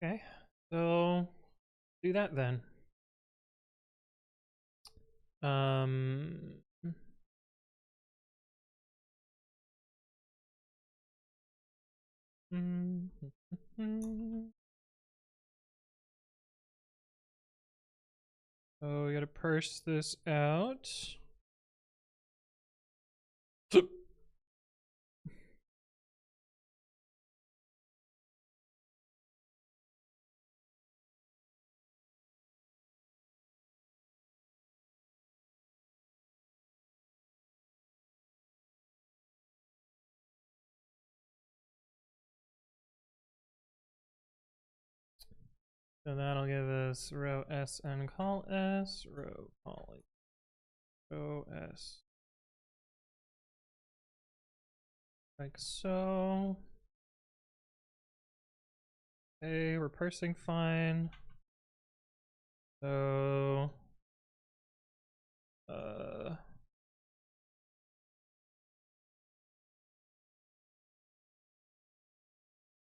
Okay, so do that then. So we gotta parse this out. So that'll give us row S and call S, row call row S. Like so. Okay, we're parsing fine. So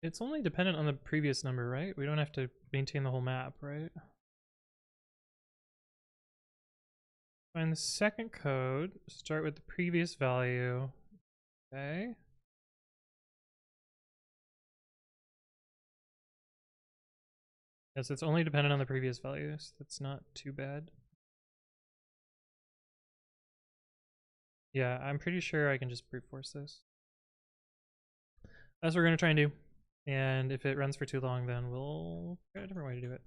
it's only dependent on the previous number, right? We don't have to maintain the whole map, right? Find the second code, start with the previous value. Okay. Yes, it's only dependent on the previous values. That's not too bad. Yeah, I'm pretty sure I can just brute force this. That's what we're gonna try and do. And if it runs for too long, then we'll try a different way to do it.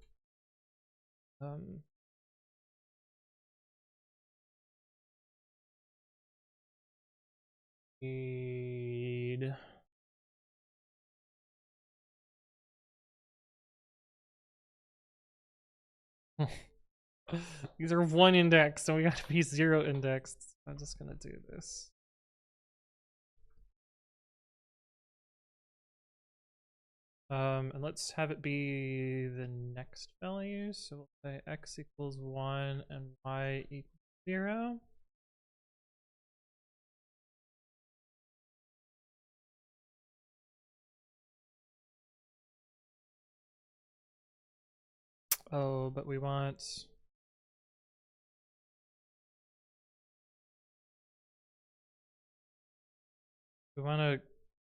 Need these are 1 index, so we got to be 0 indexed. I'm just gonna do this. And let's have it be the next value. So we'll say x equals 1 and y equals 0. Oh, but we want to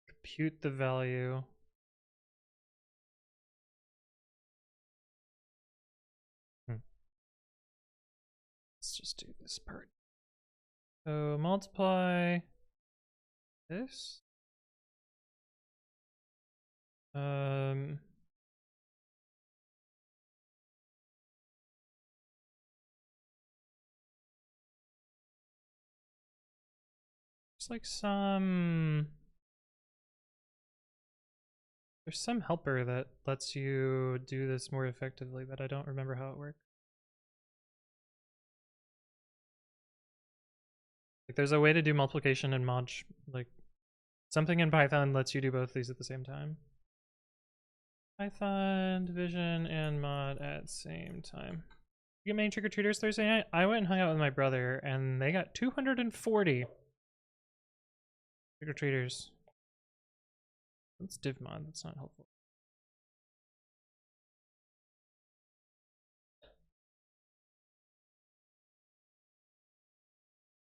compute the value. Let's just do this part. So multiply this. It's like there's some helper that lets you do this more effectively, but I don't remember how it works. Like there's a way to do multiplication and mod, like something in Python lets you do both these at the same time. Python, division, and mod at same time. You get many trick-or-treaters Thursday night? I went and hung out with my brother, and they got 240 trick-or-treaters. That's div mod, that's not helpful.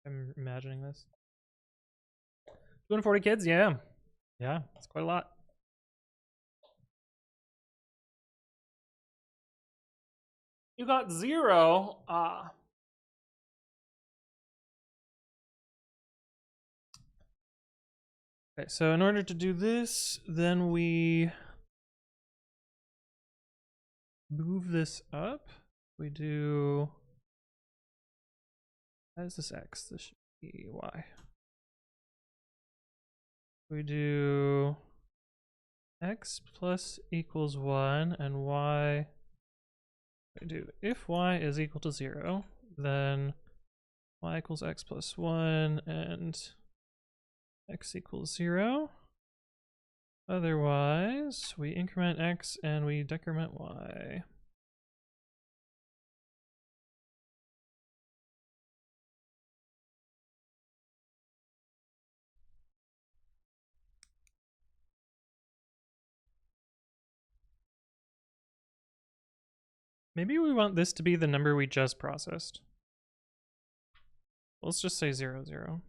I'm imagining this. 240 kids? Yeah. Yeah, it's quite a lot. You got 0. Okay, so in order to do this, then we move this up. We do, how is this x? This should be y. We do x plus equals 1 and y I do if y is equal to 0, then y equals x plus 1 and x equals 0. Otherwise, we increment x and we decrement y. Maybe we want this to be the number we just processed. Let's just say 0, 0.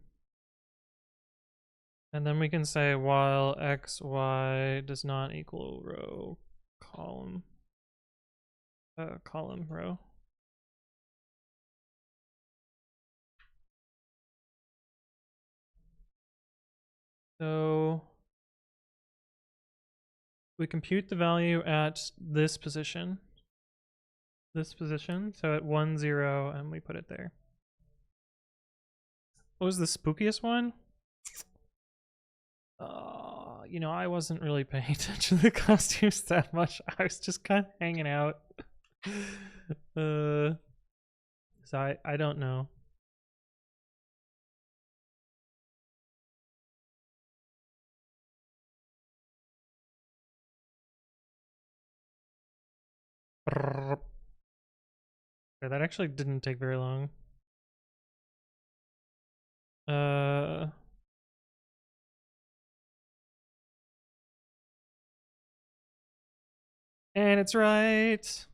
And then we can say while x, y does not equal row, column, column, row. So we compute the value at this position. So at 1, 0, and we put it there. What was the spookiest one? You know, I wasn't really paying attention to the costumes that much. I was just kind of hanging out. So I don't know. Okay, that actually didn't take very long. And it's right.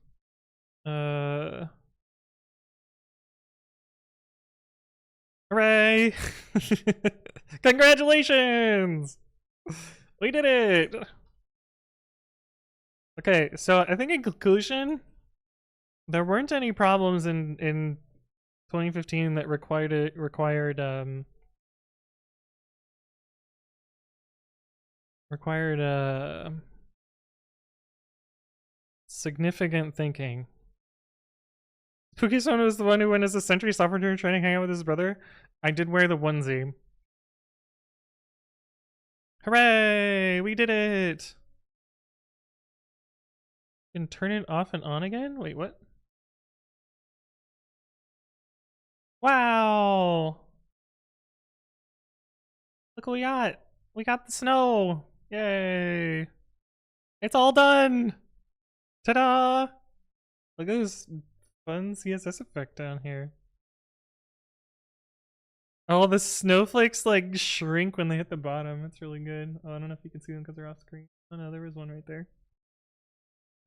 Hooray! Congratulations! We did it! Okay, so I think in conclusion, there weren't any problems in 2015 that required significant thinking. Spooky Son was the one who went as a Sentry sophomore during training, hang out with his brother. I did wear the onesie. Hooray! We did it! You can turn it off and on again? Wait, what? Wow! Look what we got! We got the snow! Yay! It's all done! Ta-da! Look at this fun CSS effect down here. Oh, the snowflakes like shrink when they hit the bottom. It's really good. Oh, I don't know if you can see them because they're off screen. Oh no, there was one right there.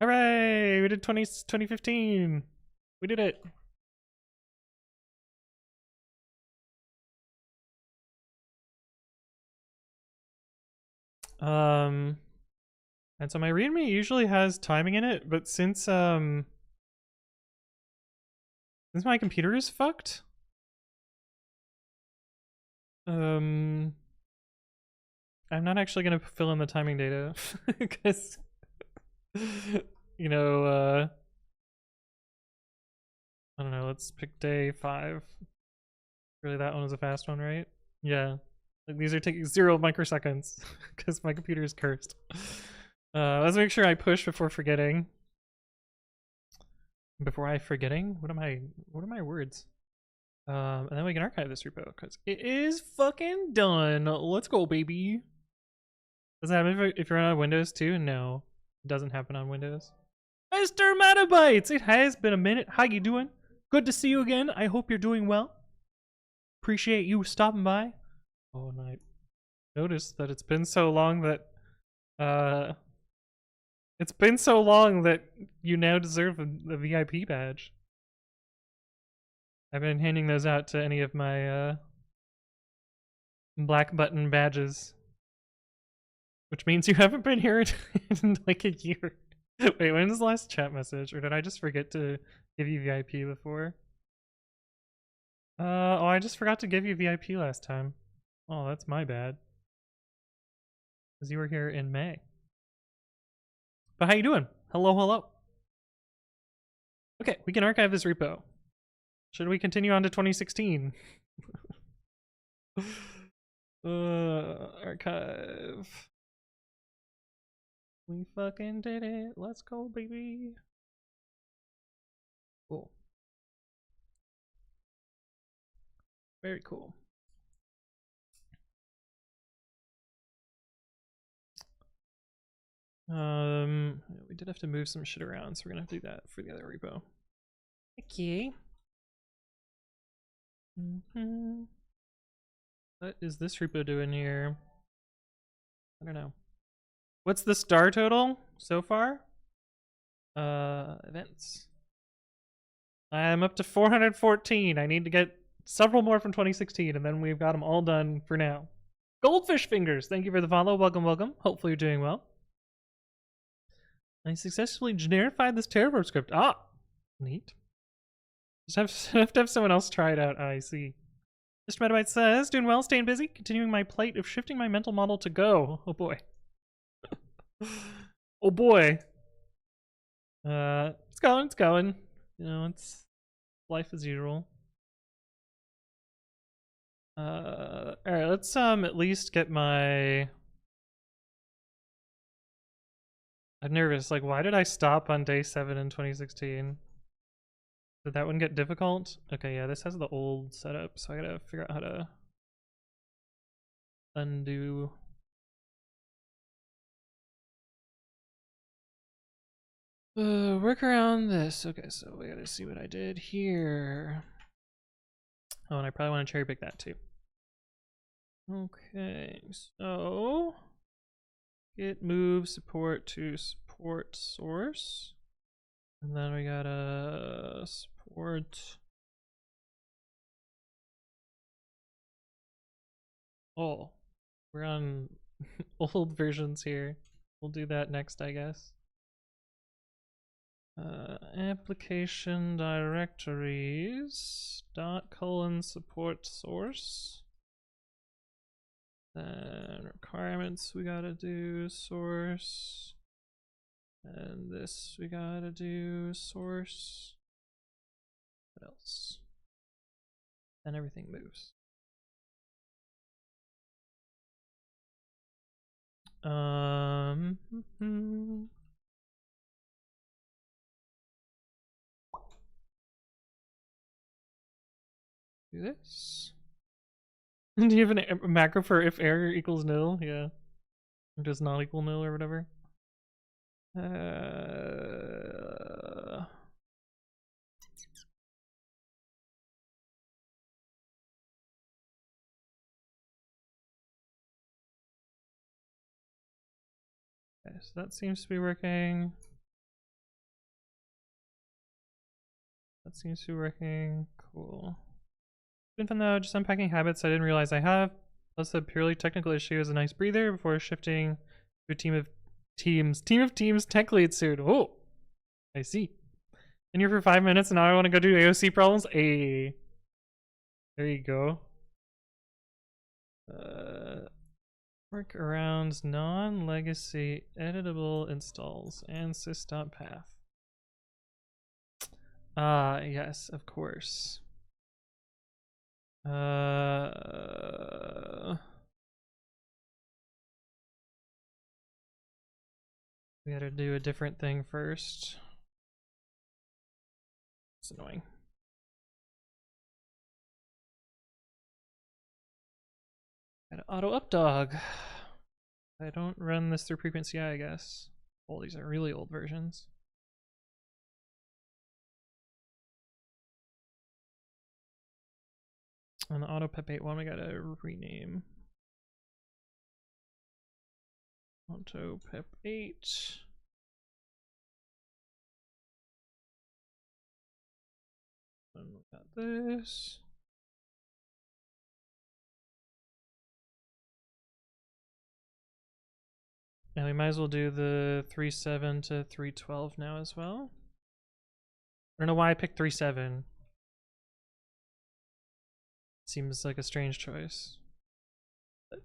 Hooray! We did 2015! We did it! And so my readme usually has timing in it, but since my computer is fucked, I'm not actually gonna fill in the timing data because you know, I don't know, let's pick day 5. Really, that one was a fast one, right? Yeah. Like, these are taking 0 microseconds because my computer is cursed. Let's make sure I push before forgetting. What are my words? And then we can archive this repo because it is fucking done. Let's go, baby. Does it happen if you're on Windows too? No, it doesn't happen on Windows. Mr. Metabytes, it has been a minute. How you doing? Good to see you again. I hope you're doing well. Appreciate you stopping by. Oh, and I noticed that it's been so long that you now deserve a VIP badge. I've been handing those out to any of my black button badges, which means you haven't been here in like a year. Wait, when was the last chat message, or did I just forget to give you VIP before? Oh, I just forgot to give you VIP last time. Oh, that's my bad. Because you were here in May. But how you doing? Hello, hello. Okay, we can archive this repo. Should we continue on to 2016? Archive. We fucking did it. Let's go, baby. Cool. Very cool. We did have to move some shit around, so we're gonna have to do that for the other repo. Okay. What is this repo doing here? I don't know. What's the star total so far? Events. I'm up to 414. I need to get several more from 2016, and then we've got them all done for now. Goldfish Fingers, thank you for the follow. Welcome, welcome. Hopefully you're doing well. I successfully generified this Terraform script. Ah, neat. Just have to have someone else try it out. I see. Mr. Metabyte says, doing well, staying busy, continuing my plight of shifting my mental model to Go. Oh boy. Oh boy. It's going. You know, it's life as usual. Alright, let's at least get my... I'm nervous, like why did I stop on day 7 in 2016? Did that one get difficult? Okay, yeah, this has the old setup, so I gotta figure out how to undo. Work around this. Okay, so we gotta see what I did here. Oh, and I probably want to cherry pick that too. Okay, so git move support to support source. And then we gotta support. Oh, we're on old versions here. We'll do that next, I guess. Application directories .. support source. Then requirements we gotta do source. And this we gotta do source. What else? And everything moves. Do this. Do you have a macro for if error equals nil? Yeah. Or does not equal nil or whatever. Okay, so that seems to be working. That seems to be working. Cool. Been fun though, just unpacking habits I didn't realize I have. Plus a purely technical issue is a nice breather before shifting to a team of teams tech lead soon. Oh, I see. Been here for 5 minutes and now I want to go do AOC problems. Hey, there you go. Work around non-legacy editable installs and sys.path. Yes, of course. We gotta do a different thing first. It's annoying. Gotta auto up dog. I don't run this through frequency, I guess. Oh, these are really old versions. On the auto pep 8 one, we gotta rename. Auto pep 8. And we got this. And we might as well do the 3.7 to 3.12 now as well. I don't know why I picked 3.7. Seems like a strange choice. I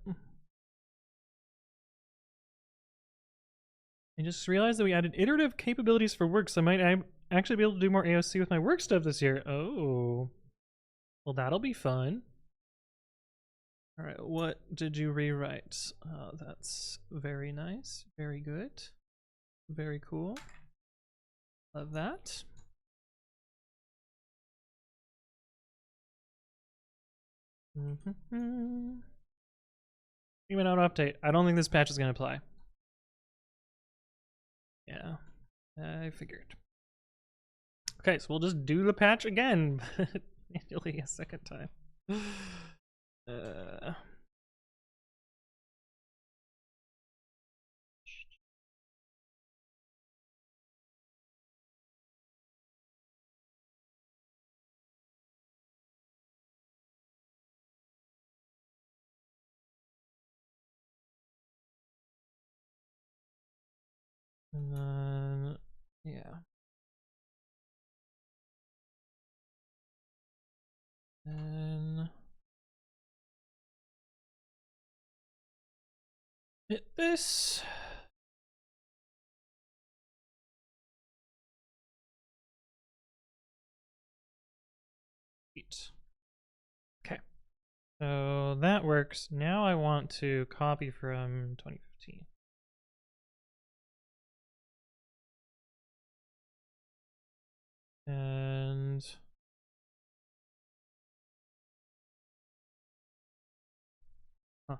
just realized that we added iterative capabilities for work, so I might actually be able to do more AOC with my work stuff this year. Oh. Well, that'll be fun. Alright, what did you rewrite? That's very nice. Very good. Very cool. Love that. Even out update. I don't think this patch is gonna apply. Yeah, I figured. Okay, so we'll just do the patch again, but manually a second time. And then, yeah. And hit this. Okay. So that works. Now I want to copy from 2015. And huh.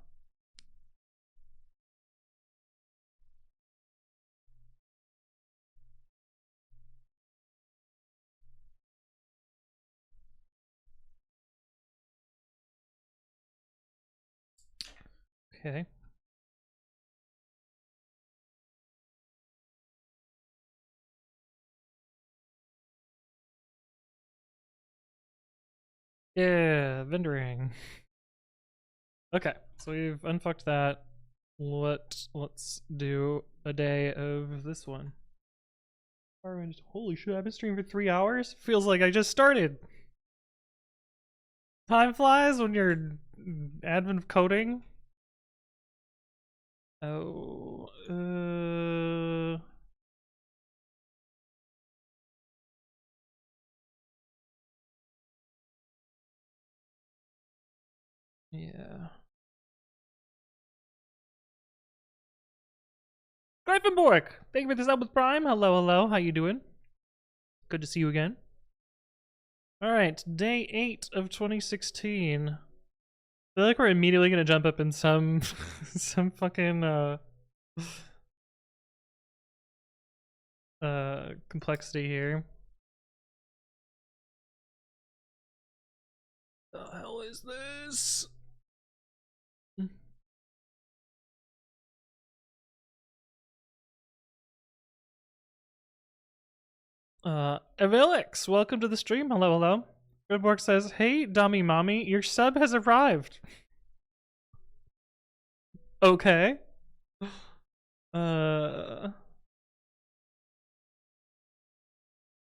Okay. Yeah, vendoring. Okay, so we've unfucked that. Let's do a day of this one. Holy shit, I've been streaming for 3 hours? Feels like I just started. Time flies when you're admin of coding. Oh, yeah. Greifenborg, thank you for this up with Prime. Hello, hello, how you doing? Good to see you again. All right, day 8 of 2016. I feel like we're immediately gonna jump up in some some fucking complexity here. The hell is this? Avilix, welcome to the stream. Hello, hello. Redborg says, "Hey, dummy mommy, your sub has arrived." Okay.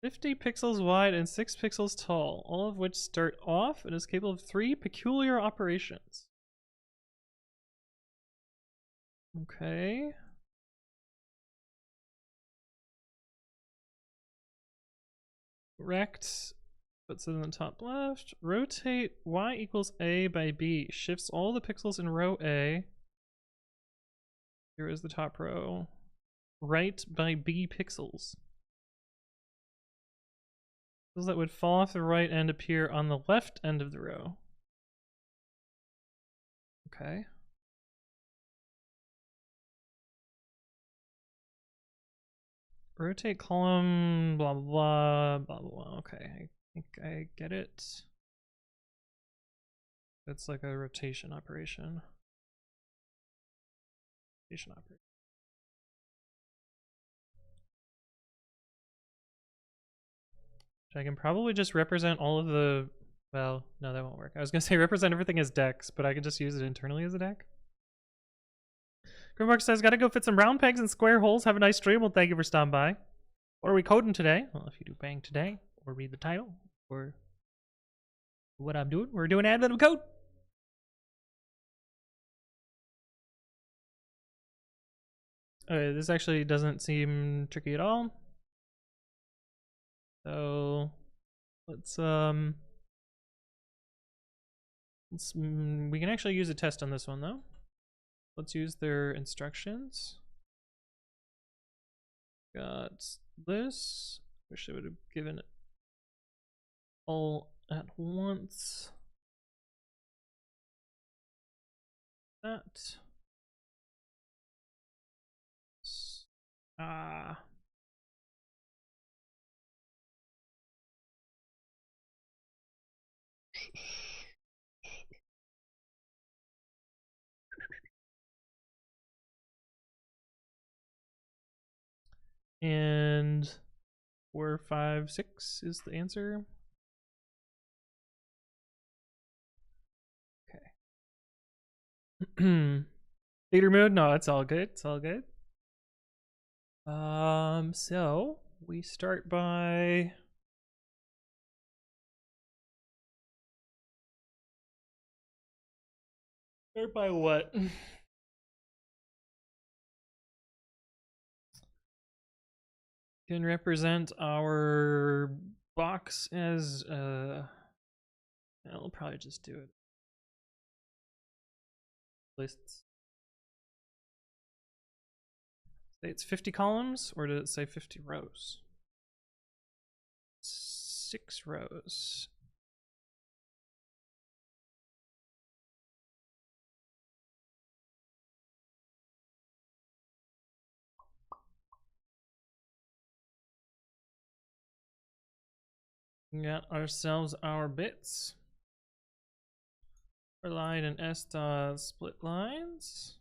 50 pixels wide and 6 pixels tall, all of which start off and is capable of 3 peculiar operations. Okay. Rect puts it in the top left. Rotate Y equals A by B. Shifts all the pixels in row A. Here is the top row. Right by B pixels. Pixels that would fall off the right end appear on the left end of the row. Okay. Rotate column, blah, blah, blah, blah, blah. Okay, I think I get it. It's like a rotation operation. Rotation operation. I can probably just represent all of the, well, no, that won't work. I was gonna say represent everything as decks, but I can just use it internally as a deck. Grimmark says, gotta go fit some round pegs in square holes. Have a nice stream. Well, thank you for stopping by. What are we coding today? Well, if you do bang today, or read the title, or what I'm doing, we're doing admin of code. Okay, this actually doesn't seem tricky at all. So let's we can actually use a test on this one though. Let's use their instructions. Got this. Wish I would have given it all at once. that. Ah. And 4, 5, 6 is the answer. Okay. Theater mode? No, it's all good. It's all good. So we start by what? Can represent our box as I'll probably just do it. Lists. Say it's 50 columns, or did it say 50 rows? 6 rows. We got ourselves our bits. For line and S split lines.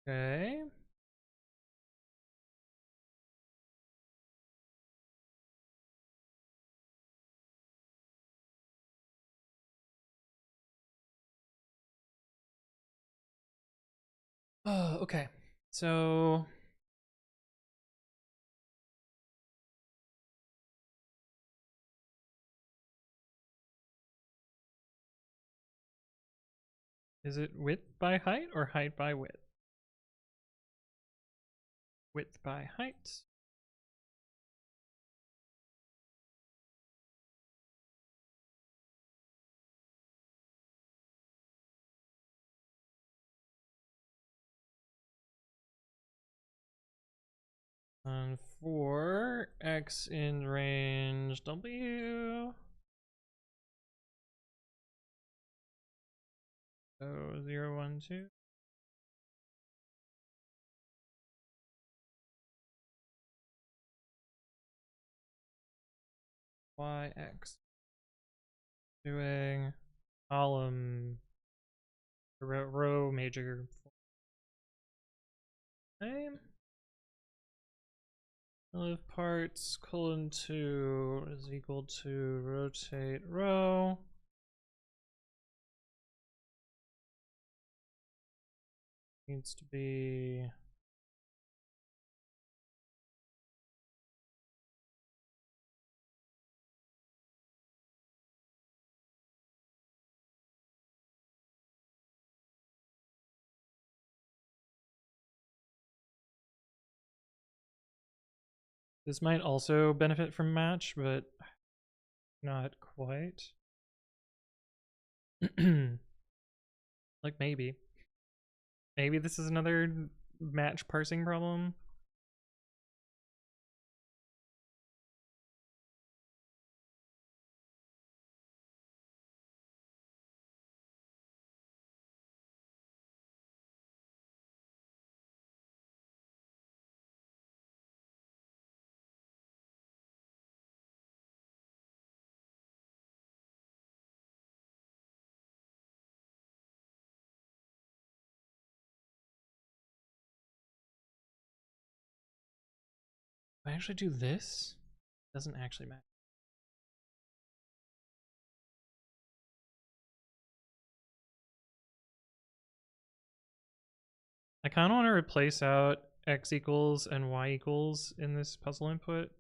Okay. Okay. So is it width by height or height by width? Width by height. And for X in range W. So 0, 1, 2. YX. Doing column row major. Name. Live parts :2 is equal to rotate row. Needs to be this might also benefit from match, but not quite. Like maybe this is another match parsing problem. If I actually do this, it doesn't actually matter. I kind of want to replace out x equals and y equals in this puzzle input.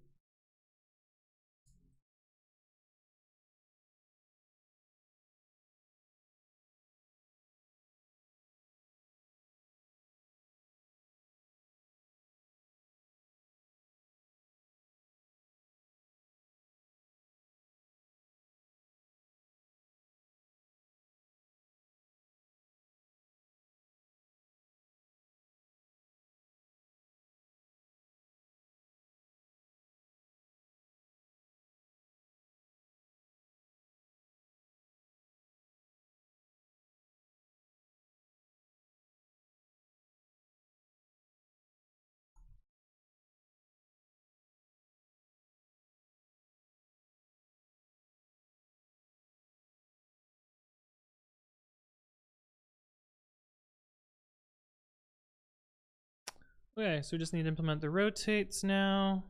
Okay, so we just need to implement the rotates now.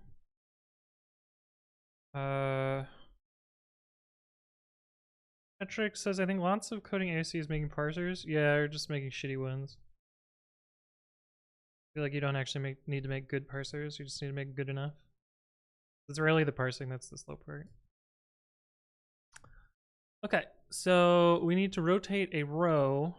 Metric says, I think lots of coding AOC is making parsers. Yeah, or just making shitty ones. I feel like you don't actually need to make good parsers, you just need to make good enough. It's really the parsing that's the slow part. Okay, so we need to rotate a row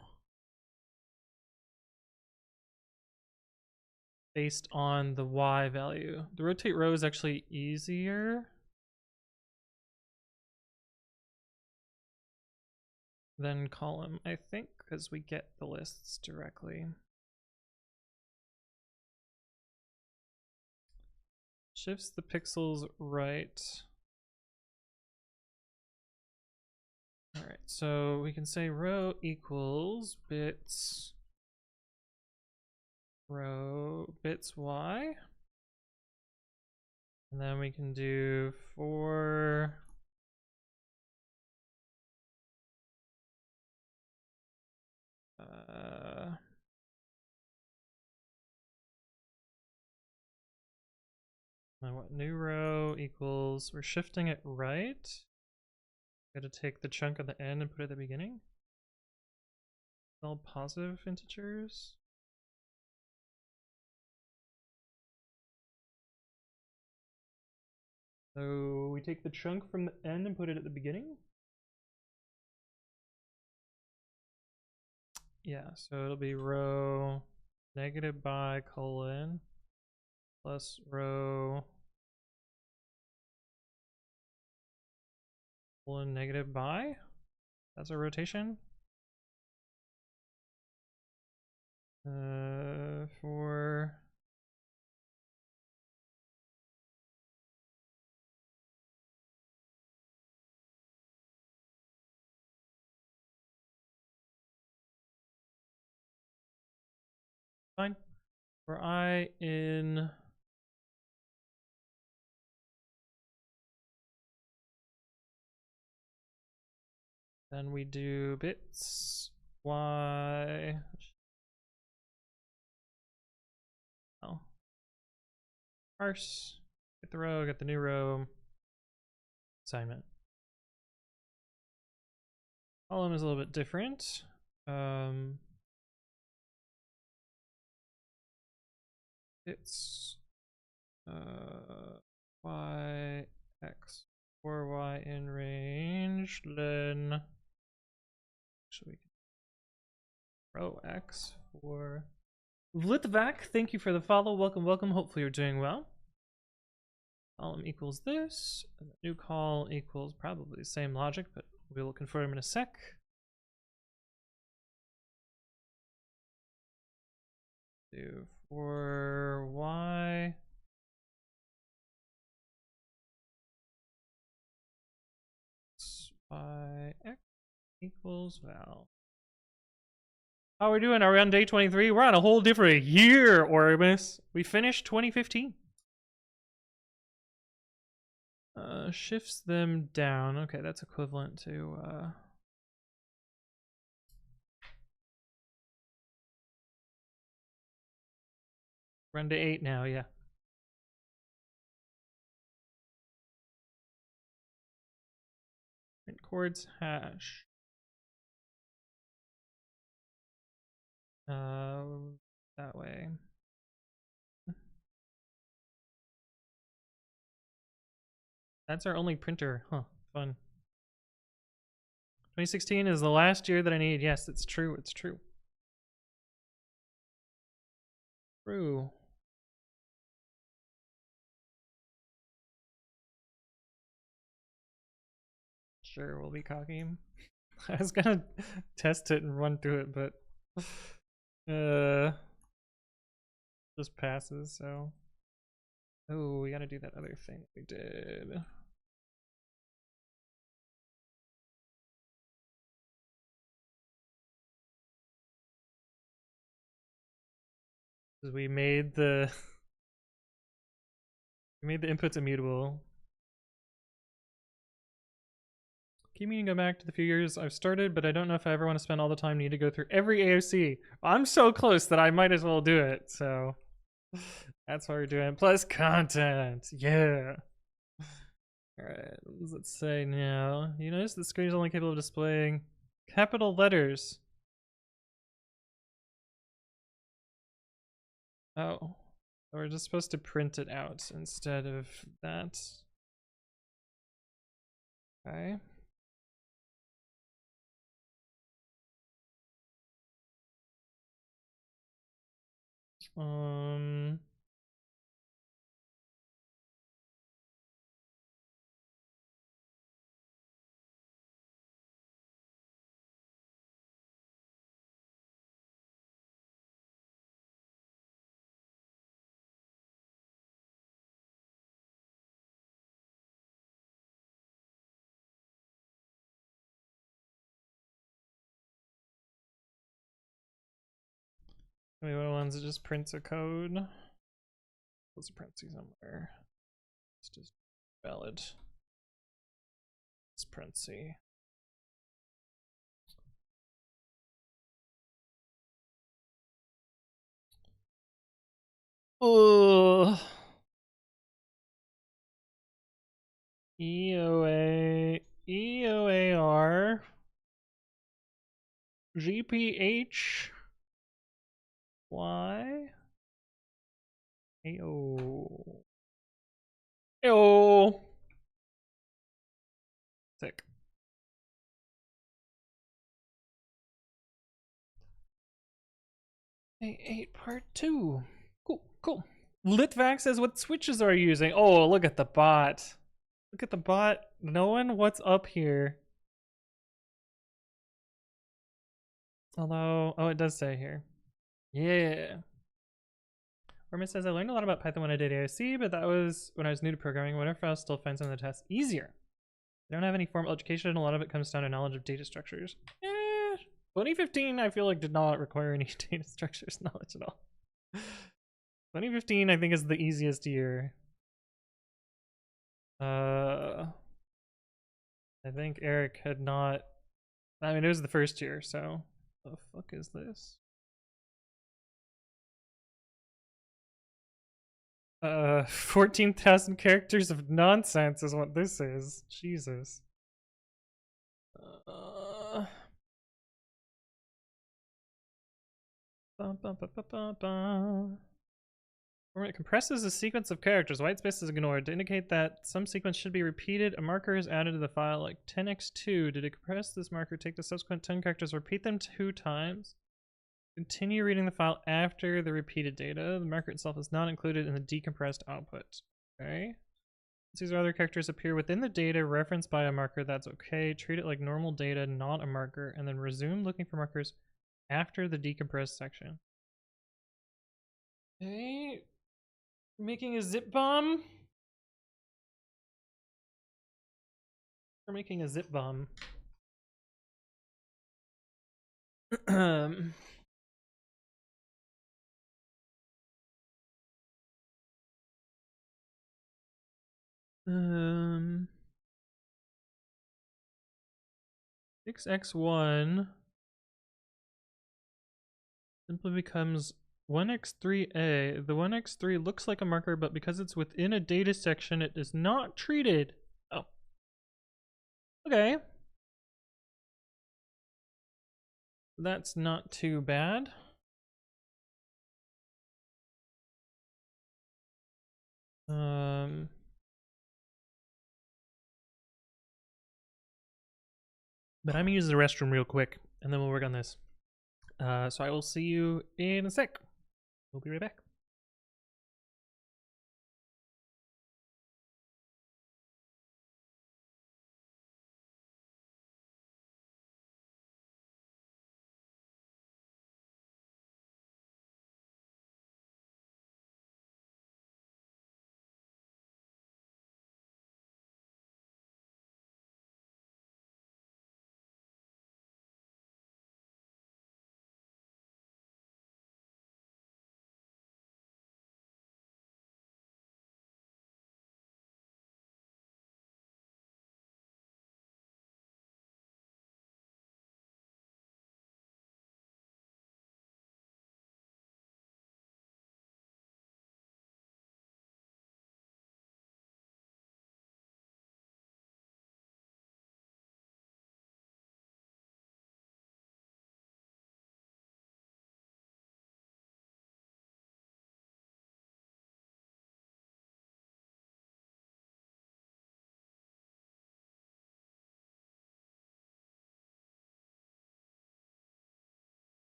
based on the Y value. The rotate row is actually easier than column, I think, because we get the lists directly. Shifts the pixels right. All right, so we can say row equals bits row bits Y. And then we can do for what new row equals, we're shifting it right. Gotta take the chunk at the end and put it at the beginning. All positive integers. So we take the chunk from the end and put it at the beginning. Yeah, so it'll be row negative by colon plus row colon negative by. That's a rotation. For fine. For I in then we do bits Y. Oh. Parse. Get the row, get the new row. Assignment. Column is a little bit different. It's Y X or Y in range, then actually row X for Litvak. Thank you for the follow. Welcome, welcome. Hopefully you're doing well. Column equals this. And the new call equals probably the same logic, but we'll confirm in a sec. Do for Y. Y X equals val. How are we doing? Are we on day 23? We're on a whole different year, Ormus. We finished 2015. Shifts them down. Okay, that's equivalent to we're on day 8 now, yeah. Print chords hash. That way. That's our only printer. Huh, fun. 2016 is the last year that I need. Yes, it's true, it's true. True. Sure, we'll be cocky. I was gonna test it and run through it, but just passes, so. Oh, we gotta do that other thing we did. We made the inputs immutable. Keep meaning to go back to the few years I've started, but I don't know if I ever want to spend all the time needing to go through every AOC. I'm so close that I might as well do it, so That's what we're doing. Plus content. Yeah. Alright, let's say now. You notice the screen is only capable of displaying capital letters. Oh. We're just supposed to print it out instead of that. Okay. Um. Maybe one of the ones that just prints a code. Let's print somewhere. It's just valid. Let's print C. Oh. EOAR GPH Y AO AO Sick. A8 part 2. Cool. Litvac says, what switches are you using? Oh, look at the bot. Look at the bot knowing what's up here. Although, oh, it does say here. Yeah. Orman says, I learned a lot about Python when I did AIC, but that was when I was new to programming. Whatever, I'll still find some of the tests easier. I don't have any formal education. A lot of it comes down to knowledge of data structures. 2015, I feel like, did not require any data structures knowledge at all. 2015, I think, is the easiest year. I think Eric had not. I mean, it was the first year, so. The fuck is this? 14,000 characters of nonsense is what this is. Jesus. When it compresses a sequence of characters, white space is ignored. To indicate that some sequence should be repeated, a marker is added to the file, like 10x2. Did it compress this marker? Take the subsequent 10 characters, repeat them 2 times. Continue reading the file after the repeated data. The marker itself is not included in the decompressed output. Okay. These other characters appear within the data referenced by a marker. That's okay. Treat it like normal data, not a marker, and then resume looking for markers after the decompressed section. Okay. Making a zip bomb. We're making a zip bomb. um 6x1 simply becomes 1x3a. The 1x3 looks like a marker, but because it's within a data section, it is not treated. Oh. Okay. That's not too bad. But I'm gonna use the restroom real quick, and then we'll work on this. So I will see you in a sec. We'll be right back.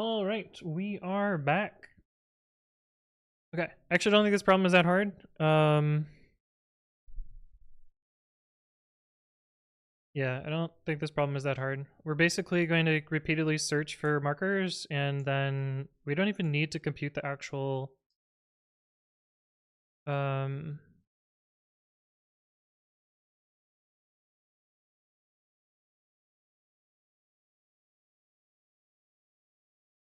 All right, we are back. Okay, actually, I don't think this problem is that hard. Yeah, I don't think this problem is that hard. We're basically going to repeatedly search for markers, and then we don't even need to compute the actual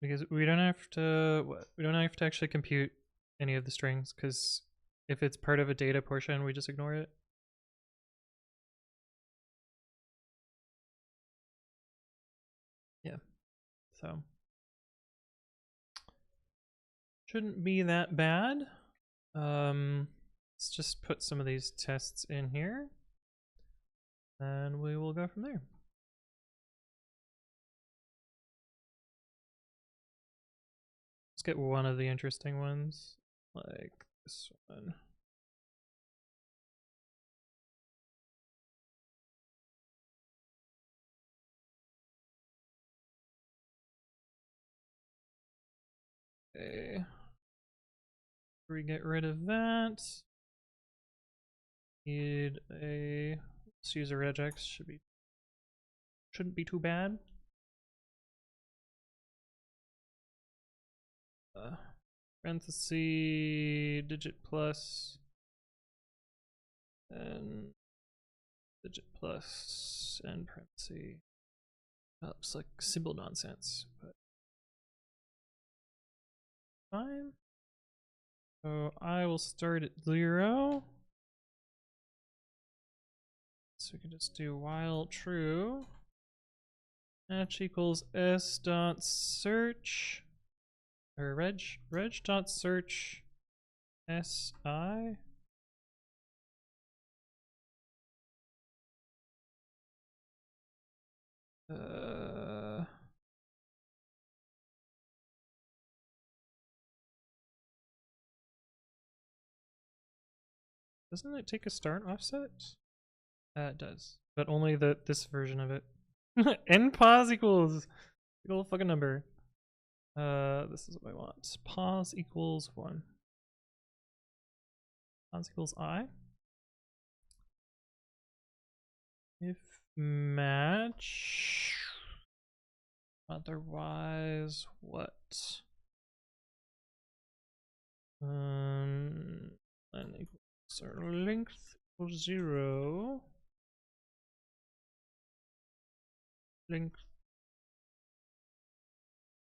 because we don't have to we don't have to actually compute any of the strings, because if it's part of a data portion, we just ignore it. Yeah, so shouldn't be that bad. Let's just put some of these tests in here, and we will go from there. Let's get one of the interesting ones, like this one. Okay. We get rid of that. Need a, let's use a regex, shouldn't be too bad. Parenthesis, digit plus, and digit plus, and parenthesis. That looks like symbol nonsense, but fine. So I will start at 0. So we can just do while true. Match equals s dot search, or reg dot search si. Doesn't it take a start offset? It does, but only this version of it. N pos equals equal fucking number. This is what I want. Pos equals 1. Pos equals I. If match, otherwise what? And equals length equals 0. Length.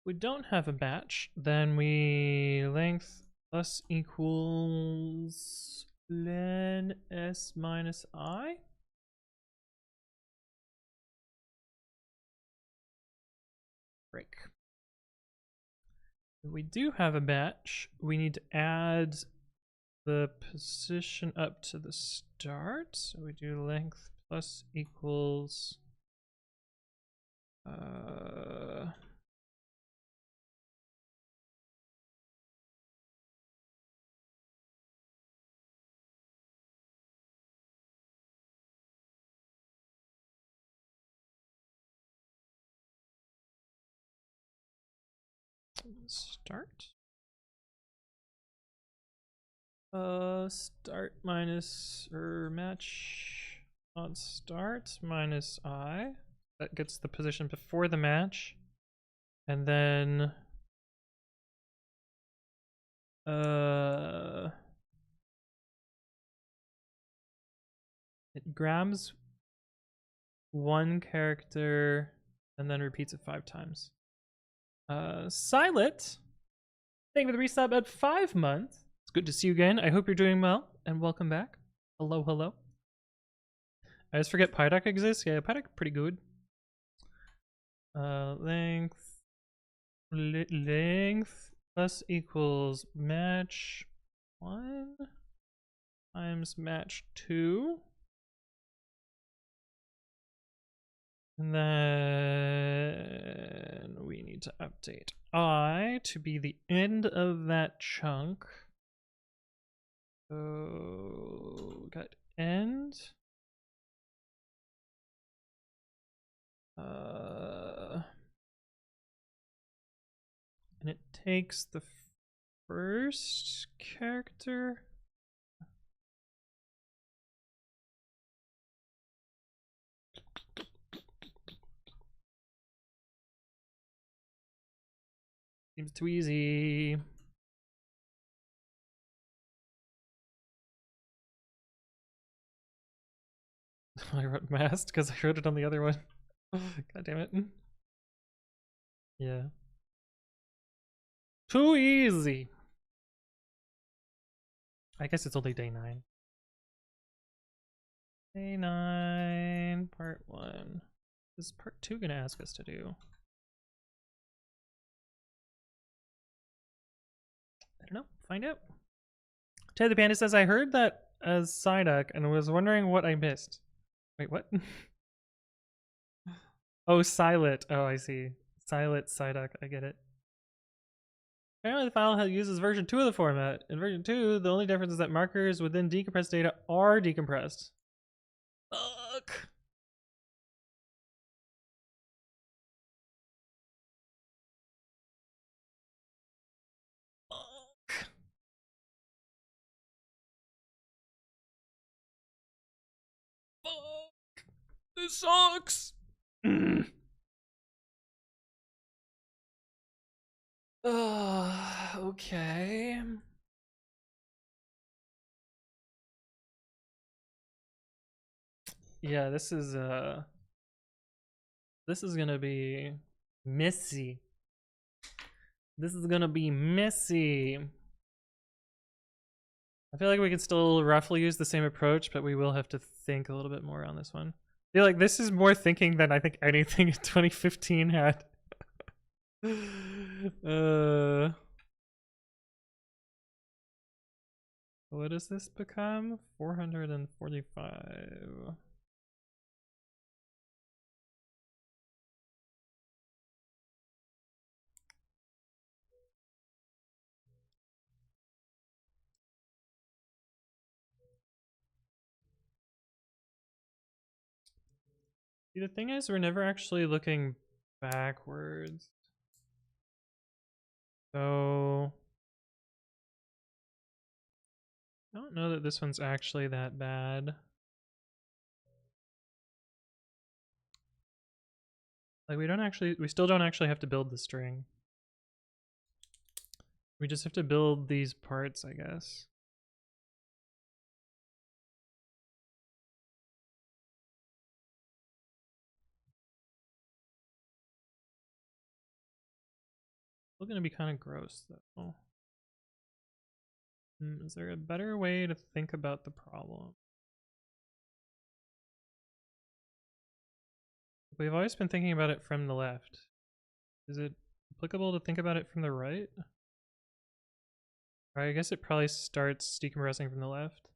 We don't have a match, then we length plus equals len s minus I. Break. If we do have a match, we need to add the position up to the start. So we do length plus equals start. Start minus, or match on start minus I. That gets the position before the match. And then it grabs one character and then repeats it 5 times. Silent, thank you for the resub at 5 months. It's good to see you again. I hope you're doing well, and welcome back. Hello, hello. I just forget PyDoc exists. Yeah, PyDoc pretty good. Length plus equals match 1 times match 2. And then we need to update I to be the end of that chunk. So we got end. And it takes the first character. Seems too easy. I wrote mast because I wrote it on the other one. God damn it. Yeah. Too easy. I guess it's only day 9. Day 9, part 1. What is part 2 gonna ask us to do? I don't know. Find out. Ted the Panda says, I heard that as Psyduck and was wondering what I missed. Wait, what? Oh, Silet. Oh, I see. Silet Psyduck. I get it. Apparently the file uses version 2 of the format. In version 2, the only difference is that markers within decompressed data are decompressed. Fuck. Fuck. Fuck. This sucks. Okay. Yeah, this is gonna be messy. This is gonna be messy. I feel like we could still roughly use the same approach, but we will have to think a little bit more on this one. I feel like this is more thinking than I think anything in 2015 had. What does this become? 445. See, the thing is, we're never actually looking backwards. So I don't know that this one's actually that bad. Like we still don't actually have to build the string. We just have to build these parts, I guess. Still gonna be kind of gross though. Is there a better way to think about the problem? We've always been thinking about it from the left. Is it applicable to think about it from the right? Or I guess it probably starts decompressing from the left.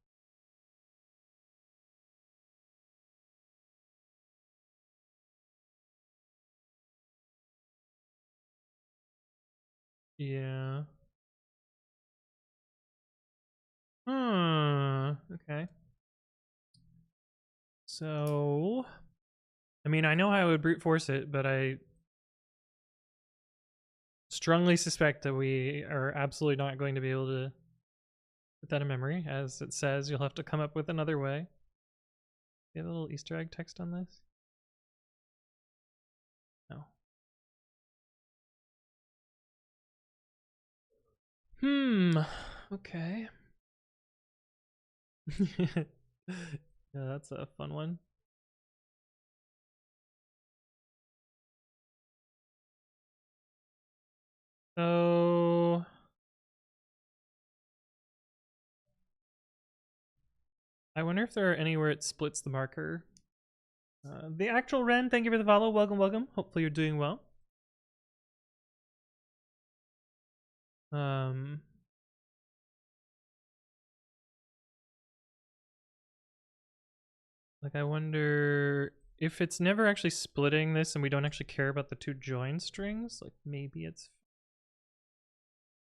Yeah. Okay. So, I mean, I know how I would brute force it, but I strongly suspect that we are absolutely not going to be able to put that in memory. As it says, you'll have to come up with another way. Do you have a little Easter egg text on this? No. Okay. Yeah, that's a fun one. So I wonder if there are anywhere it splits the marker. The actual Ren, thank you for the follow. Welcome, welcome. Hopefully you're doing well. Like I wonder if it's never actually splitting this and we don't actually care about the two joined strings, like maybe it's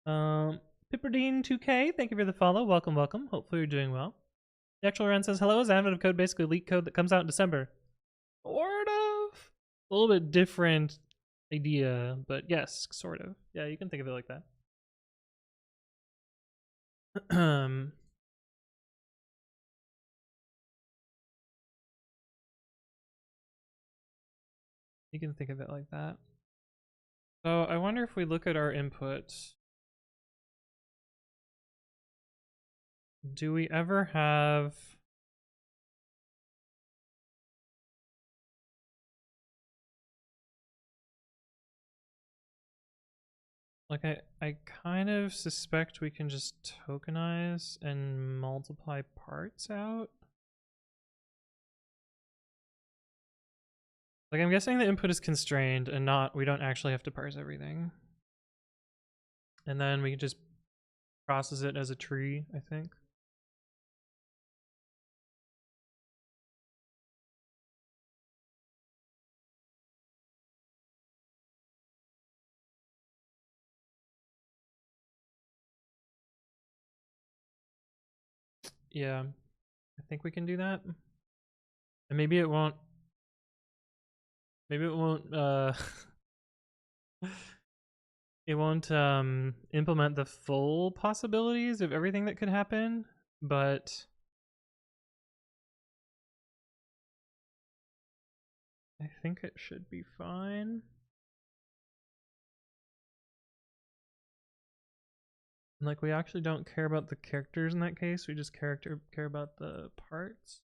Pipperdine2K, thank you for the follow. Welcome, welcome. Hopefully you're doing well. The actual Ren says, hello, is Advent of Code basically leak code that comes out in December? Sort of. A little bit different idea, but yes, sort of. Yeah, you can think of it like that. You can think of it like that. So I wonder if we look at our inputs, do we ever have like I kind of suspect we can just tokenize and multiply parts out. Like I'm guessing the input is constrained and we don't actually have to parse everything. And then we can just process it as a tree, I think. Yeah, I think we can do that. And maybe it won't it won't implement the full possibilities of everything that could happen, but I think it should be fine. And like we actually don't care about the characters in that case, we just care about the parts.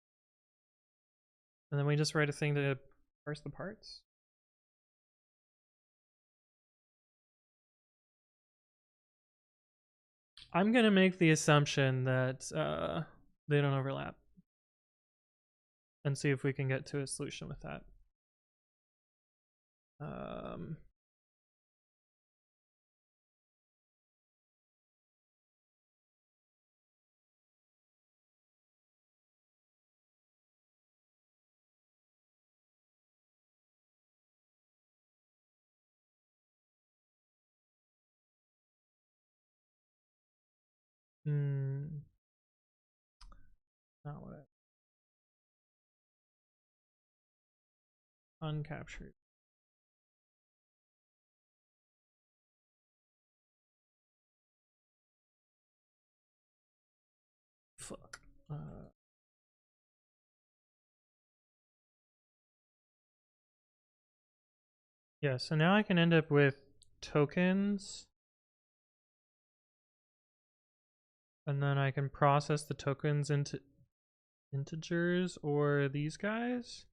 And then we just write a thing to parse the parts. I'm gonna make the assumption that they don't overlap and see if we can get to a solution with that. Not what uncaptured. Fuck. Yeah, so now I can end up with tokens. And then I can process the tokens into integers or these guys.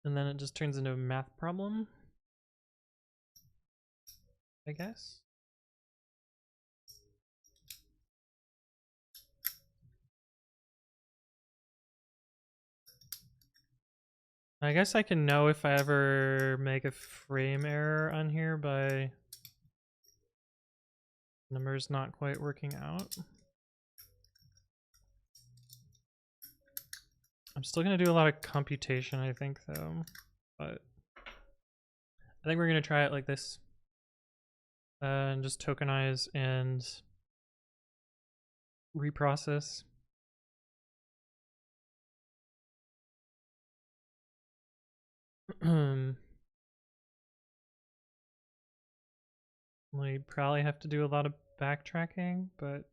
And then it just turns into a math problem, I guess. I guess I can know if I ever make a frame error on here by numbers not quite working out. I'm still going to do a lot of computation, I think, though. But I think we're going to try it like this. And just tokenize and reprocess. We probably have to do a lot of backtracking, but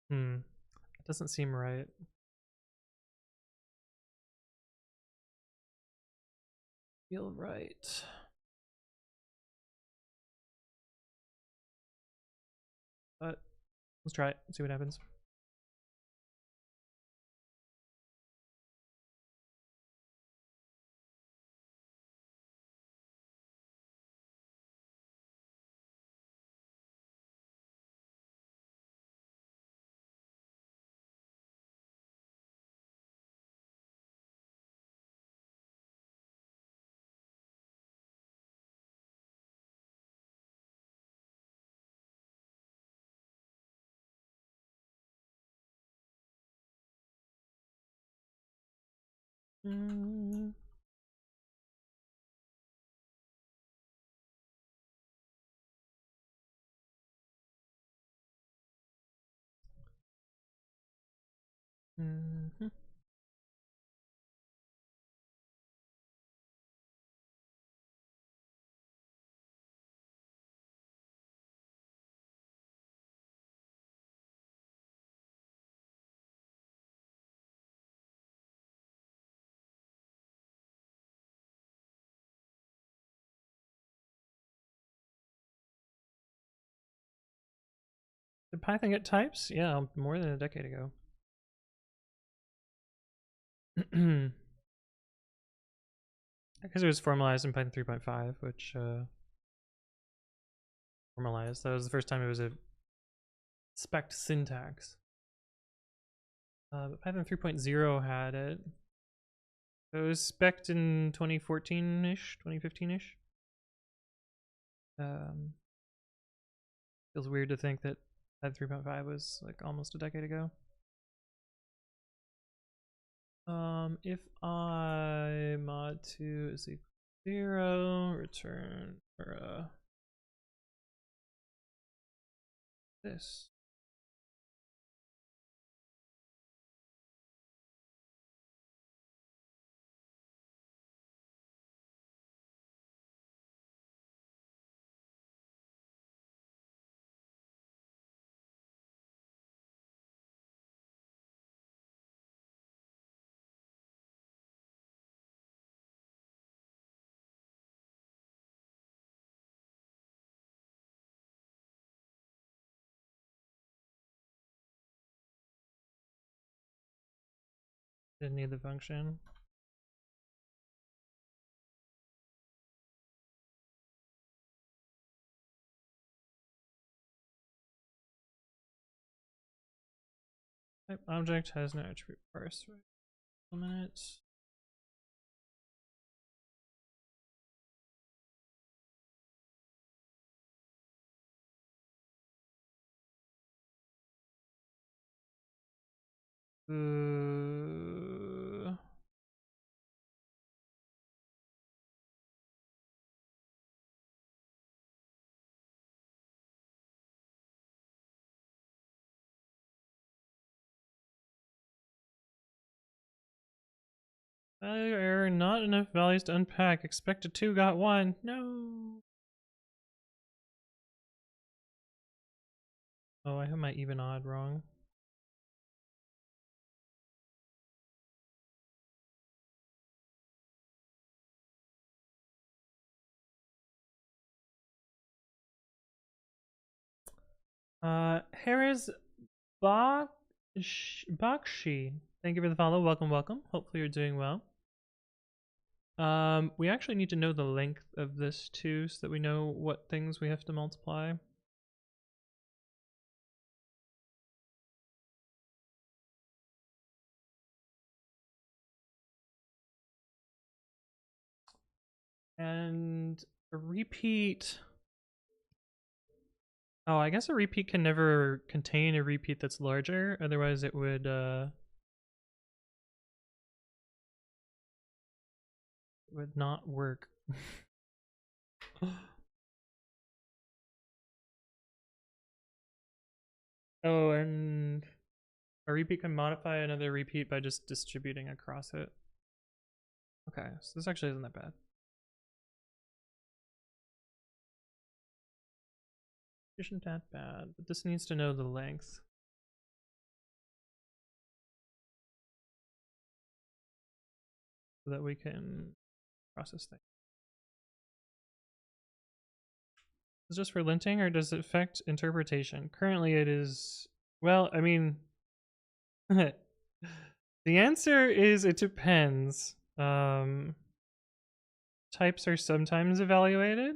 it doesn't seem right. Feel right. But let's try it, see what happens. Mm-hmm. Did Python get types? Yeah, more than a decade ago. Because it was formalized in Python 3.5, which formalized. That was the first time it was a spec syntax. But Python 3.0 had it. So it was spec'd in 2014-ish, 2015-ish. Feels weird to think that Python 3.5 was like almost a decade ago. If I mod 2 is equal to 0, return or this. Didn't need the function. Type object has no attribute parse. Right? 1 minute. Value error, not enough values to unpack. Expected 2, got 1. No. Oh, I have my even odd wrong. Harris Bakshi. Thank you for the follow. Welcome, welcome. Hopefully you're doing well. We actually need to know the length of this too, so that we know what things we have to multiply. And a repeat. Oh, I guess a repeat can never contain a repeat that's larger, otherwise it would not work. Oh, and a repeat can modify another repeat by just distributing across it. Okay, so this actually isn't that bad. Isn't that bad, but this needs to know the length. So that we can process things. Is this just for linting or does it affect interpretation? Currently it is, well, I mean, the answer is it depends. Types are sometimes evaluated,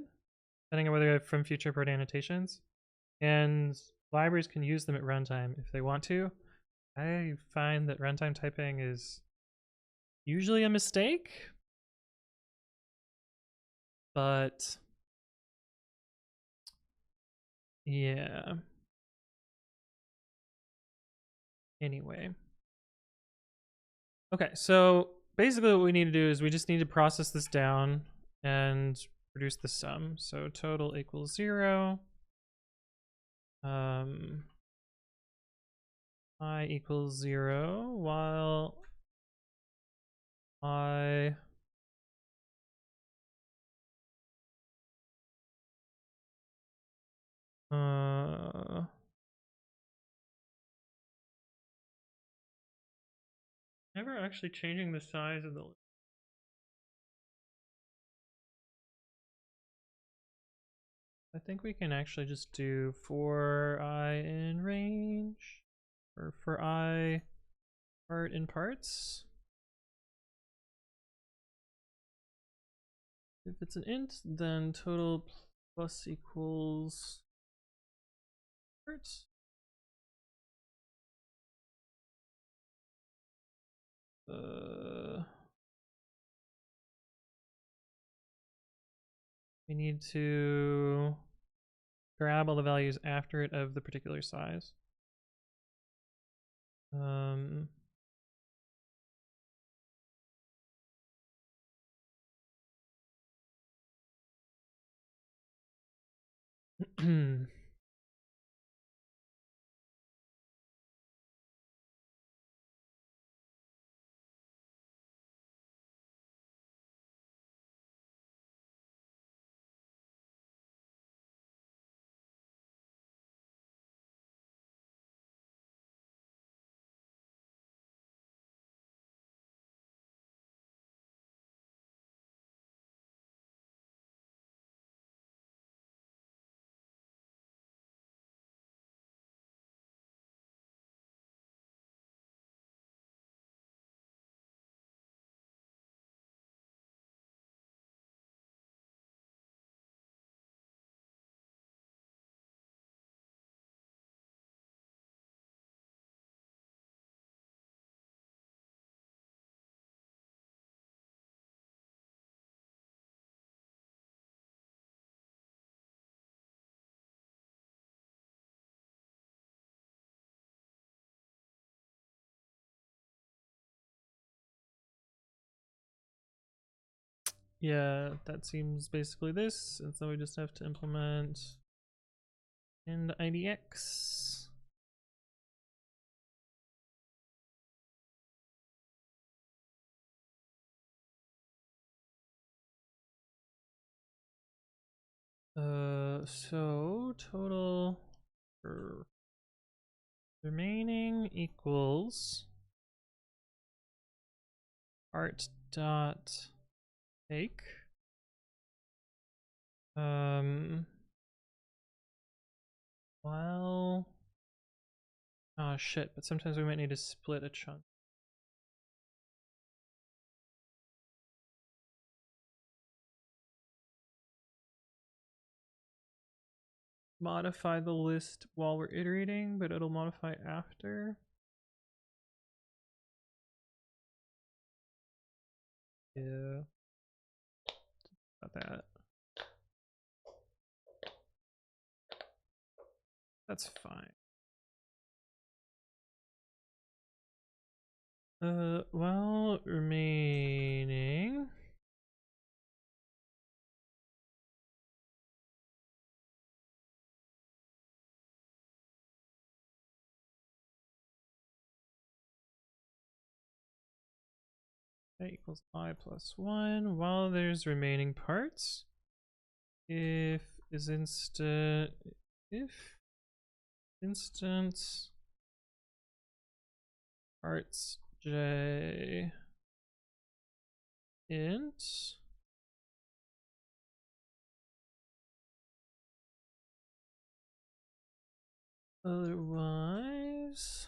depending on whether they're from future Perl annotations, and libraries can use them at runtime if they want to. I find that runtime typing is usually a mistake, but yeah. Anyway. Okay, so basically what we need to do is we just need to process this down and produce the sum. So total equals 0. I equals 0 while I never actually changing the size of the list. I think we can actually just do for I in range, or for I part in parts. If it's an int, then total plus equals parts. We need to grab all the values after it of the particular size. Yeah, that seems basically this, and so we just have to implement and IDX. So total remaining equals art dot take. Well, oh shit, but sometimes we might need to split a chunk. Modify the list while we're iterating, but it'll modify after. Yeah. About that. That's fine. Well, remaining. That equals I plus 1. While there's remaining parts, if instance parts j int otherwise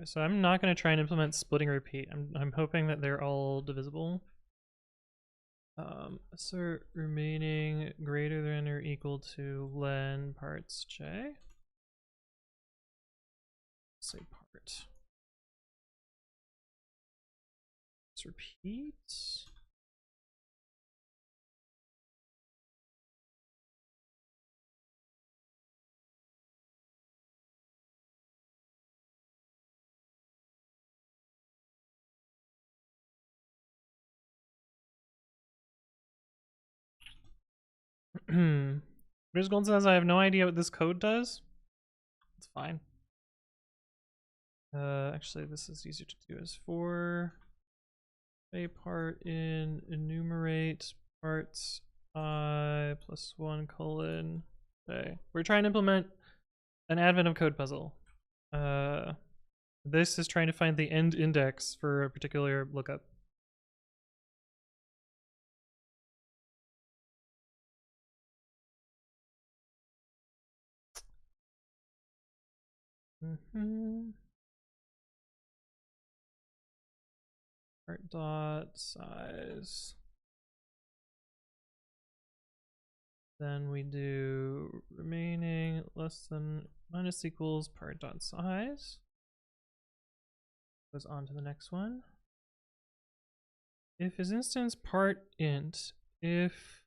so I'm not going to try and implement splitting repeat. I'm hoping that they're all divisible. Assert remaining greater than or equal to len parts j. Say part. this repeat. Chris Gold says I have no idea what this code does. It's fine. Actually, this is easier to do. Is for a part in enumerate parts I plus 1 colon. Okay, we're trying to implement an advent of code puzzle. This is trying to find the end index for a particular lookup. Part dot size. Then we do remaining less than minus equals part dot size. Goes on to the next one. If is instance part int, if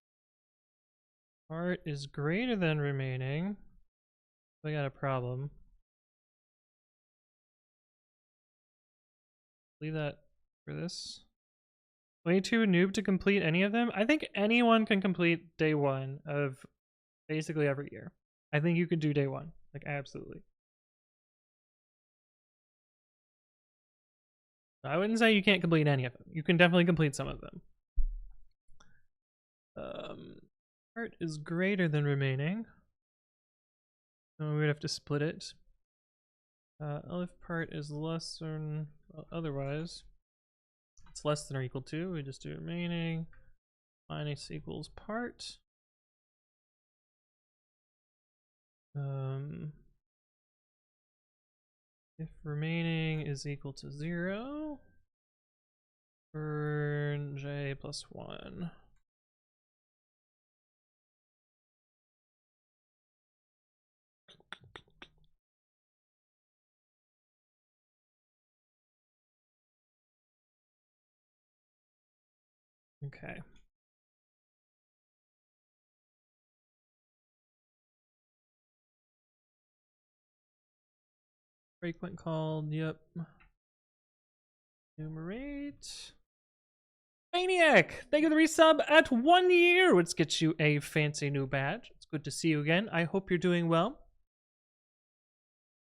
part is greater than remaining, we got a problem. Leave that for this. 22 noob to complete any of them? I think anyone can complete day 1 of basically every year. I think you could do day 1. Like, absolutely. I wouldn't say you can't complete any of them. You can definitely complete some of them. Part is greater than remaining. So we would have to split it. If part is less than, well, otherwise, it's less than or equal to, we just do remaining minus equals part. If remaining is equal to 0, burn j plus 1. Okay. Breakpoint called, yep. Enumerate. Maniac! Thank you for the resub at 1 year, which gets you a fancy new badge. It's good to see you again. I hope you're doing well.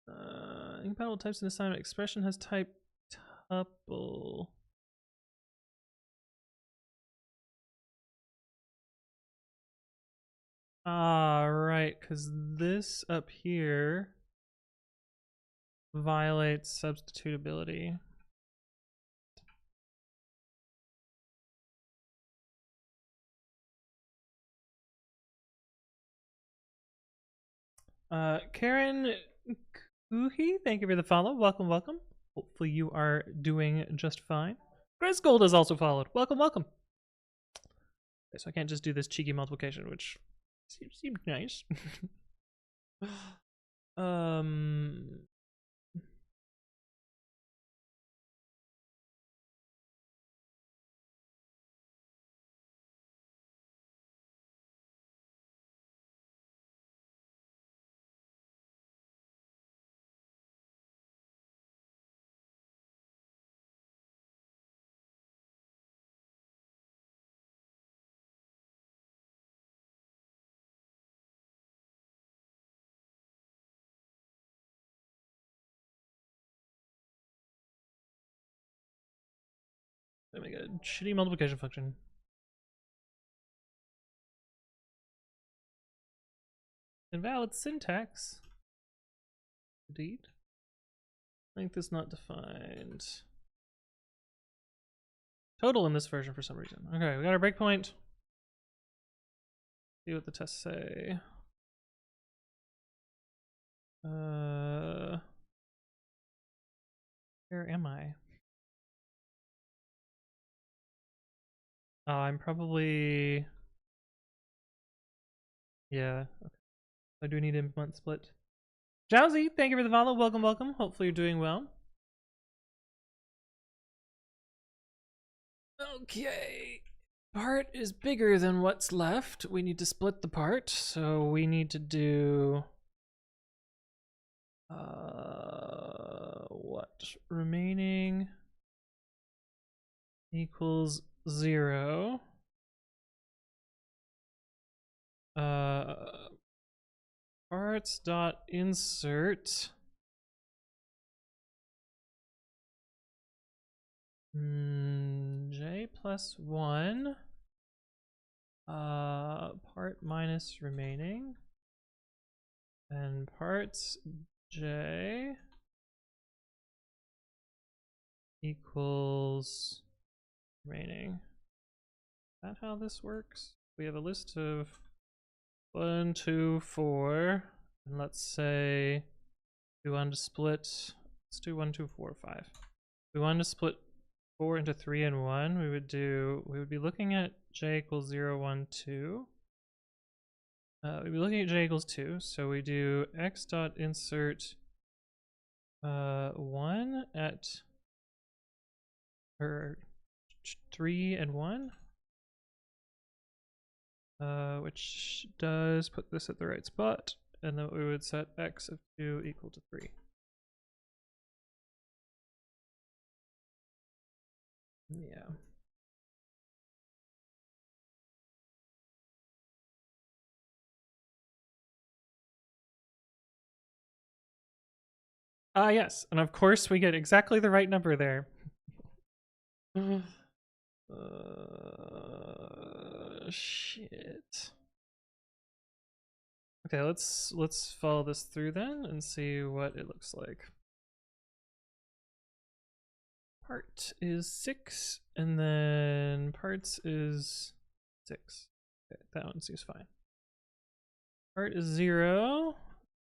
Incompatible types in assignment expression has type tuple. Ah, right, because this up here violates substitutability. Karen Kuhi, thank you for the follow. Welcome, welcome. Hopefully you are doing just fine. Chris Gold has also followed. Welcome, welcome. Okay, so I can't just do this cheeky multiplication, which seemed nice. Let me make a shitty multiplication function. Invalid syntax. Indeed. Length is not defined. Total in this version for some reason. Okay, we got our breakpoint. See what the tests say. Where am I? Oh, I'm probably... Yeah, okay. I do need implement split. Jowsy, thank you for the follow. Welcome, welcome. Hopefully you're doing well. Okay. Part is bigger than what's left. We need to split the part, so we need to do what? Remaining equals 0. Parts dot insert j plus 1 part minus remaining, and parts j equals remaining. Is that how this works? We have a list of 1, 2, 4, and let's say we want to split. Let's do 1, 2, 4, 5. We want to split 4 into 3 and 1. We would be looking at j equals 0, 1, 2. We'd be looking at j equals 2. So we do x dot insert 1 at, or 3 and 1. Which does put this at the right spot, and then we would set x of 2 equal to 3. Yeah. Yes, and of course we get exactly the right number there. Shit. Okay, let's follow this through then and see what it looks like. Part is 6, and then parts is 6. Okay, that one seems fine. Part is 0.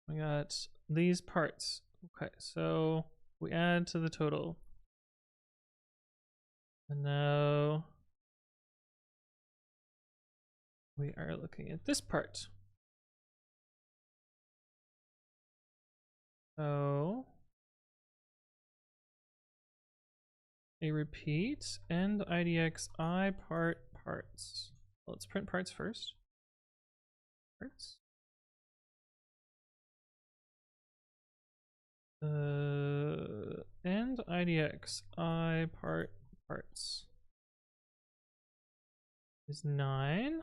We got these parts. Okay, so we add to the total. And now we are looking at this part. So a repeat and idx I part parts. Well, let's print parts first. Parts. And idx I part parts is 9.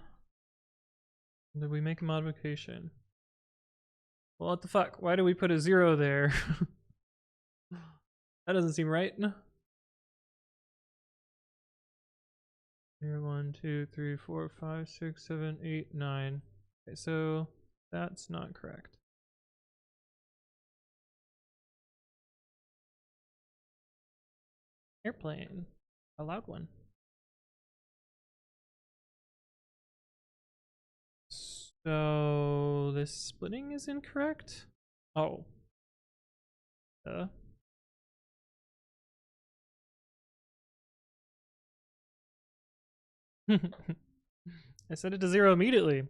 Did we make a modification? Well, what the fuck? Why do we put a 0 there? That doesn't seem right. 0, 1, 2, 3, 4, 5, 6, 7, 8, 9. Okay, so that's not correct. Airplane. A loud one. So this splitting is incorrect? Oh. I set it to 0 immediately.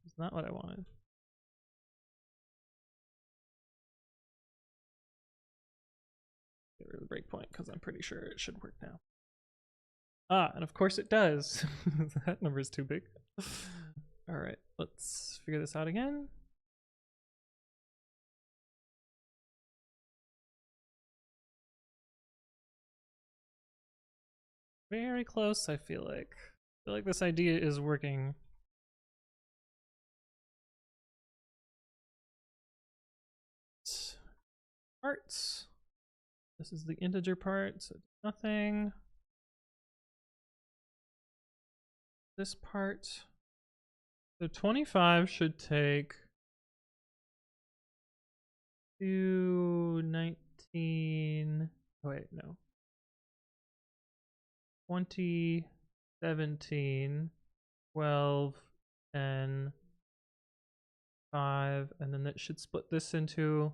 It's not what I wanted. Get rid of the breakpoint because I'm pretty sure it should work now. Ah, and of course it does. That number is too big. All right, let's figure this out again. Very close, I feel like. I feel like this idea is working. Parts. This is the integer part, so nothing. This part. So 25 should take 19. Oh, wait, no. 20, 17, 12, 10, 5, and then that should split this into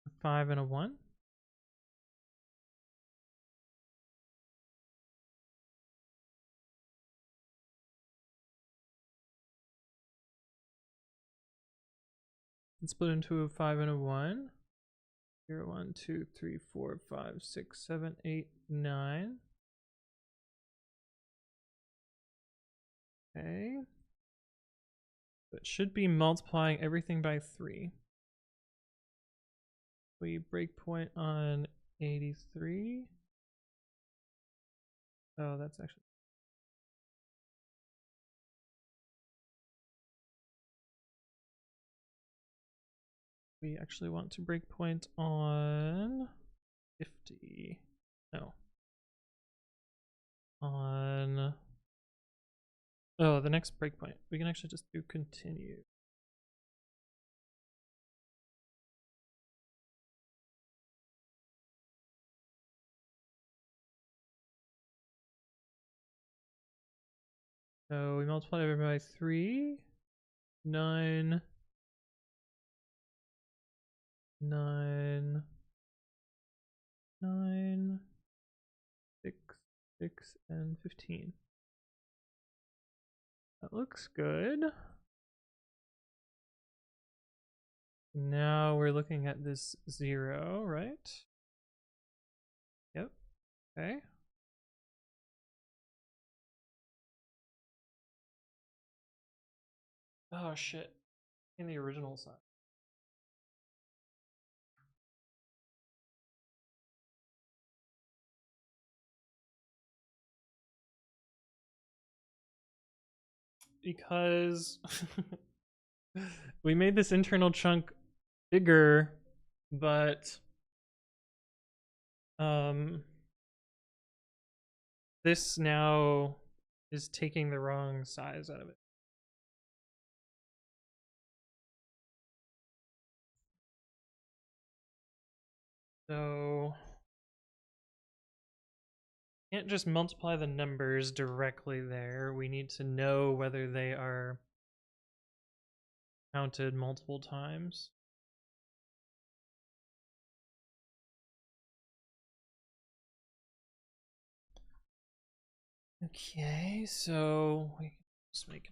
a 5 and a 1. And split into a 5 and a 1. 0, 1, 2, 3, 4, 5, 6, 7, 8, 9. Okay. It should be multiplying everything by 3. We break point on 83. Oh, that's actually... We actually want to break point on 50. No. On... Oh, the next breakpoint. We can actually just do continue. So we multiply it by 3. 9. 9. 9. 6. 6 and 15. That looks good. Now we're looking at this 0, right? Yep. Okay. Oh shit. In the original side. Because we made this internal chunk bigger, but this now is taking the wrong size out of it. So can't just multiply the numbers directly there. We need to know whether they are counted multiple times. Okay, so we can just make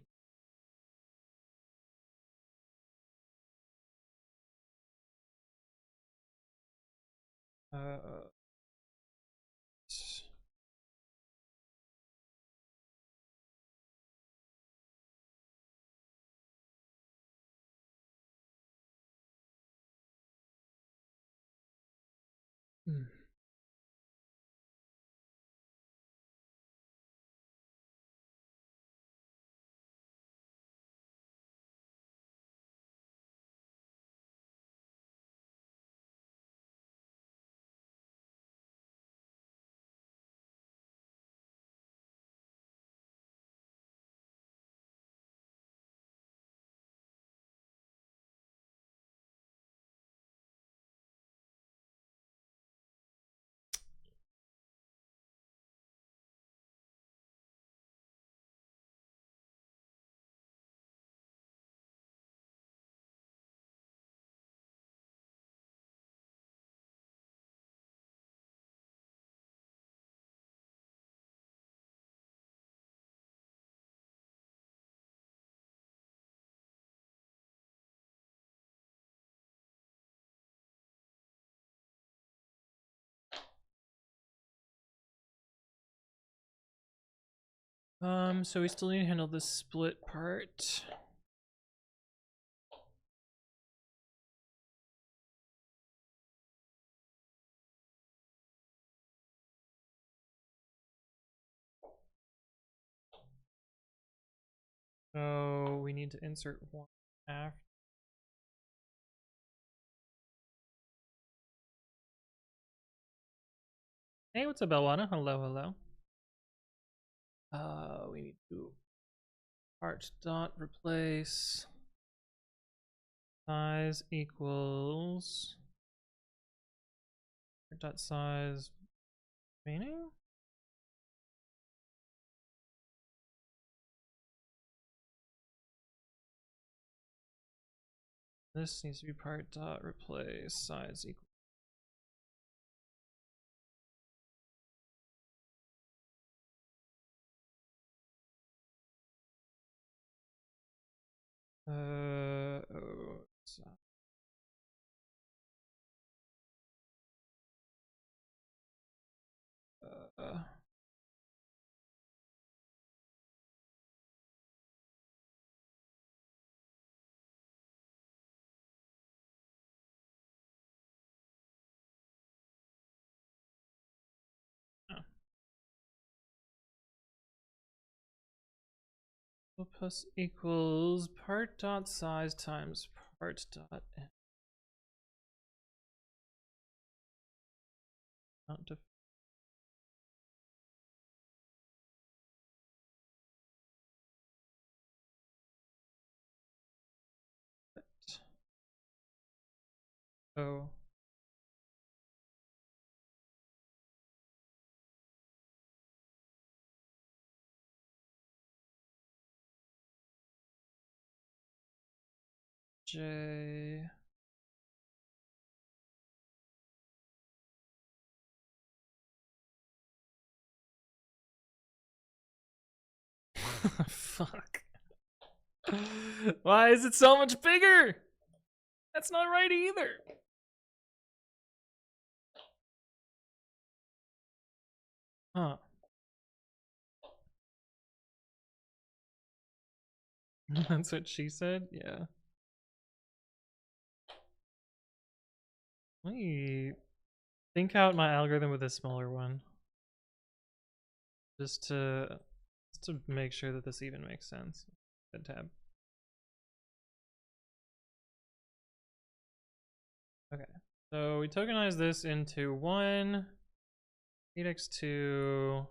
so we still need to handle this split part. So we need to insert 1 after. Hey, what's up, Elwana? Hello, hello. We need to part dot replace size equals dot size remaining. This needs to be part dot replace size equals. Oh, plus equals part dot size times part dot n. Not def oh. J fuck. Why is it so much bigger? That's not right either. Huh. That's what she said? Yeah. Let me think out my algorithm with a smaller one. Just to make sure that this even makes sense. Good tab. Okay. So we tokenize this into 1, 8x2,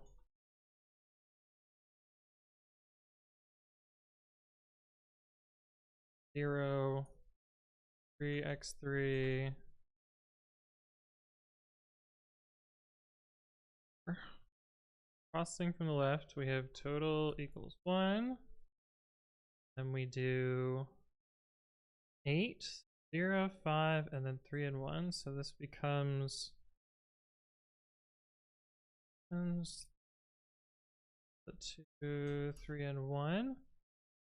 0, 3x3. Processing from the left, we have total equals 1. Then we do 8, 0, 5, and then 3 and 1. So this becomes the 2, 3, and 1.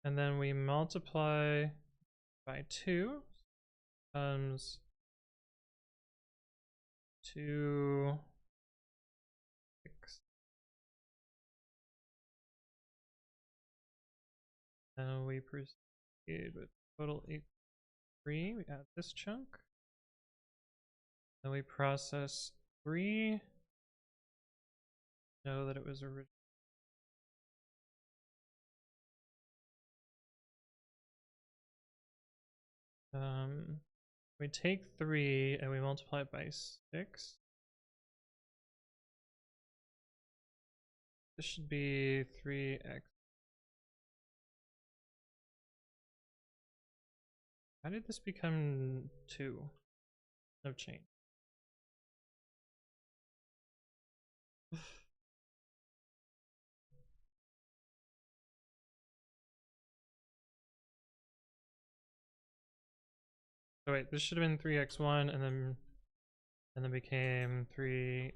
And then we multiply by 2. Becomes 2, 6. And we proceed with total equals 3. We add this chunk. Then we process 3. Know that it was original. We take 3 and we multiply it by 6. This should be 3x. How did this become 2? No change. So wait, this should have been 3x1 and then became 3x2.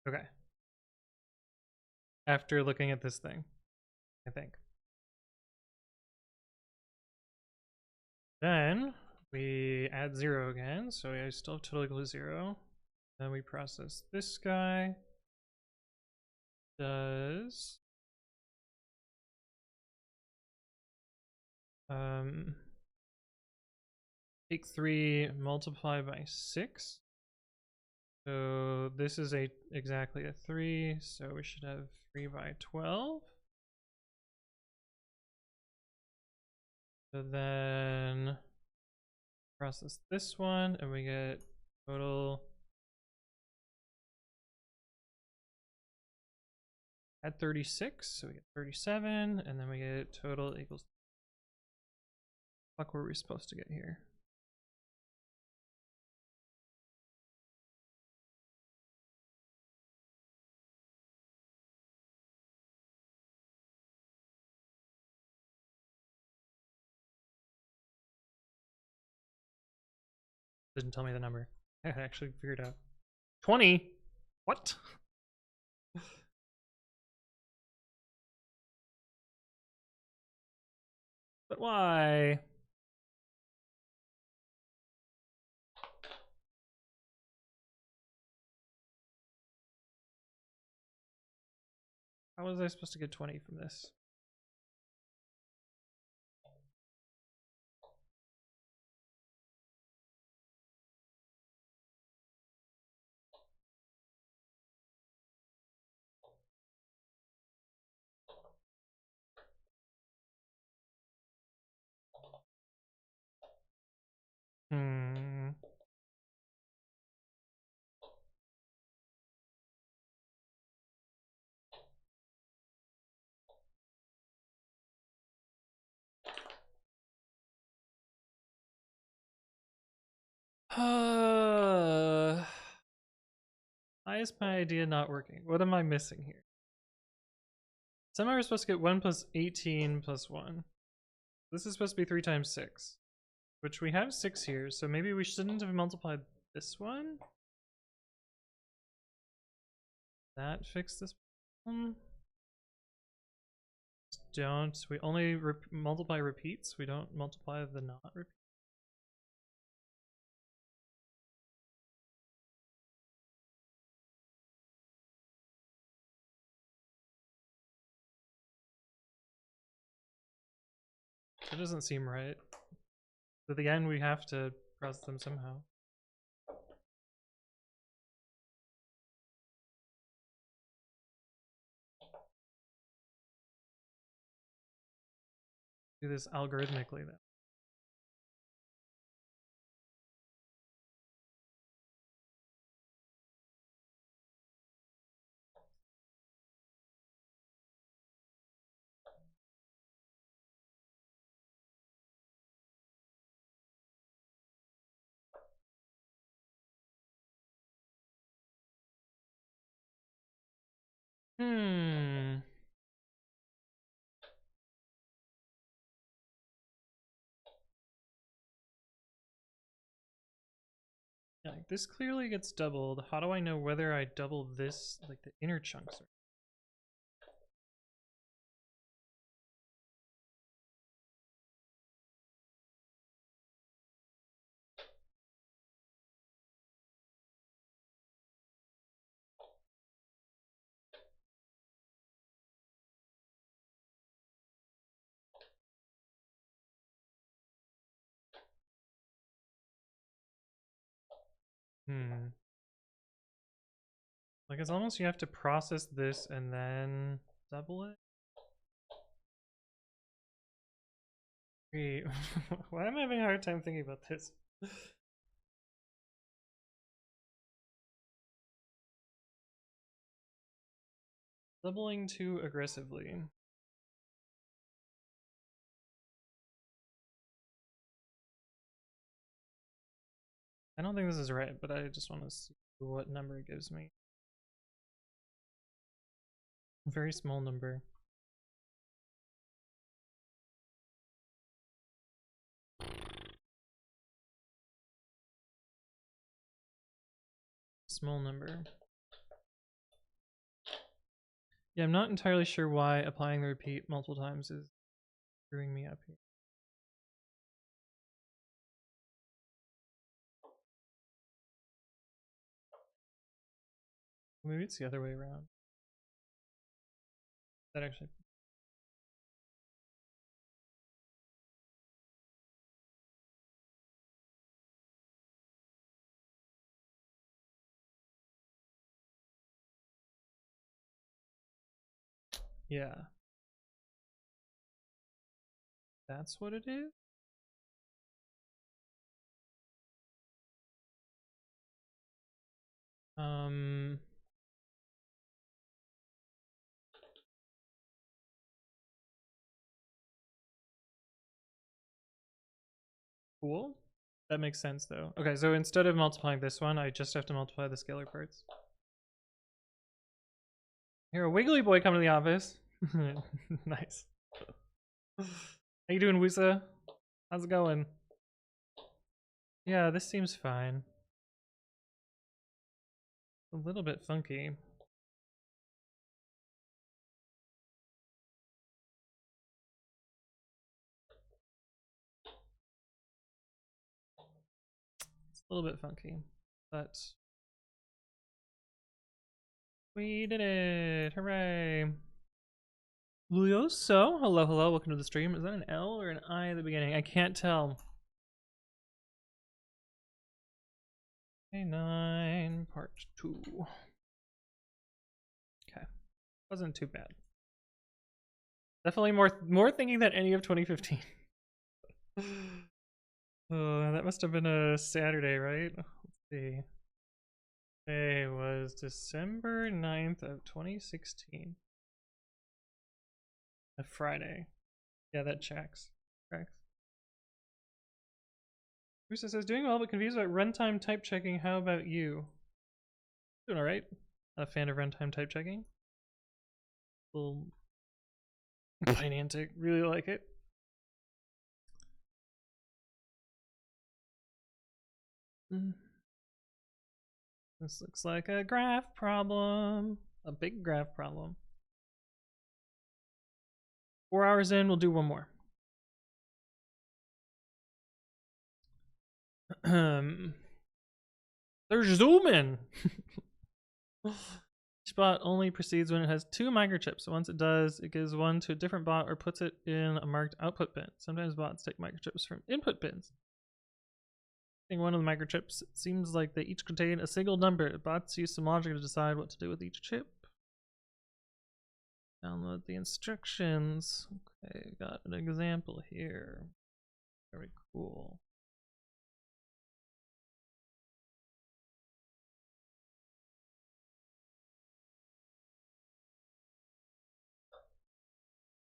Okay. After looking at this thing, I think. Then we add 0 again, so we still have total equal to 0. Then we process this guy. Does take 3, multiply by 6. So this is exactly a 3, so we should have 3 by 12. So then process this one and we get total at 36, so we get 37, and then we get total equals. Fuck, were we supposed to get here? Didn't tell me the number. I actually figured out. 20? What? But why? How was I supposed to get 20 from this? Why is my idea not working? What am I missing here? Somehow we're supposed to get 1 plus 18 plus 1. This is supposed to be 3 times 6. Which we have 6 here, so maybe we shouldn't have multiplied this one? That fixed this problem? Don't. We only multiply repeats, we don't multiply the not repeats. It doesn't seem right. At the end, we have to cross them somehow. Do this algorithmically then. Yeah, like this clearly gets doubled. How do I know whether I double this, like the inner chunks? Like it's almost you have to process this and then double it. Wait, why am I having a hard time thinking about this? Doubling too aggressively. I don't think this is right, but I just want to see what number it gives me. A very small number. Small number. Yeah, I'm not entirely sure why applying the repeat multiple times is screwing me up here. Maybe it's the other way around. That actually. Yeah. That's what it is? Cool. That makes sense though. Okay, so instead of multiplying this one, I just have to multiply the scalar parts. Here, a wiggly boy come to the office. Nice. How you doing, Wusa? How's it going? Yeah, this seems fine. A little bit funky. It's a little bit funky, but we did it! Hooray! Luioso, hello, hello, welcome to the stream. Is that an L or an I at the beginning? I can't tell. A9 part 2. Okay, wasn't too bad. Definitely more thinking than any of 2015. Oh, that must have been a Saturday, right? Let's see. Today was December 9th of 2016. A Friday. Yeah, that checks. Rusa says, doing well but confused about runtime type checking. How about you? Doing alright. Not a fan of runtime type checking. A little Niantic, really like it. This looks like a graph problem. A big graph problem. 4 hours in, we'll do one more. They're zooming. Each bot only proceeds when it has 2 microchips. So once it does, it gives one to a different bot or puts it in a marked output bin. Sometimes bots take microchips from input bins. I think one of the microchips, it seems like they each contain a single number. Bots use some logic to decide what to do with each chip. Download the instructions. Okay, got an example here. Very cool.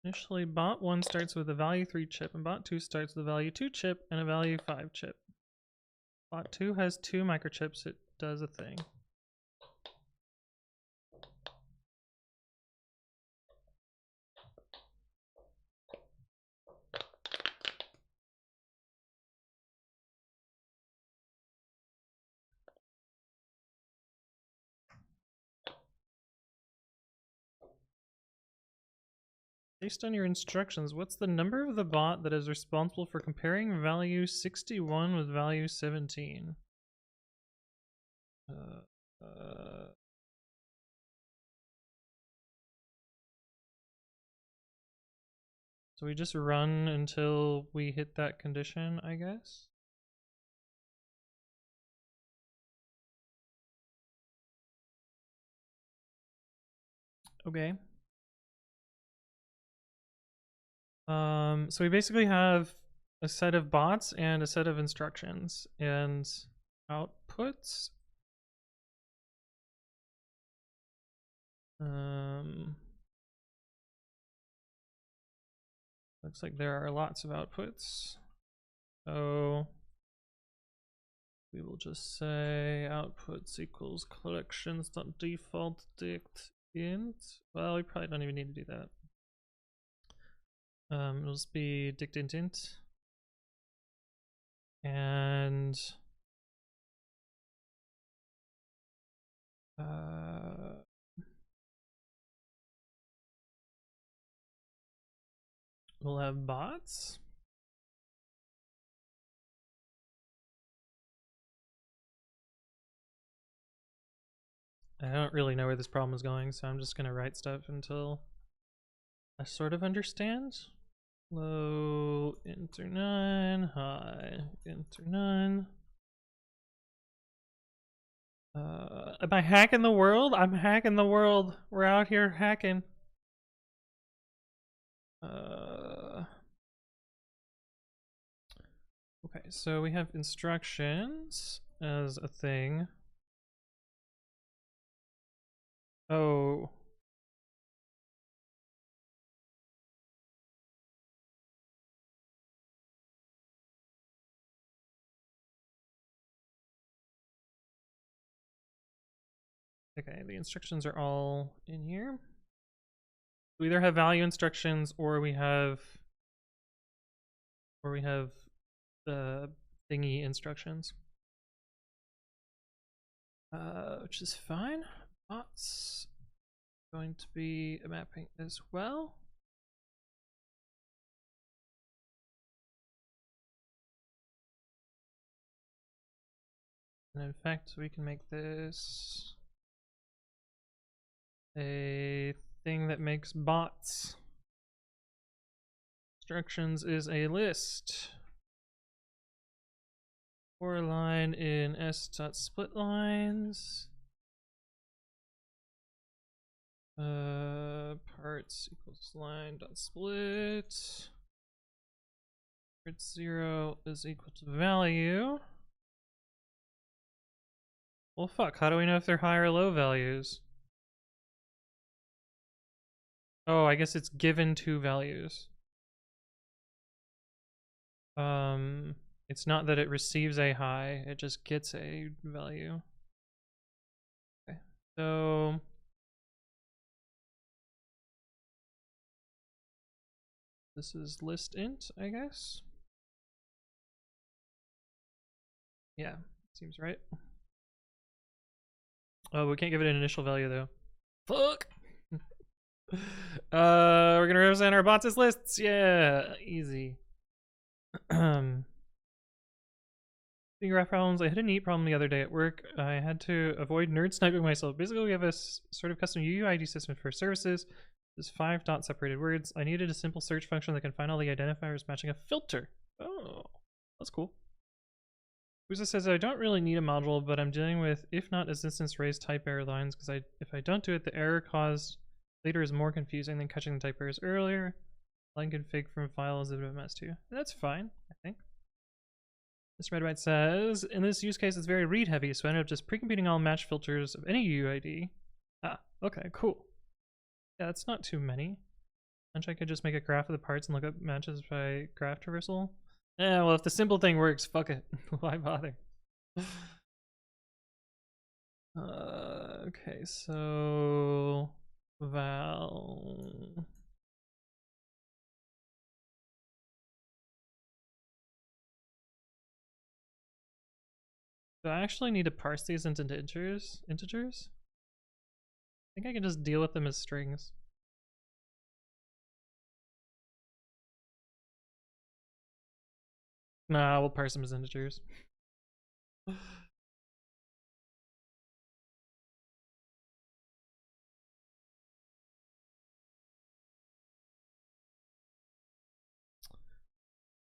Initially, bot 1 starts with a value 3 chip, and bot 2 starts with a value 2 chip and a value 5 chip. Bot 2 has 2 microchips, it does a thing. Based on your instructions, what's the number of the bot that is responsible for comparing value 61 with value 17? So we just run until we hit that condition, I guess? Okay. So we basically have a set of bots and a set of instructions and outputs. Looks like there are lots of outputs. So we will just say outputs equals collections.default dict int. Well, we probably don't even need to do that. It'll just be dict int. And we'll have bots. I don't really know where this problem is going, so I'm just gonna write stuff until I sort of understand. Low, enter none, high, enter none. Am I hacking the world? I'm hacking the world. We're out here hacking. Okay, so we have instructions as a thing. Oh. Okay, the instructions are all in here. We either have value instructions or we have the thingy instructions. Which is fine. Bots going to be a mapping as well. And in fact, we can make this a thing that makes bots. Instructions is a list. For line in s.splitlines. Parts equals line.split. Parts 0 is equal to value. Well, fuck, how do we know if they're high or low values? Oh, I guess it's given 2 values. It's not that it receives a high, it just gets a value. Okay, so this is list int, I guess. Yeah, seems right. Oh, we can't give it an initial value though. Fuck. We're gonna represent our bots as lists. Yeah, easy. Graph problems. I had a neat problem the other day at work. I had to avoid nerd sniping myself. Basically, we have a sort of custom UUID system for services. There's 5 dot separated words. I needed a simple search function that can find all the identifiers matching a filter. Oh, that's cool. Uza says I don't really need a module, but I'm dealing with if not as instance raised type error lines because if I don't do it, the error caused later is more confusing than catching the type errors earlier. Line config from file is a bit of a mess too. That's fine, I think. Mr. Redwhite says, in this use case, it's very read heavy, so I ended up just pre-computing all match filters of any UUID. Ah, okay, cool. Yeah, that's not too many. I could just make a graph of the parts and look up matches by graph traversal. Yeah, well, if the simple thing works, fuck it. Why bother? Okay, so val. Do I actually need to parse these into integers? I think I can just deal with them as strings. Nah, we'll parse them as integers.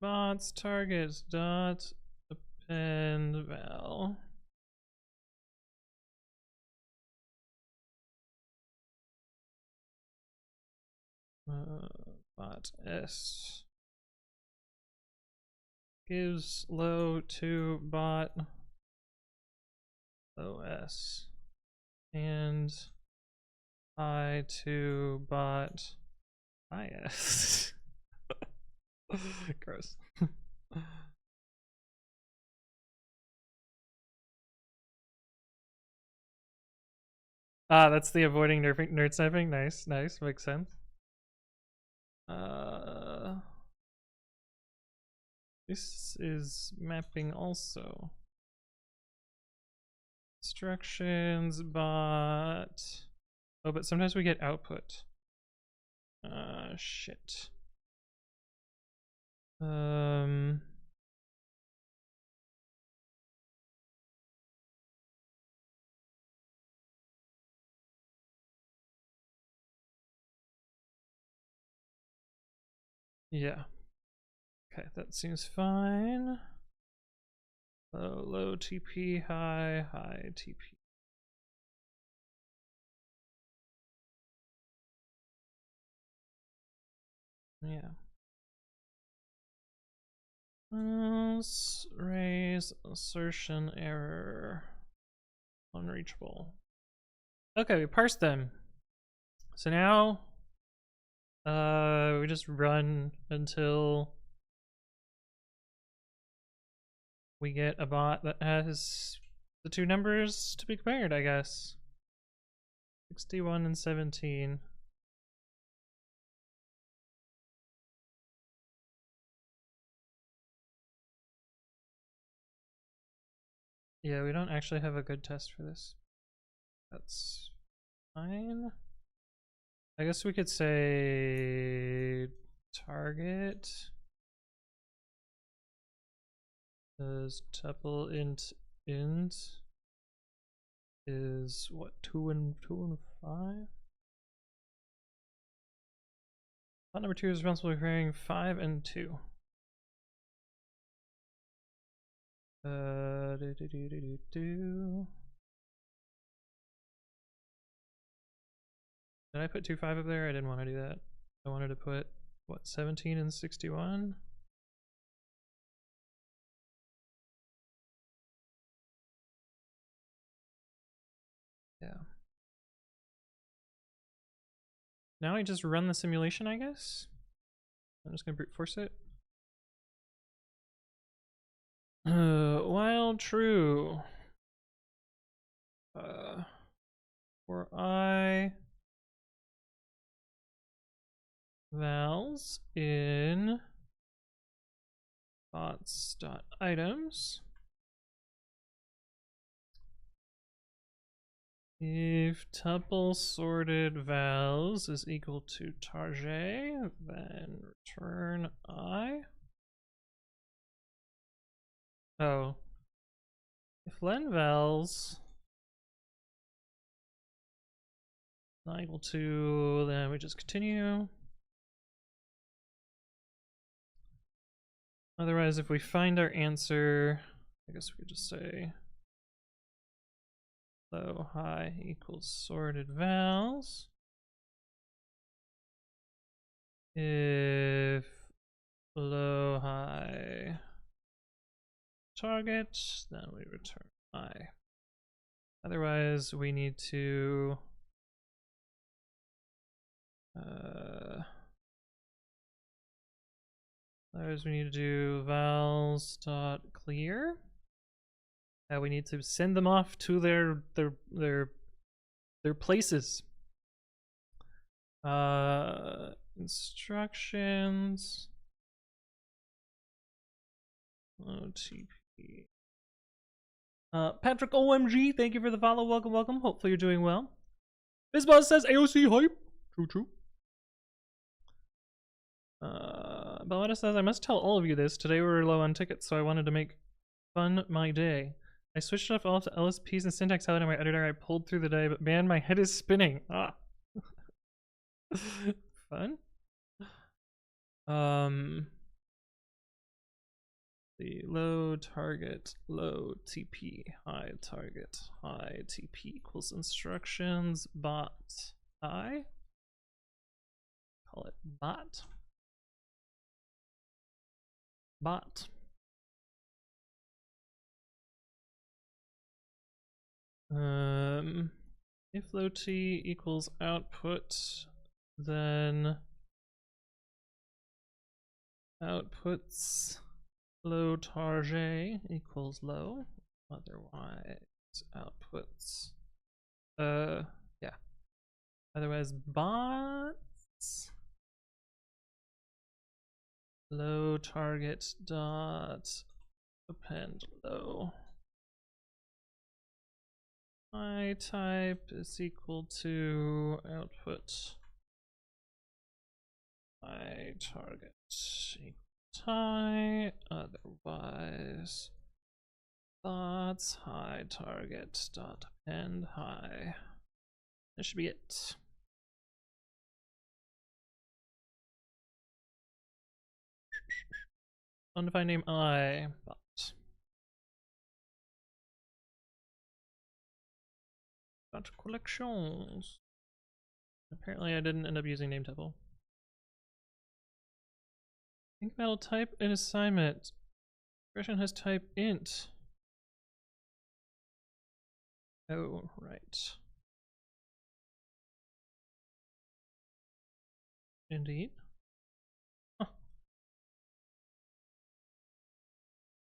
Bots targets dot append val. Bot s gives low to bot os and high to bot is. Gross. Ah, that's the avoiding nerd sniping. Nice, nice, makes sense. This is mapping also. Instructions, bot. Oh, but sometimes we get output. Shit. Yeah. Okay, that seems fine. Low TP, high TP. Yeah. Raise assertion error. Unreachable. Okay, we parsed them. So now we just run until we get a bot that has the 2 numbers to be compared, I guess. 61 and 17. Yeah, we don't actually have a good test for this. That's fine. I guess we could say target is tuple int is what, 2 and 5? Bot number 2 is responsible for carrying 5 and 2. Did I put 2, 5 up there? I didn't want to do that. I wanted to put, what, 17 and 61? Yeah. Now I just run the simulation, I guess? I'm just gonna brute force it. While true. For I vowels in vods.items. If tuple sorted vowels is equal to target, then return I. Oh. If len vowels not equal to, then we just continue. Otherwise, if we find our answer, I guess we could just say low high equals sorted vowels. If low high target, then we return I. Otherwise, we need to do vowels dot clear. We need to send them off to their places. Instructions. OTP. Patrick OMG, thank you for the follow. Welcome, welcome. Hopefully you're doing well. BizBuzz says AOC hype. True. Belletta says, I must tell all of you this. Today we were low on tickets, so I wanted to make fun my day. I switched off all to LSPs and syntax highlight in my editor. I pulled through the day, but man, my head is spinning. Ah. Fun. The low target, low TP, high target, high TP equals instructions, bot I. Call it bot. Bot. If low T equals output, then outputs low target equals low. Otherwise, outputs. Yeah. Otherwise, bots. Low target dot append low. My type is equal to output my target equals high, otherwise bots high target dot append high. That should be it. Undefined name I bot. Collections. Apparently I didn't end up using name tuple. Think that'll type an assignment. Expression has type int. Oh, right. Indeed. Huh.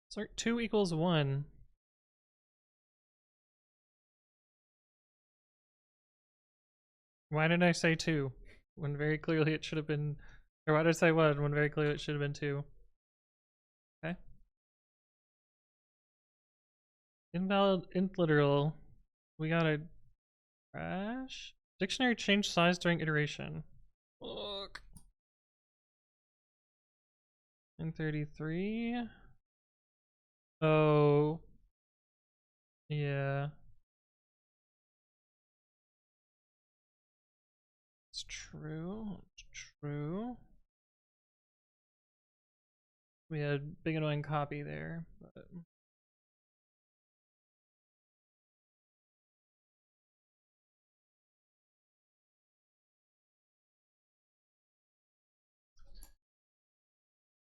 Sort 2 equals 1. Why did I say 2? When very clearly it should have been... Or why did I say 1 when very clearly it should have been 2? Okay. Invalid int literal. We gotta crash. Dictionary changed size during iteration. Look. 933. Oh. Yeah. It's true. It's true. We had big annoying copy there, but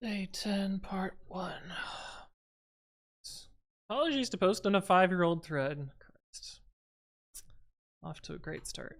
Day 10, part 1. Apologies to post on a 5-year-old thread. Christ. Off to a great start.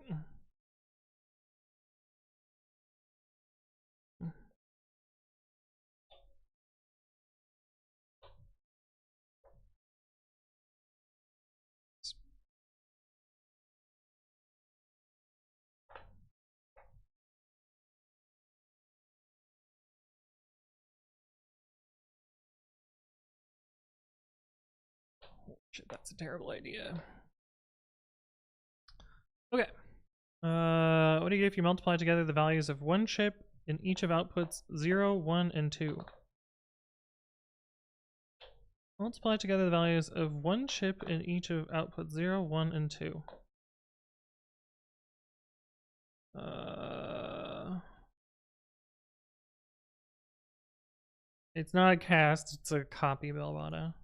Shit, that's a terrible idea. Okay. What do you get if you multiply together the values of one chip in each of outputs 0, 1, and 2? Multiply together the values of one chip in each of outputs 0, 1, and 2. It's not a cast, it's a copy, Belvada.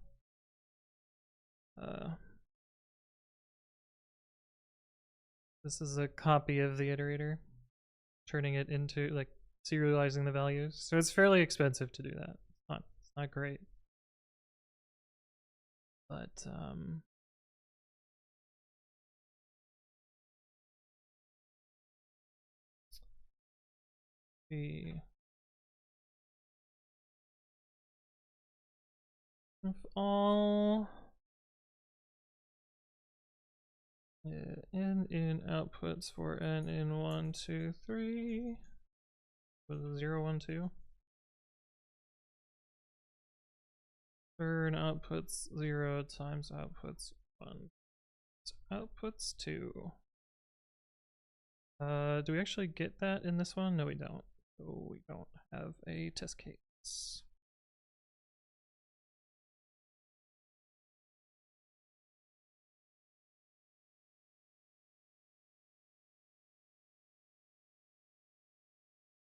This is a copy of the iterator, turning it into, like, serializing the values. So it's fairly expensive to do that. It's not great. But, if all n in outputs for n in 1, 2, 3 was 0, 1, 2. Turn outputs 0 times outputs 1. Outputs 2. Do we actually get that in this one? No, we don't. So we don't have a test case.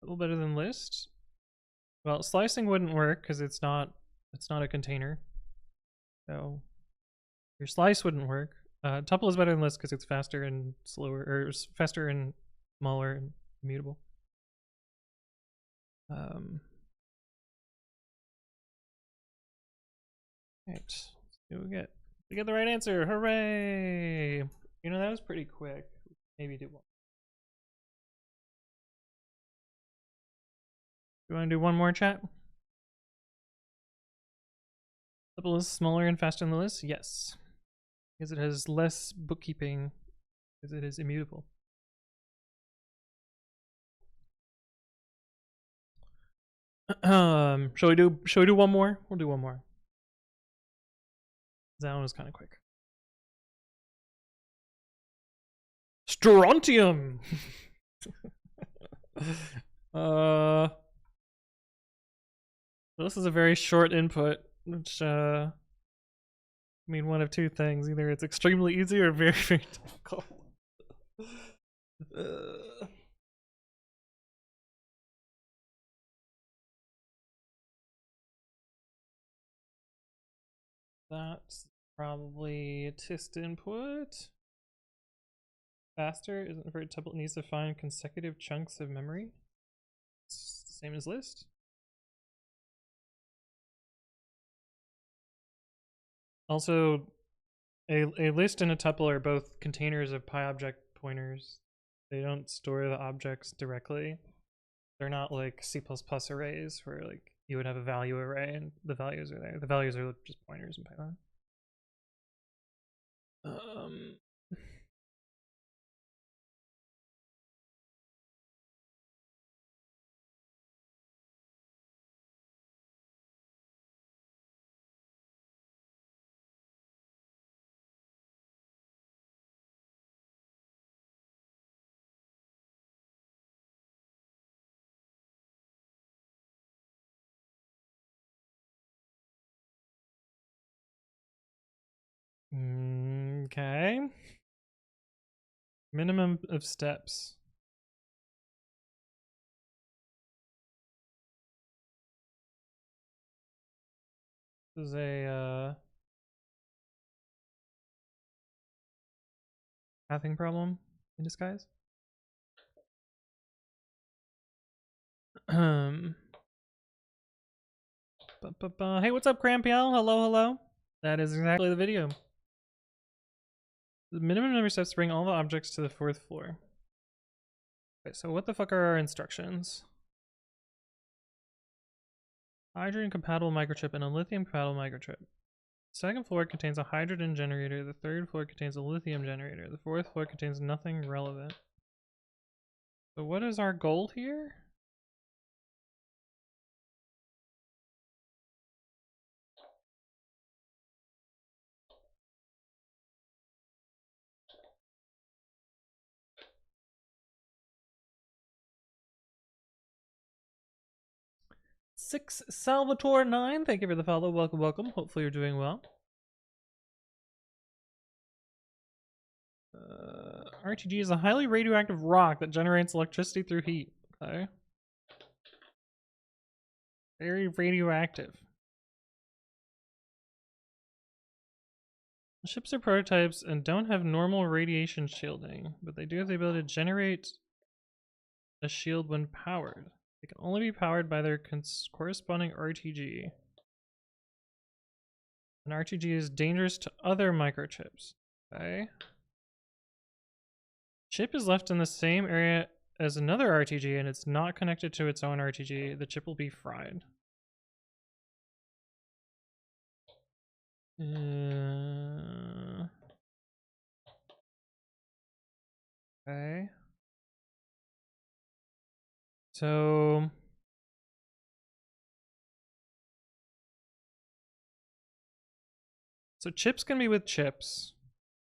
A little better than list. Well, slicing wouldn't work because it's not a container. So your slice wouldn't work. Tuple is better than list because it's faster and slower, or faster and smaller and immutable. Right, let's see what we get. We get the right answer. Hooray! You know, that was pretty quick. Maybe do one. You want to do one more, chat? Tuple is smaller and faster than the list? Yes. Because it has less bookkeeping, because it is immutable. Shall we do one more? We'll do one more. That one was kind of quick. Strontium. This is a very short input, which mean one of two things: either it's extremely easy or very, very difficult. That's probably a test input. Faster isn't very tuple. It needs to find consecutive chunks of memory. It's the same as list. Also, a list and a tuple are both containers of PyObject pointers. They don't store the objects directly. They're not like C++ arrays where like you would have a value array and the values are there. The values are just pointers in Python. Okay. Minimum of steps. This is a pathing problem in disguise. Hey, what's up, Crampiel? Hello, hello. That is exactly the video. The minimum number of steps to bring all the objects to the 4th floor. Okay, so what the fuck are our instructions? Hydrogen compatible microchip and a lithium compatible microchip. The 2nd floor contains a hydrogen generator. The 3rd floor contains a lithium generator. The 4th floor contains nothing relevant. So what is our goal here? 6 Salvatore 9, thank you for the follow. Welcome, welcome. Hopefully you're doing well. RTG is a highly radioactive rock that generates electricity through heat. Okay. Very radioactive. Ships are prototypes and don't have normal radiation shielding, but they do have the ability to generate a shield when powered. They can only be powered by their corresponding RTG. An RTG is dangerous to other microchips. Okay. Chip is left in the same area as another RTG and it's not connected to its own RTG. The chip will be fried. Okay. So chips can be with chips,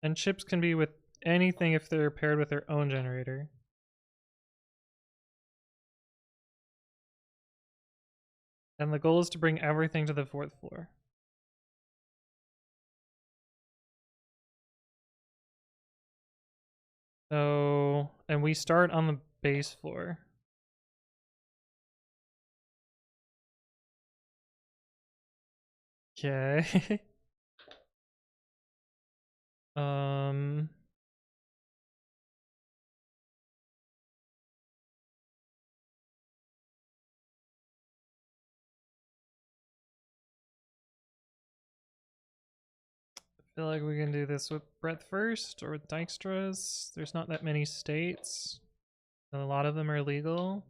and chips can be with anything if they're paired with their own generator. And the goal is to bring everything to the 4th floor. So, and we start on the base floor. Okay. I feel like we can do this with breadth first or with Dijkstra's. There's not that many states. And a lot of them are legal.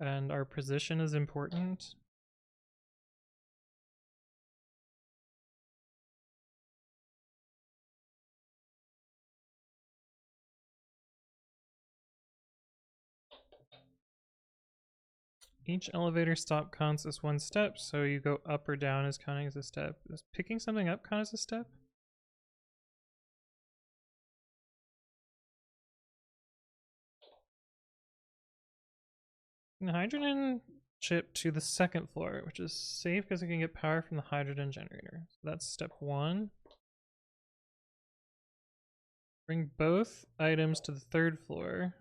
And our position is important. Each elevator stop counts as 1 step, so you go up or down is counting as a step. Is picking something up count as a step? The hydrogen chip to the 2nd floor, which is safe because it can get power from the hydrogen generator. So that's step 1. Bring both items to the 3rd floor.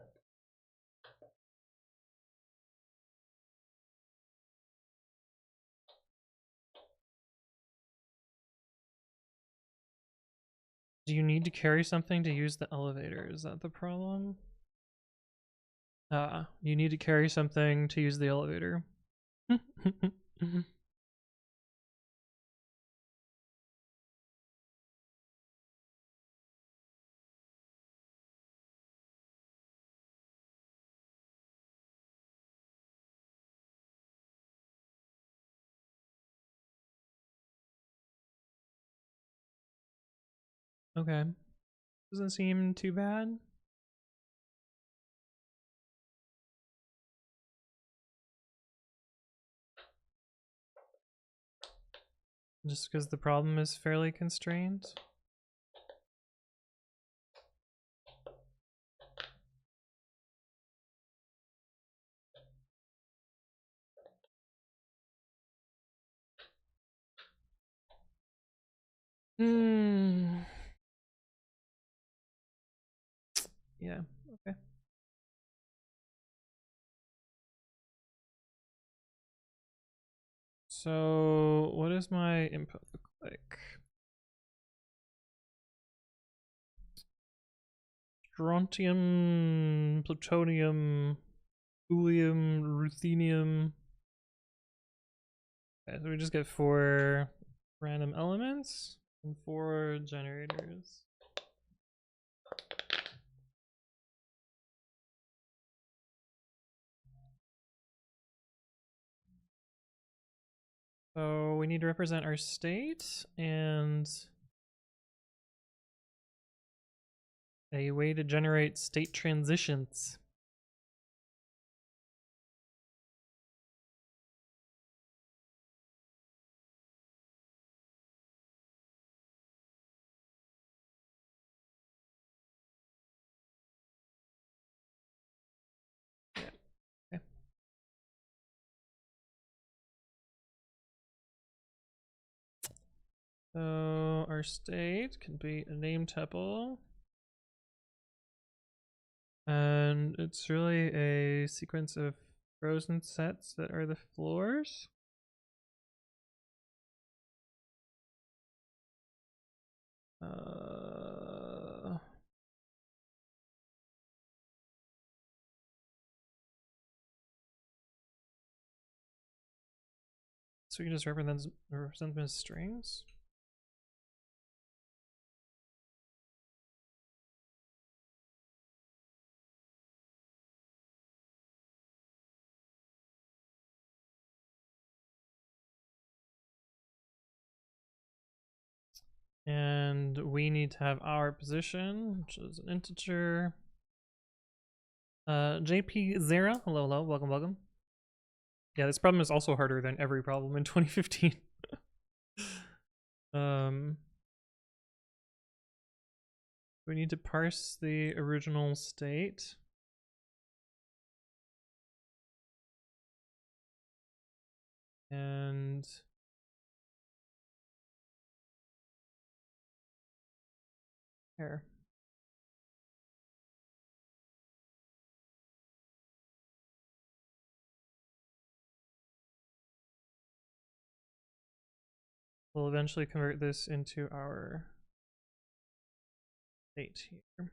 Do you need to carry something to use the elevator? Is that the problem? You need to carry something to use the elevator. Okay. Doesn't seem too bad. Just because the problem is fairly constrained. Yeah, okay. So, what does my input look like? Strontium, plutonium, thulium, ruthenium. Okay, so we just get 4 random elements and 4 generators. So we need to represent our state and a way to generate state transitions. So our state can be a name tuple. And it's really a sequence of frozen sets that are the floors. So we can just represent them as strings. And we need to have our position, which is an integer. JP Zera, hello, hello, welcome, welcome. Yeah, this problem is also harder than every problem in 2015. We need to parse the original state. And here. We'll eventually convert this into our state here.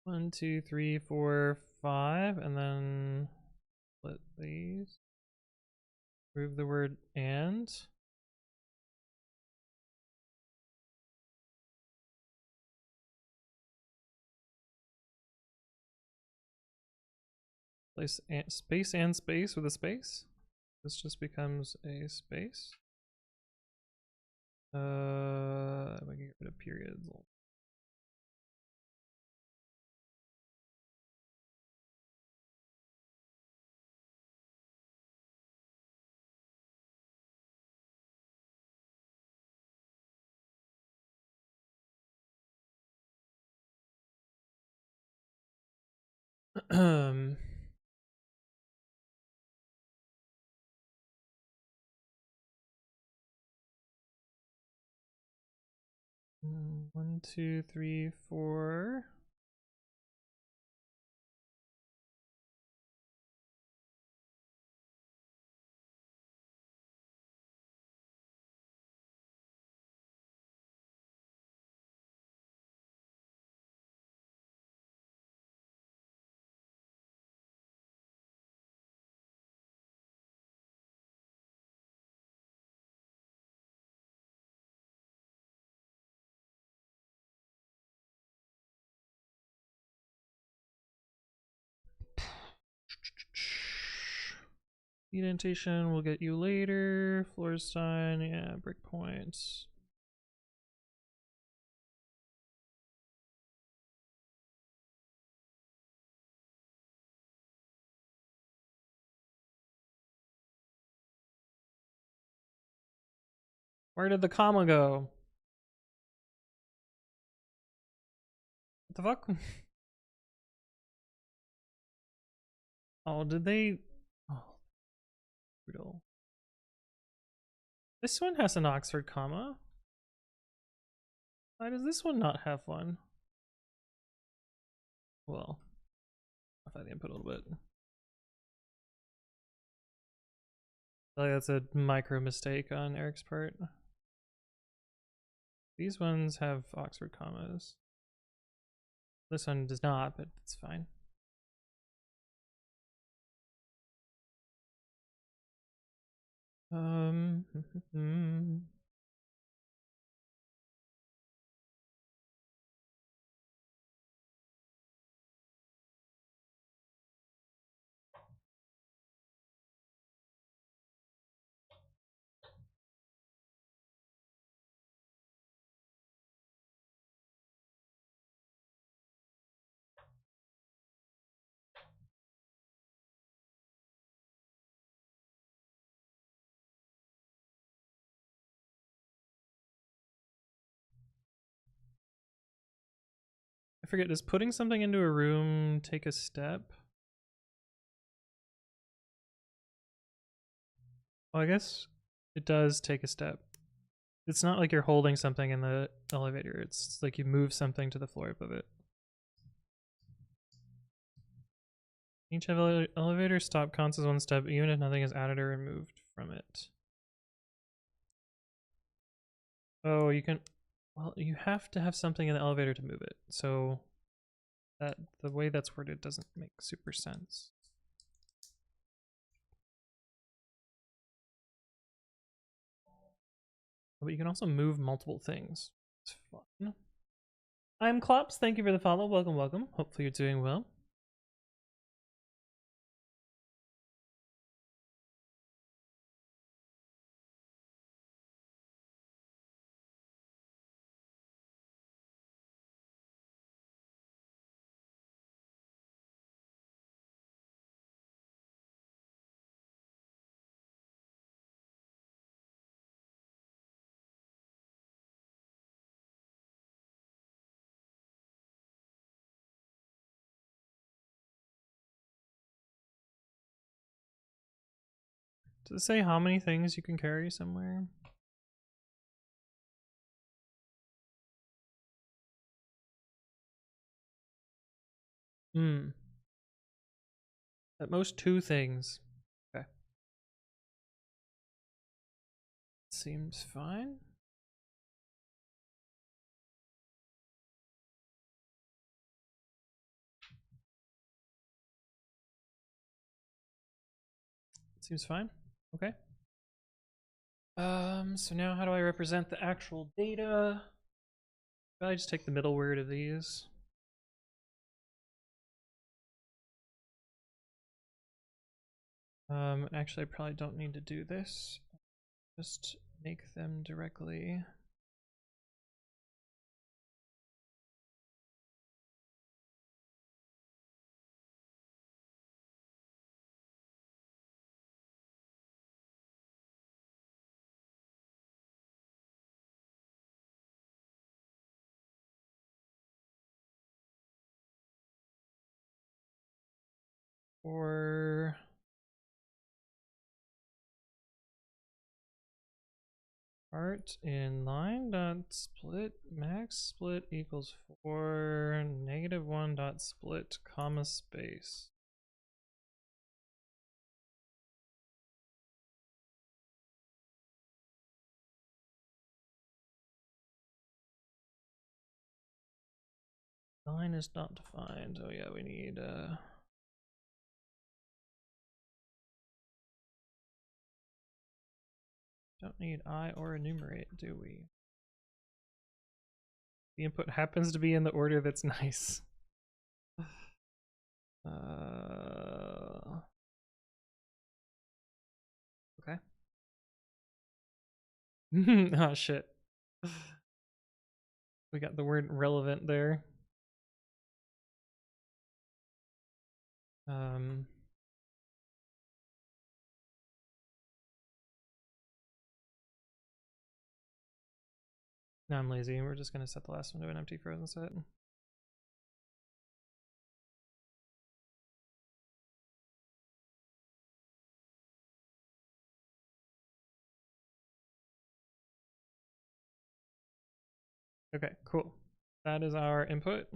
One, two, three, four, five, and then split these. Remove the word and. Place space and space with a space. This just becomes a space. We can get rid of periods. One, two, three, four. Indentation will get you later. Floor sign, yeah, breakpoints. Where did the comma go? What the fuck? Oh, did they? Oh, brutal. This one has an Oxford comma. Why does this one not have one? Well, modify the input a little bit. I feel like that's a micro mistake on Eric's part. These ones have Oxford commas. This one does not, but it's fine. I forget, does putting something into a room take a step? Well, I guess it does take a step. It's not like you're holding something in the elevator. It's like you move something to the floor above it. Each elevator stop counts as one step, even if nothing is added or removed from it. Oh, you can... Well, you have to have something in the elevator to move it. So that the way that's worded doesn't make super sense. But you can also move multiple things. It's fun. I'm Klops. Thank you for the follow. Welcome, welcome. Hopefully you're doing well. Does it say how many things you can carry somewhere? At most 2 things. Okay. Seems fine. Seems fine. Okay. So now how do I represent the actual data? Probably just take the middle word of these. Actually, I probably don't need to do this. Just make them directly. Or art in line dot split max split equals 4 -1 dot split comma space. Line is not defined. Oh yeah, we need don't need I or enumerate, do we? The input happens to be in the order that's nice. Okay. Oh shit. We got the word relevant there. No, I'm lazy. We're just gonna set the last one to an empty frozen set. Okay, cool. That is our input.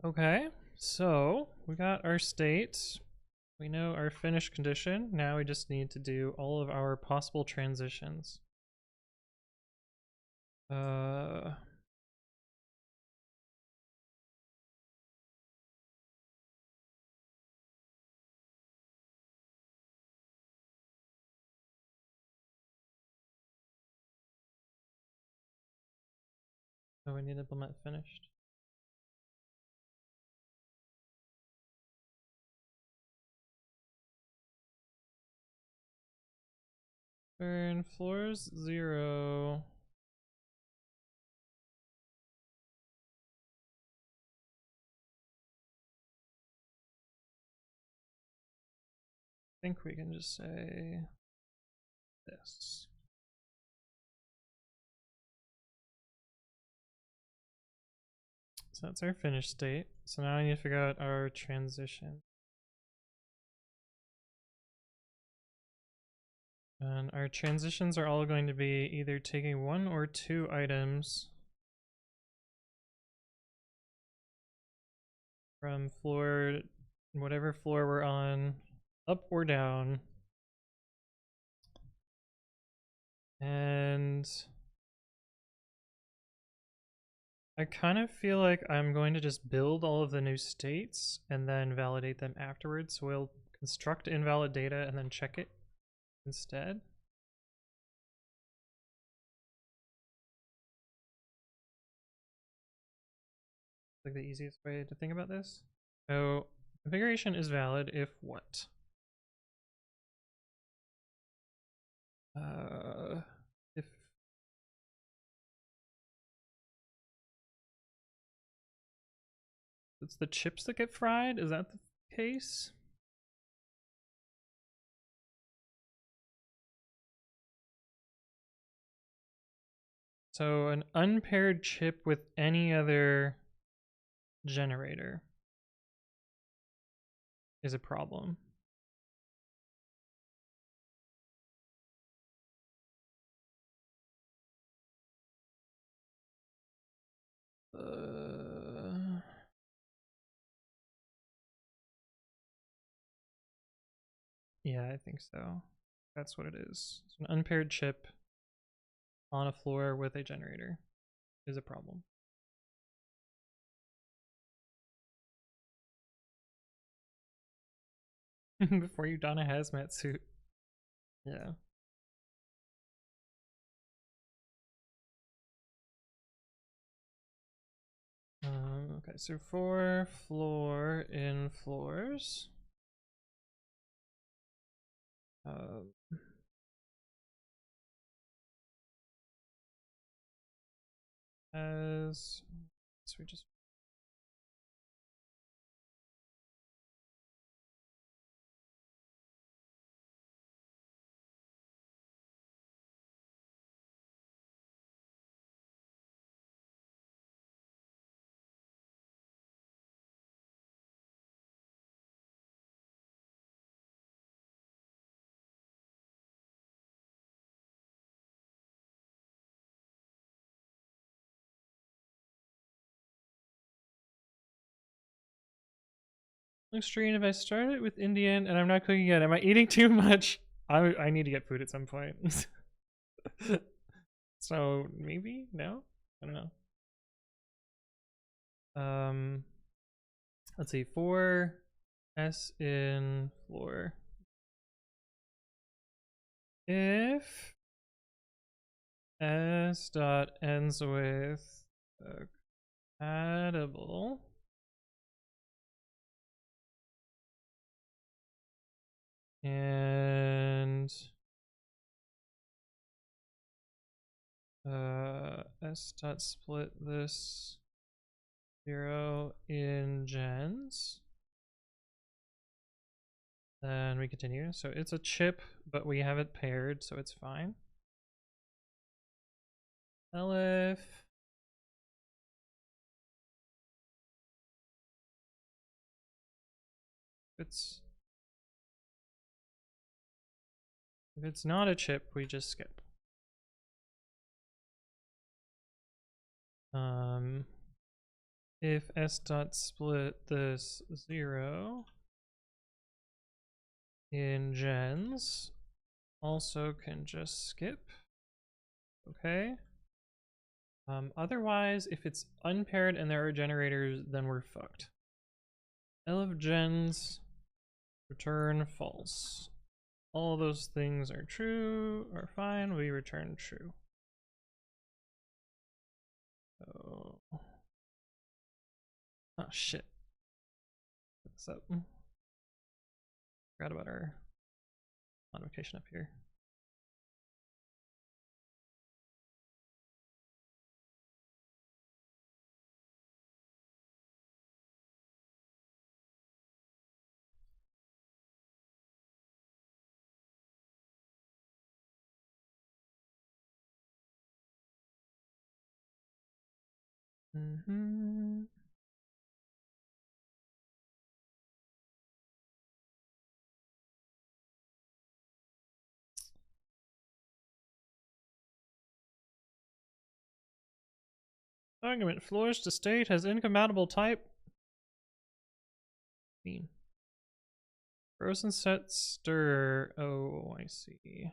Okay, so we got our state. We know our finished condition. Now we just need to do all of our possible transitions. So we need to implement finished. Turn floors 0. I think we can just say this. So that's our finished state. So now I need to figure out our transition. And our transitions are all going to be either taking 1 or 2 items from floor, whatever floor we're on, up or down. And I kind of feel like I'm going to just build all of the new states and then validate them afterwards. So we'll construct invalid data and then check it instead. Like the easiest way to think about this. So configuration is valid if what? If it's the chips that get fried, is that the case? So an unpaired chip with any other generator is a problem. Yeah, I think so. That's what it is. So an unpaired chip on a floor with a generator is a problem. Before you don a hazmat suit. Yeah. Okay, so for floor in floors. As so we just Extreme, if I start it with Indian and I'm not cooking yet, am I eating too much? I need to get food at some point. So maybe? No? I don't know. Let's see, for S in floor. If S dot ends with compatible, and S dot split this 0 in gens, then we continue. So it's a chip, but we have it paired, so it's fine. Elif if it's not a chip, we just skip. if s dot split this 0 in gens also can just skip. Okay. Otherwise, if it's unpaired and there are generators, then we're fucked. L of gens return false. All those things are true, are fine, we return true. Oh, oh shit. Put this up. Forgot about our modification up here. Argument: flourish to state has incompatible type. Mean. Frozen set stir. Oh, I see.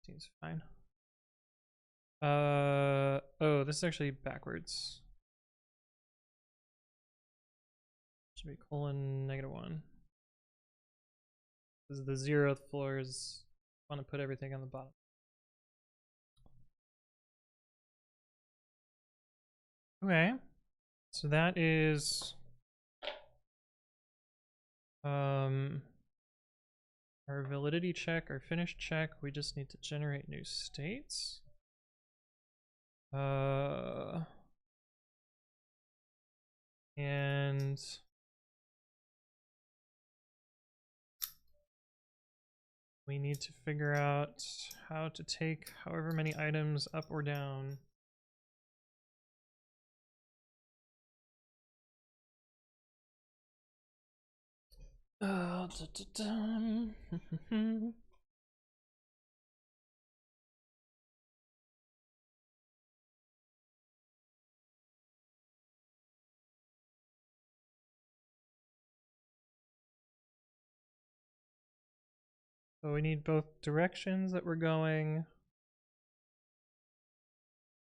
Seems fine. Oh, this is actually backwards. Should be colon -1. This is the 0th floors. Want to put everything on the bottom. Okay, so that is our validity check, our finish check. We just need to generate new states. And we need to figure out how to take however many items up or down. So we need both directions that we're going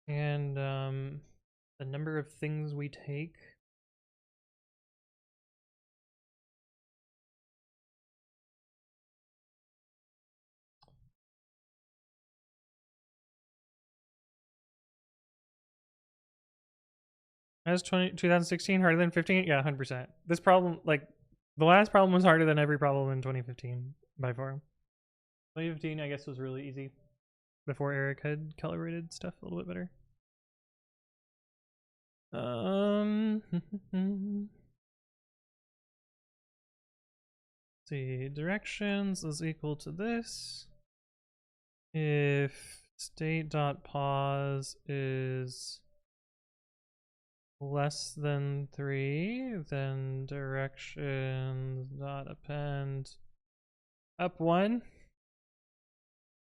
and the number of things we take. As 2016 harder than 15? Yeah, 100%. This problem, like, the last problem was harder than every problem in 2015 by far. 2015, I guess, was really easy before Eric had calibrated stuff a little bit better. See, directions is equal to this. If state.pos is less than 3, then directions.append up 1.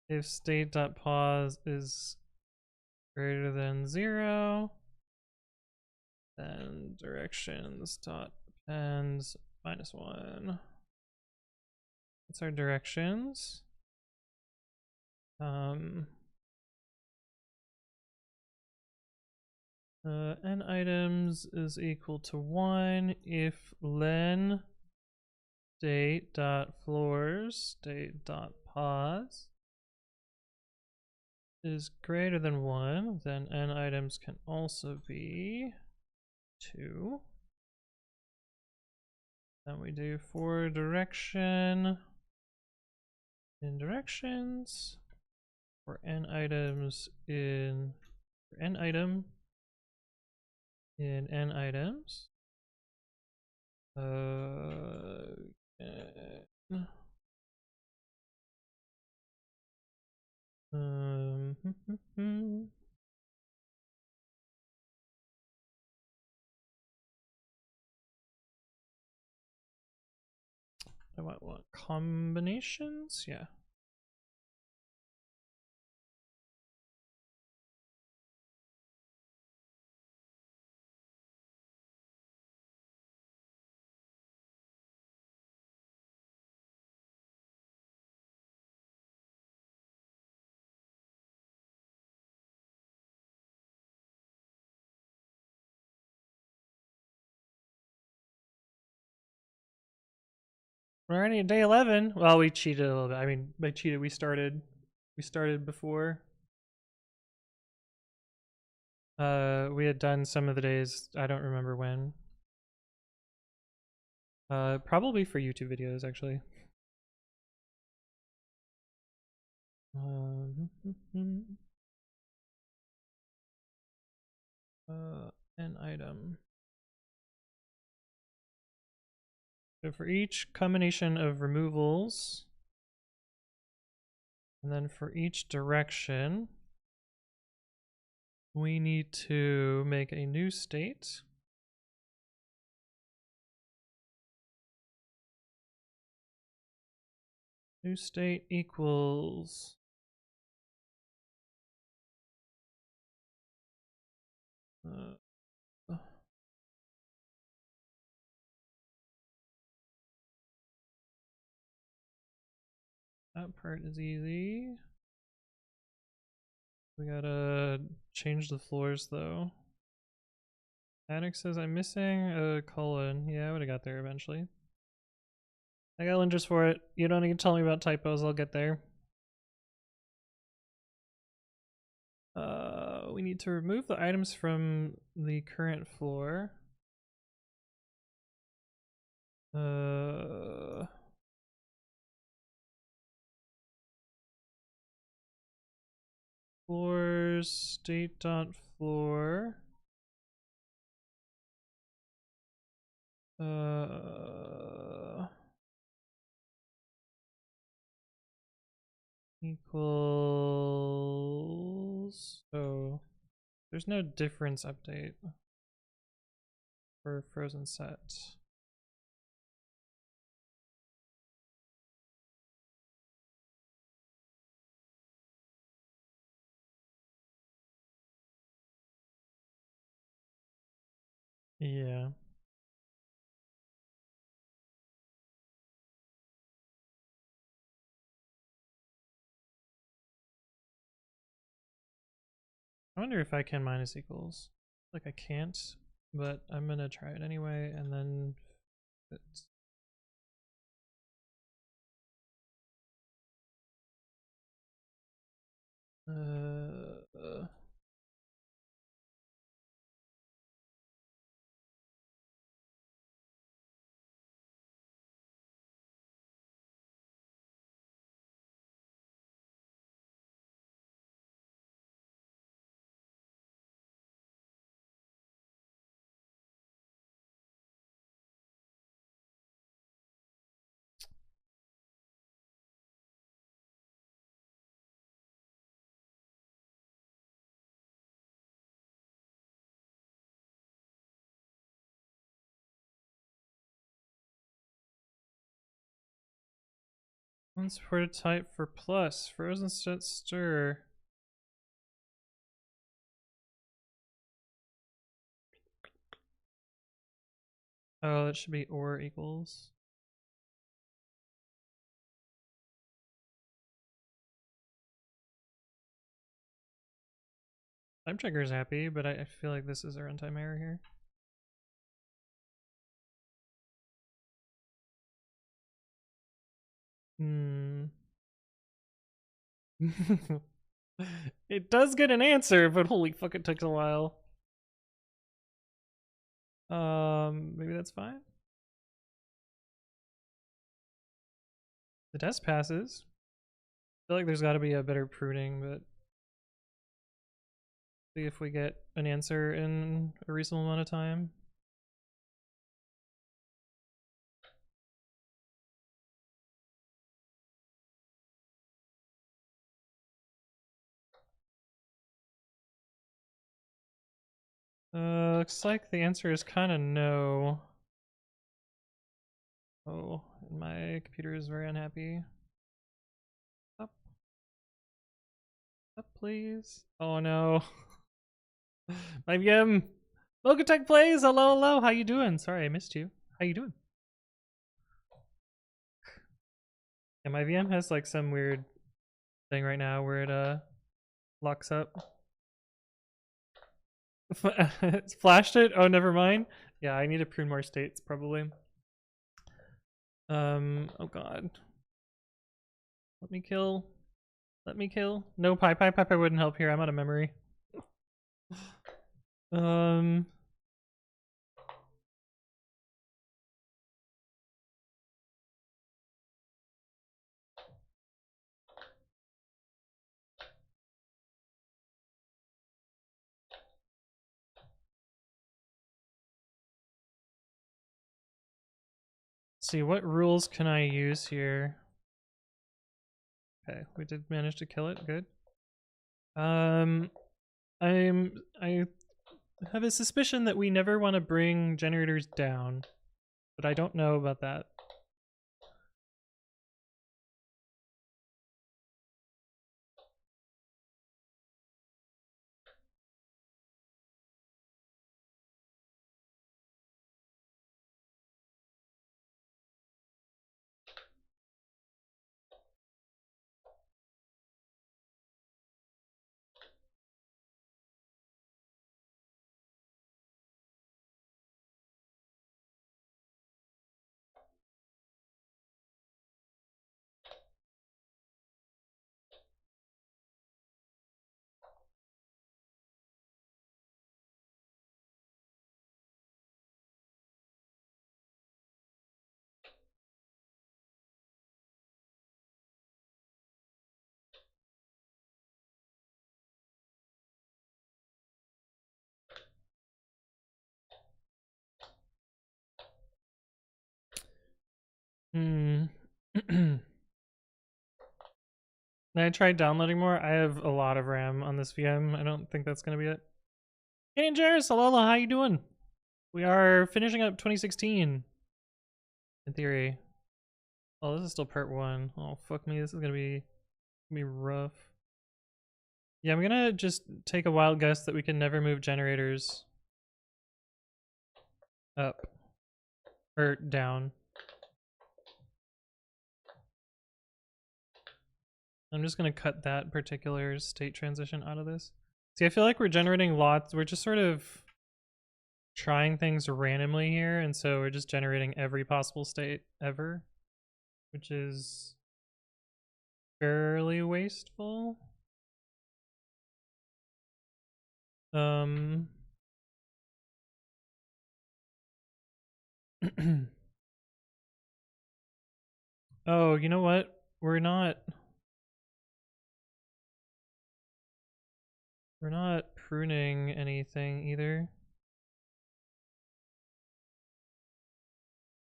If state.pos is greater than 0, then directions.append -1. That's our directions. N items is equal to 1 if len state.floors state.pos is greater than 1, then n items can also be 2. Then we do for direction in directions for n items in for n item in n items. I want combinations? Yeah. We're already at day 11. Well, we cheated a little bit. I mean, by cheated, we started before. We had done some of the days. I don't remember when. Probably for YouTube videos, actually. An item. So for each combination of removals, and then for each direction, we need to make a new state. New state equals that part is easy. We gotta change the floors though. Attic says I'm missing a colon. Yeah, I would have got there eventually. I got linters for it. You don't need to tell me about typos, I'll get there. We need to remove the items from the current floor. Floors, state dot floor. Equals. So there's no difference update for frozen set. Yeah. I wonder if I can minus equals. Like I can't, but I'm gonna try it anyway, and then it's unsupported type for plus frozen set stir. Oh, that should be or equals. Time checker is happy, but I feel like this is a runtime error here. It does get an answer, but holy fuck, it took a while. Maybe that's fine. The test passes. I feel like there's got to be a better pruning, but see if we get an answer in a reasonable amount of time. Looks like the answer is kind of no. Oh, My computer is very unhappy. Up. Up, please. Oh no. My VM. Mogatech plays. Hello, hello. How you doing? Sorry, I missed you. How you doing? Yeah, my VM has like some weird thing right now where it locks up. It's flashed it? Oh, never mind. Yeah, I need to prune more states probably. Oh god. Let me kill. Let me kill. No, Pi wouldn't help here. I'm out of memory. Let's see, what rules can I use here? Okay, we did manage to kill it. Good. I have a suspicion that we never want to bring generators down, but I don't know about that. I tried downloading more. I have a lot of RAM on this VM. I don't think that's gonna be it. Hey, Jairus, hello, how you doing? We are finishing up 2016. In theory. Oh, this is still part 1. Oh, fuck me. This is gonna be rough. Yeah, I'm gonna just take a wild guess that we can never move generators up or down. I'm just gonna cut that particular state transition out of this. See, I feel like we're generating lots. We're just sort of trying things randomly here, and so we're just generating every possible state ever, which is fairly wasteful. Oh, you know what? We're not pruning anything either.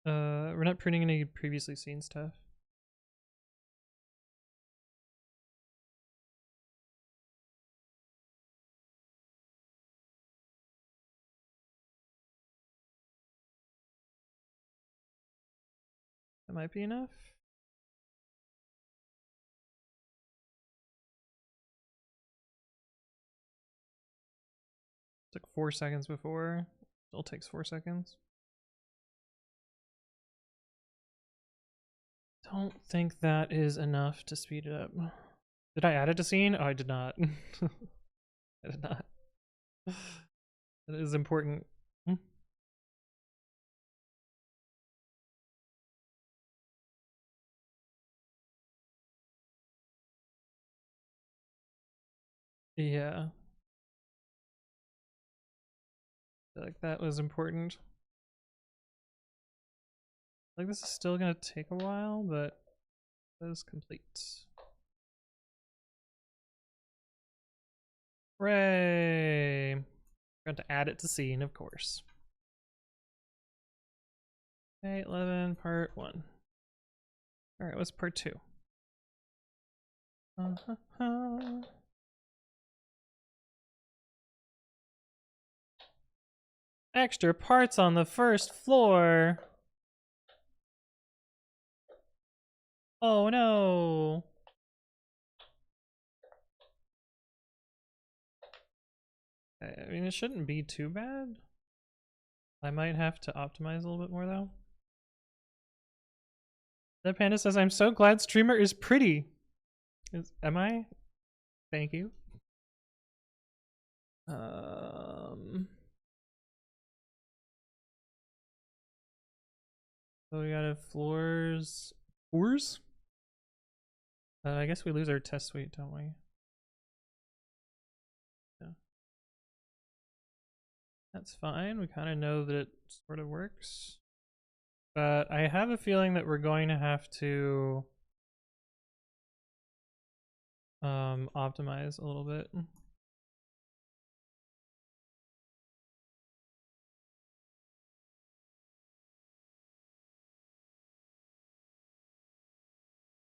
We're not pruning any previously seen stuff. That might be enough. Took 4 seconds before. Still takes 4 seconds. Don't think that is enough to speed it up. Did I add it to scene? Oh, I did not. I did not. That is important. Yeah. I feel like that was important. Like this is still gonna take a while, but that is complete. Hooray! Got to add it to scene, of course. Okay, 11, part 1. Alright, what's part 2? Extra parts on the first floor. Oh no. I mean, it shouldn't be too bad. I might have to optimize a little bit more though. The panda says, "I'm so glad streamer is pretty." Am I? Thank you. So we got a floors. Floors? I guess we lose our test suite, don't we? Yeah. That's fine. We kind of know that it sort of works. But I have a feeling that we're going to have to optimize a little bit.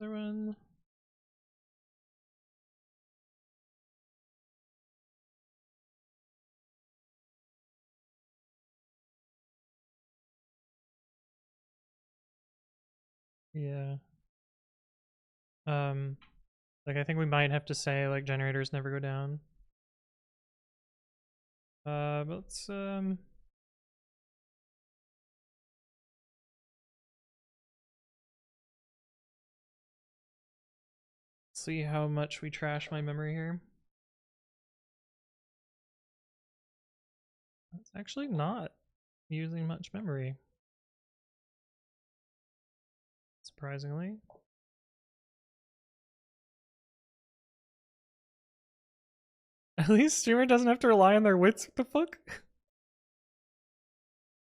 Other one. Yeah. Like I think we might have to say like generators never go down. But let's see how much we trash my memory here. It's actually not using much memory, surprisingly. At least streamer doesn't have to rely on their wits. What the fuck?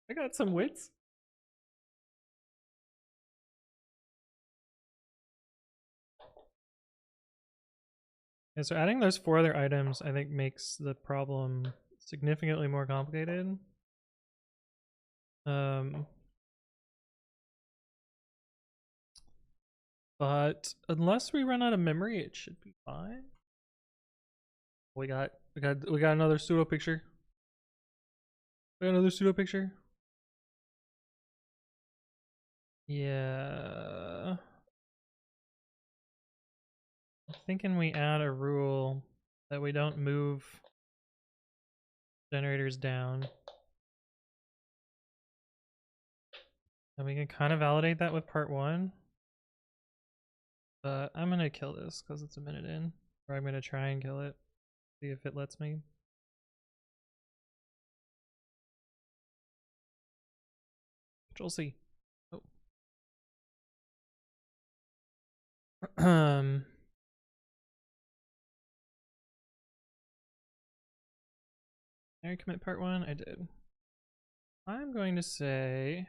I got some wits. Yeah, so adding those 4 other items I think makes the problem significantly more complicated. But unless we run out of memory, it should be fine. We got another pseudo picture. We got another pseudo picture. Yeah. I'm thinking we add a rule that we don't move generators down. And we can kind of validate that with part 1. But I'm gonna kill this because it's a minute in. Or I'm gonna try and kill it. See if it lets me. Control C. Oh. Did I commit part 1? I did. I'm going to say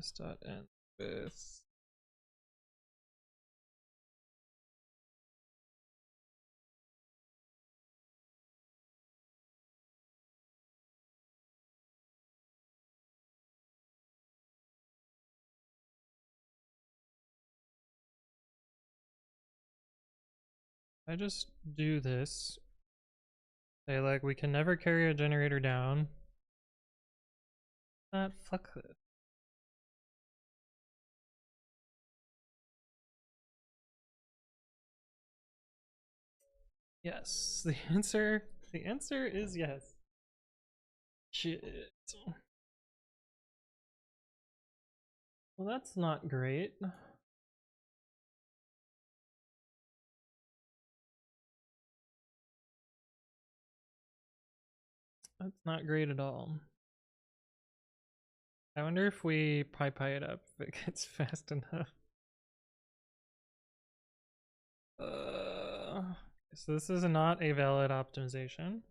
s.end with I just do this. Say like we can never carry a generator down. Fuck this. Yes, the answer is yes. Shit. Well, that's not great. That's not great at all. I wonder if we pie it up if it gets fast enough. So this is not a valid optimization.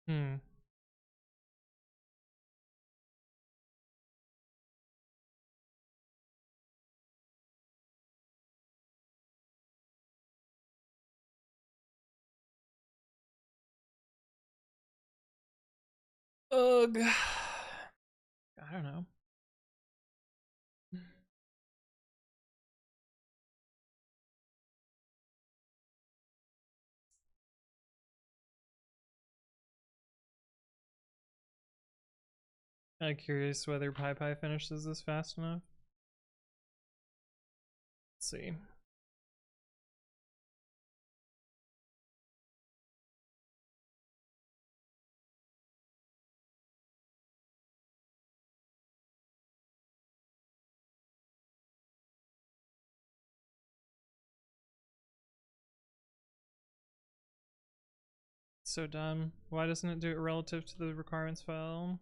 Hmm. Ugh. I don't know. I'm curious whether PyPy finishes this fast enough. Let's see. So dumb. Why doesn't it do it relative to the requirements file?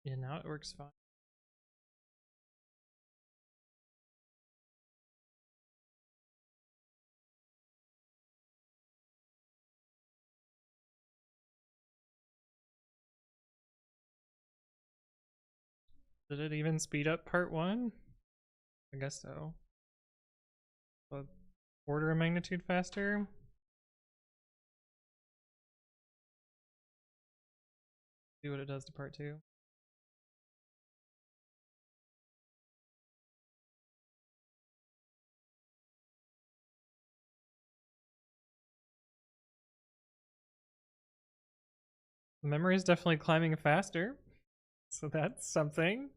Yeah, now it works fine. Did it even speed up part 1? I guess so. A order of magnitude faster? See what it does to part 2. The memory is definitely climbing faster, so that's something.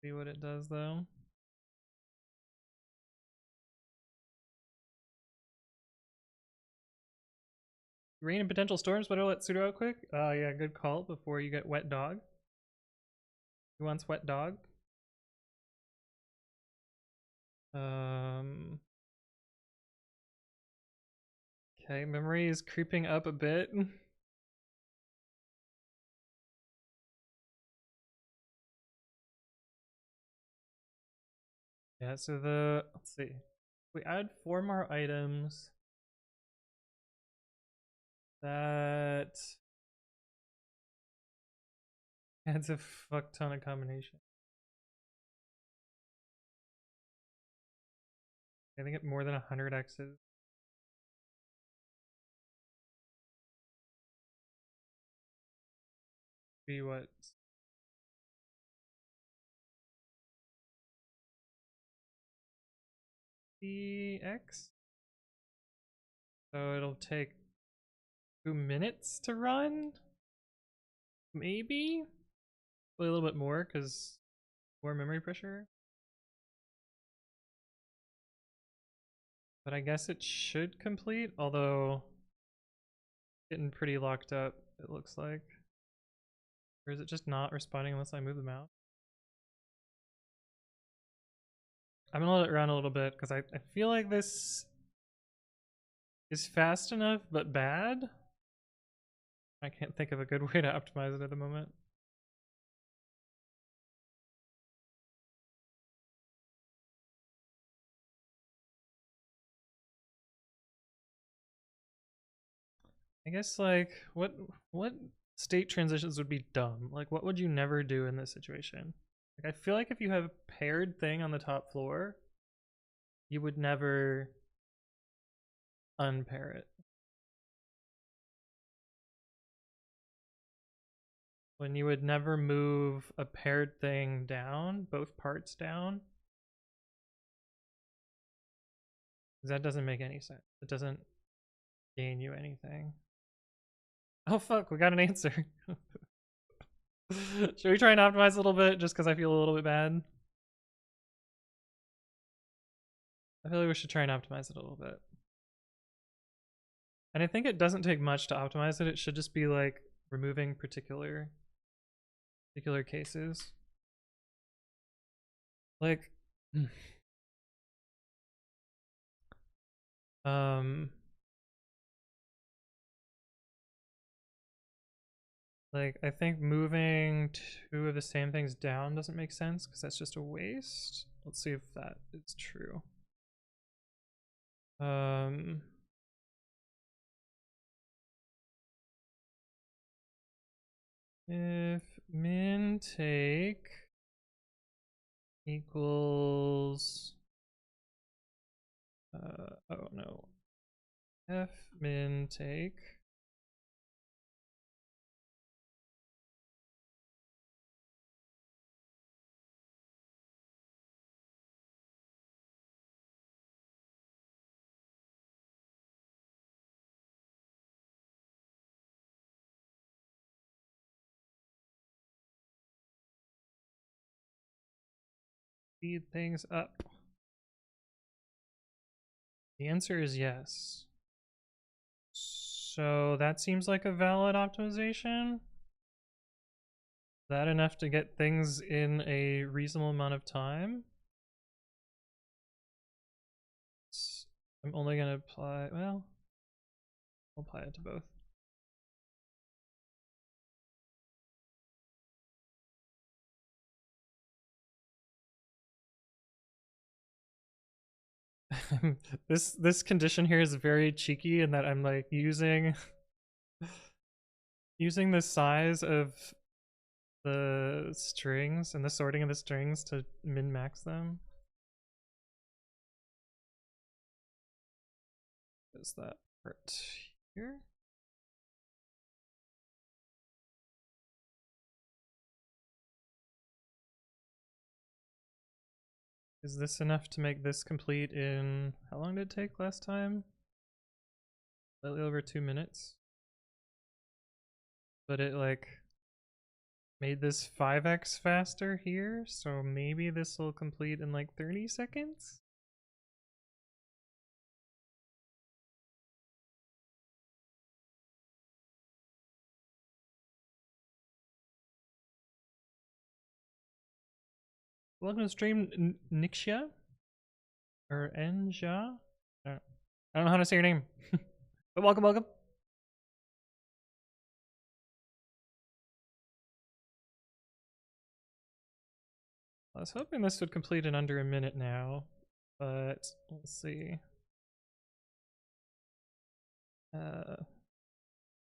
See what it does though. Rain and potential storms, better let sudo out quick. Yeah, good call before you get wet dog. Who wants wet dog? Okay, memory is creeping up a bit. Yeah, so let's see. We add 4 more items. That adds a fuck ton of combination. I think it more than 100 X's. Be what? X? So it'll take 2 minutes to run? Maybe? A little bit more because more memory pressure. But I guess it should complete, although getting pretty locked up, it looks like. Or is it just not responding unless I move the mouse? I'm gonna let it run a little bit because I feel like this is fast enough but bad. I can't think of a good way to optimize it at the moment. I guess like what state transitions would be dumb? Like what would you never do in this situation? Like I feel like if you have a paired thing on the top floor, you would never unpair it. When you would never move a paired thing down, both parts down. That doesn't make any sense. It doesn't gain you anything. Oh fuck, we got an answer. Should we try and optimize a little bit just because I feel a little bit bad? I feel like we should try and optimize it a little bit. And I think it doesn't take much to optimize it. It should just be like removing particular cases. Like like I think moving 2 of the same things down doesn't make sense because that's just a waste. Let's see if that is true. If min take equals Oh no. F min take. Speed things up. The answer is yes. So that seems like a valid optimization. Is that enough to get things in a reasonable amount of time? I'm only gonna apply, well, I'll apply it to both. This condition here is very cheeky in that I'm like using the size of the strings and the sorting of the strings to min-max them. Is that part here? Is this enough to make this complete in, how long did it take last time? Slightly over 2 minutes. But it like made this 5x faster here, so maybe this will complete in like 30 seconds? Welcome to the stream, Nixia? Or Enja? I don't know how to say your name. But welcome, welcome. I was hoping this would complete in under a minute now, but we'll see.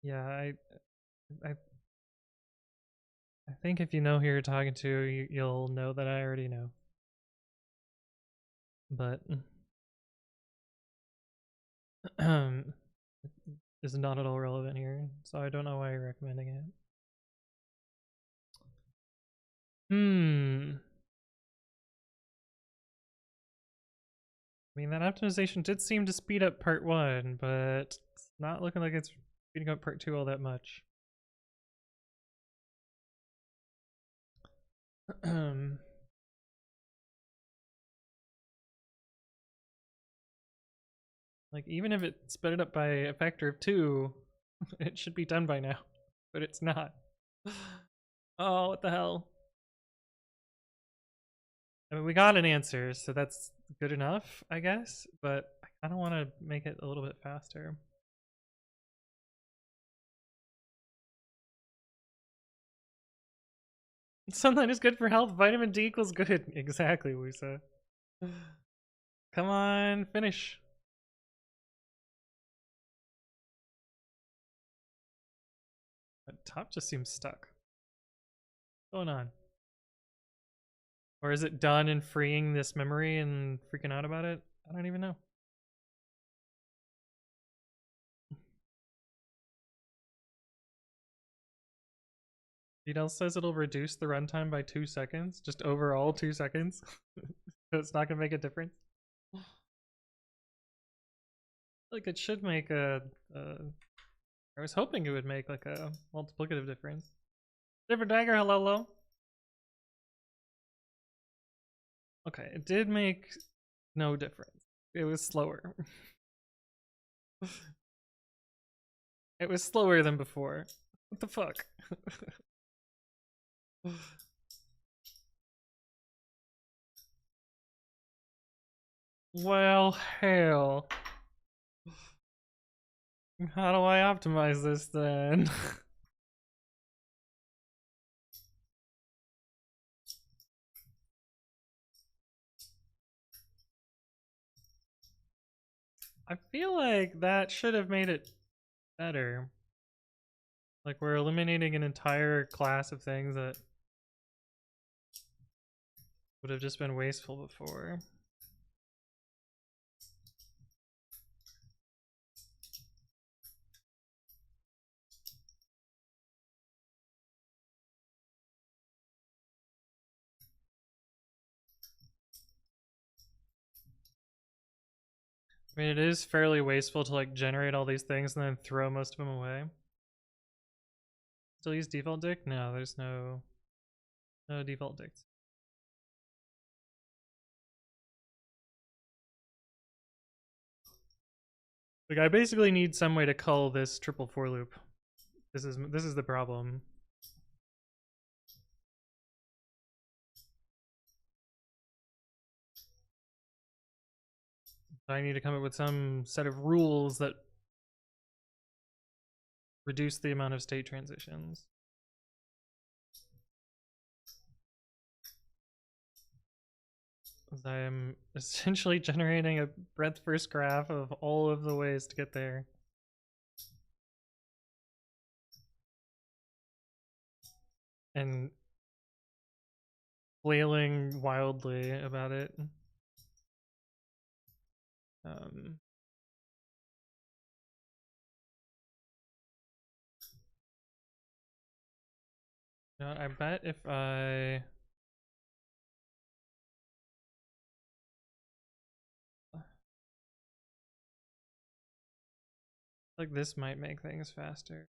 Yeah, I think if you know who you're talking to, you'll know that I already know. But is not at all relevant here, so I don't know why you're recommending it. I mean, that optimization did seem to speed up part 1, but it's not looking like it's speeding up part 2 all that much. Like, even if it sped it up by a factor of 2, it should be done by now, but it's not. Oh, what the hell? I mean, we got an answer, so that's good enough, I guess, but I kind of want to make it a little bit faster. Sunlight is good for health. Vitamin D equals good. Exactly, Wusa. Come on, finish. That top just seems stuck. What's going on? Or is it done and freeing this memory and freaking out about it? I don't even know. Vidal says it'll reduce the runtime by 2 seconds, just overall 2 seconds. So it's not gonna make a difference. Like it should make a I was hoping it would make like a multiplicative difference. Different dagger, hello, hello. Okay, it did make no difference. It was slower. It was slower than before. What the fuck? Well, hell. How do I optimize this then? I feel like that should have made it better. Like we're eliminating an entire class of things that would have just been wasteful before. I mean, it is fairly wasteful to like generate all these things and then throw most of them away. Still use default dict? No, there's no default dicts. Like, I basically need some way to cull this triple for loop. This is the problem. I need to come up with some set of rules that reduce the amount of state transitions. I am essentially generating a breadth first graph of all of the ways to get there. And flailing wildly about it. You know, I bet if I like this might make things faster.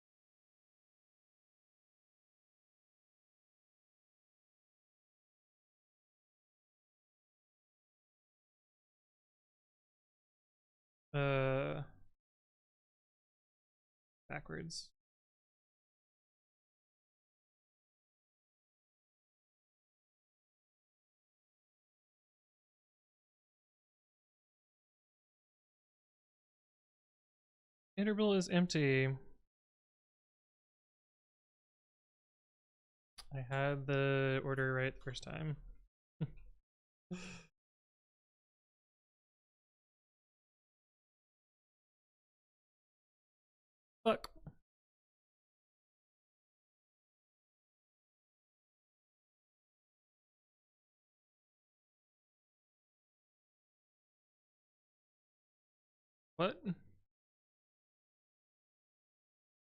Backwards. Interval is empty. I had the order right the first time. Fuck. What?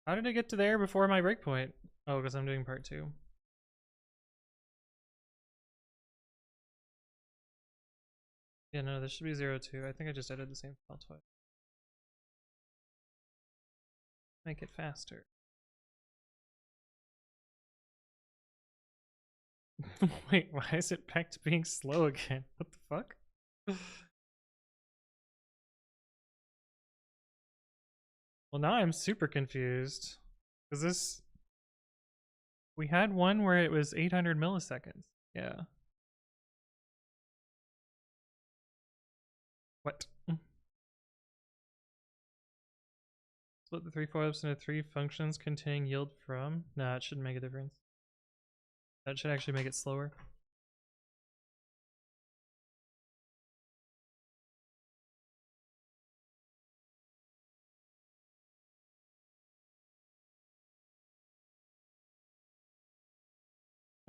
How did I get to there before my breakpoint? Oh, because I'm doing part 2. Yeah, no, this should be 0, 2. I think I just edited the same file twice. Make it faster. Wait, why is it back to being slow again? What the fuck? Well, now I'm super confused. Is this... We had one where it was 800 milliseconds. Yeah. What? Split the 3 for-loops into 3 functions containing yield from? Nah, it shouldn't make a difference. That should actually make it slower.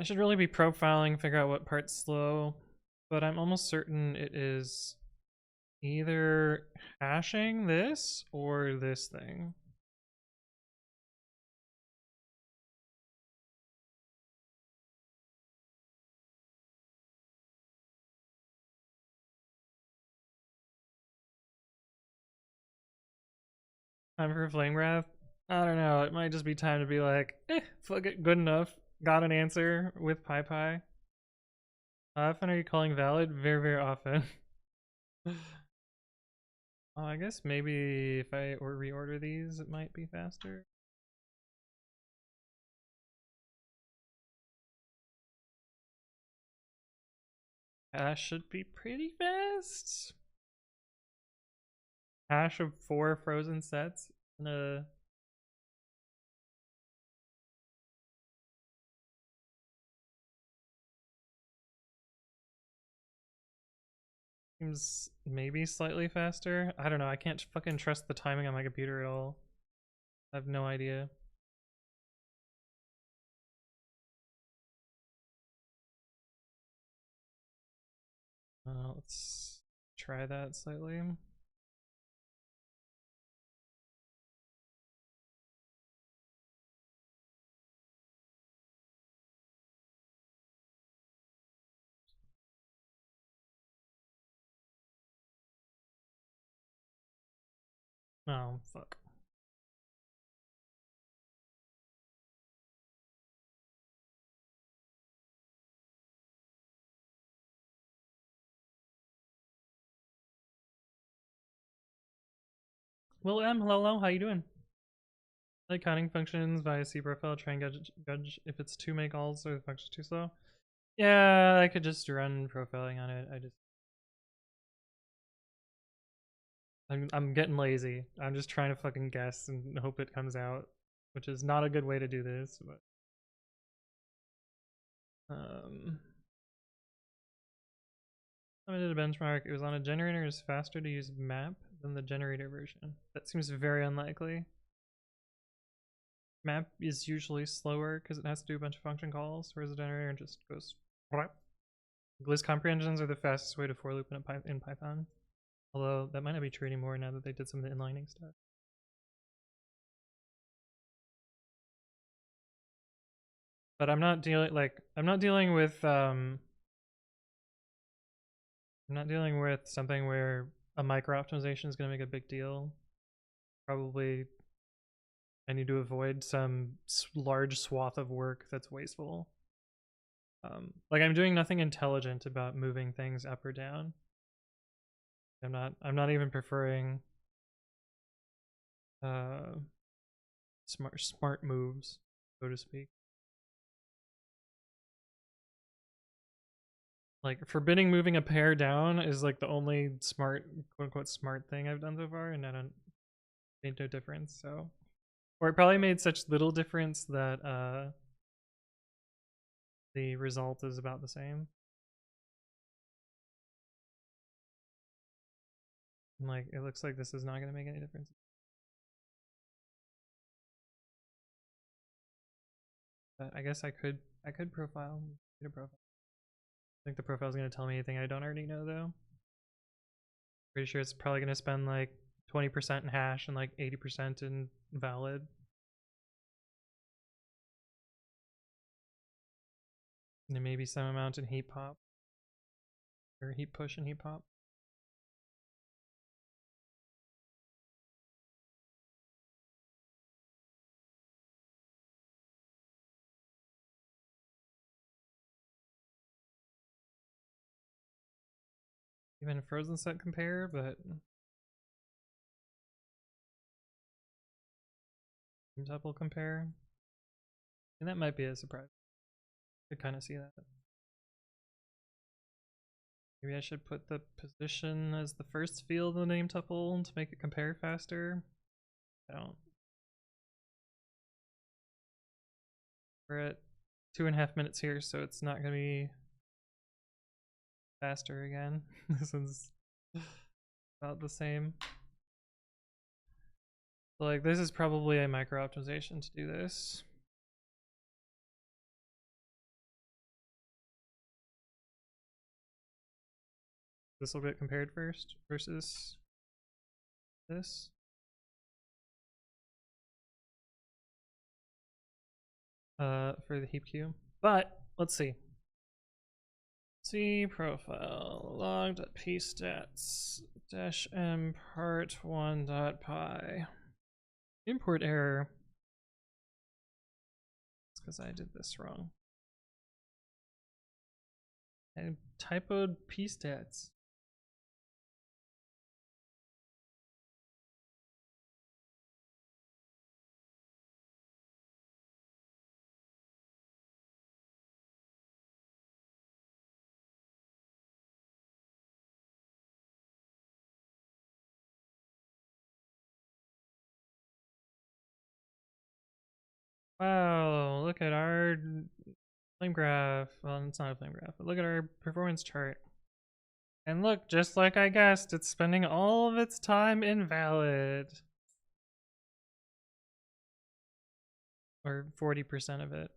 I should really be profiling, figure out what part's slow, but I'm almost certain it is either hashing this or this thing. Time for a flame graph? I don't know, it might just be time to be like, fuck it, good enough. Got an answer with PyPy. How often are you calling valid? Very, very often. I guess maybe if I reorder these, it might be faster. Hash should be pretty fast. Hash of 4 frozen sets in a... Seems maybe slightly faster. I don't know, I can't fucking trust the timing on my computer at all. I have no idea. Let's try that slightly. Oh, fuck. Will M, hello, how you doing? Like counting functions via C profile, try and judge if it's too many calls or the function's too slow. Yeah, I could just run profiling on it. I'm getting lazy. I'm just trying to fucking guess and hope it comes out, which is not a good way to do this, but I did a benchmark. It was on a generator. It's faster to use map than the generator version. That seems very unlikely. Map is usually slower because it has to do a bunch of function calls, whereas the generator just goes. List comprehensions are the fastest way to for loop in Python. Although that might not be true anymore now that they did some of the inlining stuff. But I'm not dealing with I'm not dealing with something where a micro optimization is going to make a big deal. Probably I need to avoid some large swath of work that's wasteful. Like I'm doing nothing intelligent about moving things up or down. I'm not even preferring smart moves, so to speak. Like forbidding moving a pair down is like the only smart, quote unquote, smart thing I've done so far, and I don't made no difference. So, or it probably made such little difference that the result is about the same. And like it looks like this is not going to make any difference. But I guess I could profile. Get a profile. I think the profile is going to tell me anything I don't already know though. Pretty sure it's probably going to spend like 20% in hash and like 80% in valid. And then maybe some amount in heap pop. Or heap push and heap pop. Even frozen set compare, but tuple compare. And that might be a surprise. I could kind of see that. Maybe I should put the position as the first field in the name tuple to make it compare faster. I don't. We're at 2.5 minutes here, so it's not gonna be faster again. This is about the same. So like this is probably a micro optimization to do this. This will get compared first versus this. For the heap queue. But let's see. C profile log.pstats -m part 1.py. Import error. It's because I did this wrong. I typoed pstats. Wow, look at our flame graph. Well, it's not a flame graph, but look at our performance chart. And look, just like I guessed, it's spending all of its time invalid. Or 40% of it.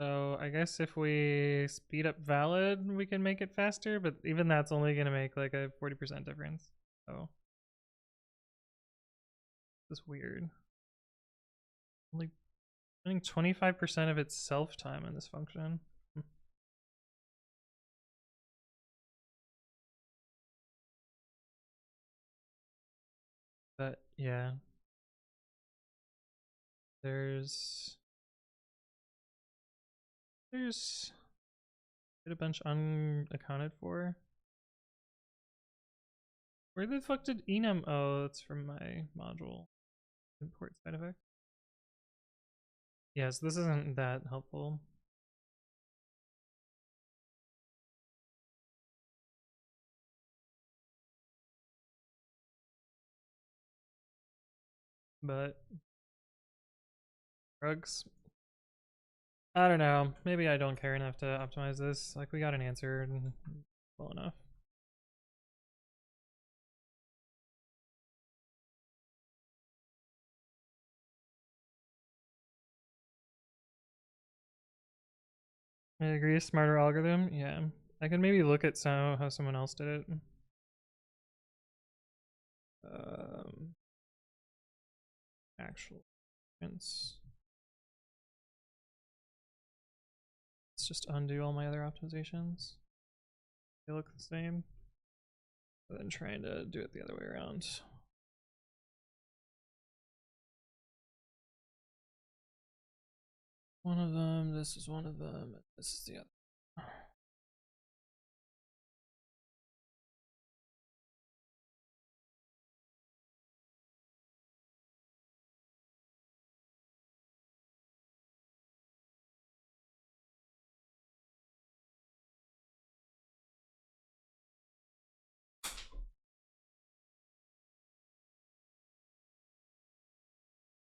So I guess if we speed up valid, we can make it faster, but even that's only going to make like a 40% difference. So it's weird. Only spending 25% of its self time in this function. yeah. There's a bunch unaccounted for. Where the fuck did enum? Oh, that's from my module. Import side effect. Yes, this isn't that helpful. But drugs. I don't know. Maybe I don't care enough to optimize this. Like, we got an answer and well enough. I agree. Smarter algorithm. Yeah, I can maybe look at how someone else did it. Actual Let's just undo all my other optimizations. They look the same. And then trying to do it the other way around. One of them, this is one of them, this is the other.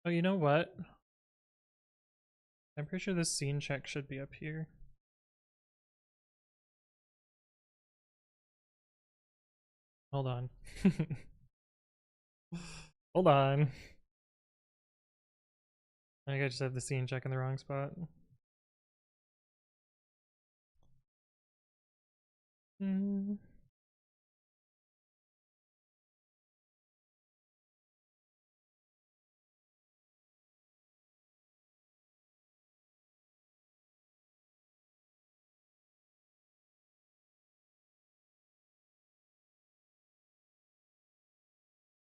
Oh, you know what? I'm pretty sure this scene check should be up here. Hold on. Hold on. I think I just have the scene check in the wrong spot.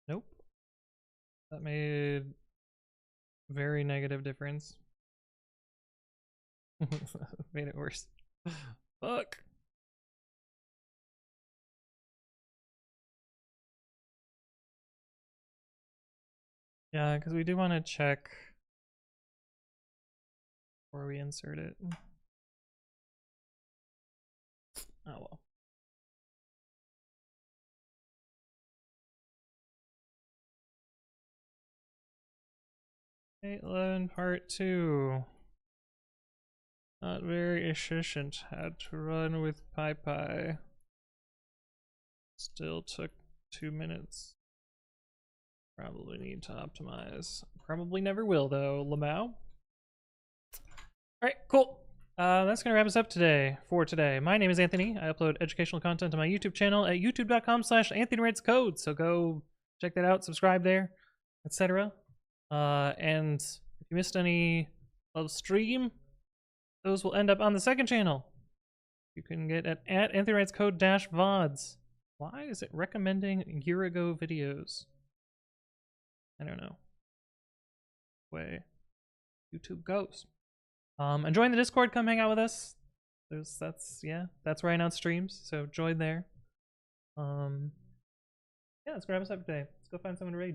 Nope. That made very negative difference. Made it worse. Fuck. Yeah, because we do want to check before we insert it. Oh well. Caitlin, part 2. Not very efficient. Had to run with PyPy. Still took 2 minutes. Probably need to optimize. Probably never will though, Lamau. Alright, cool. That's gonna wrap us up for today. My name is Anthony. I upload educational content on my YouTube channel at youtube.com/anthonywritescode. So go check that out, subscribe there, etc. And if you missed any of stream, those will end up on the second channel. You can get at anthonywritescode-vods. Why is it recommending year ago videos? I don't know. Way YouTube goes. And join the Discord, come hang out with us. That's where I announce streams, so join there. Yeah, let's grab us up today. Let's go find someone to raid.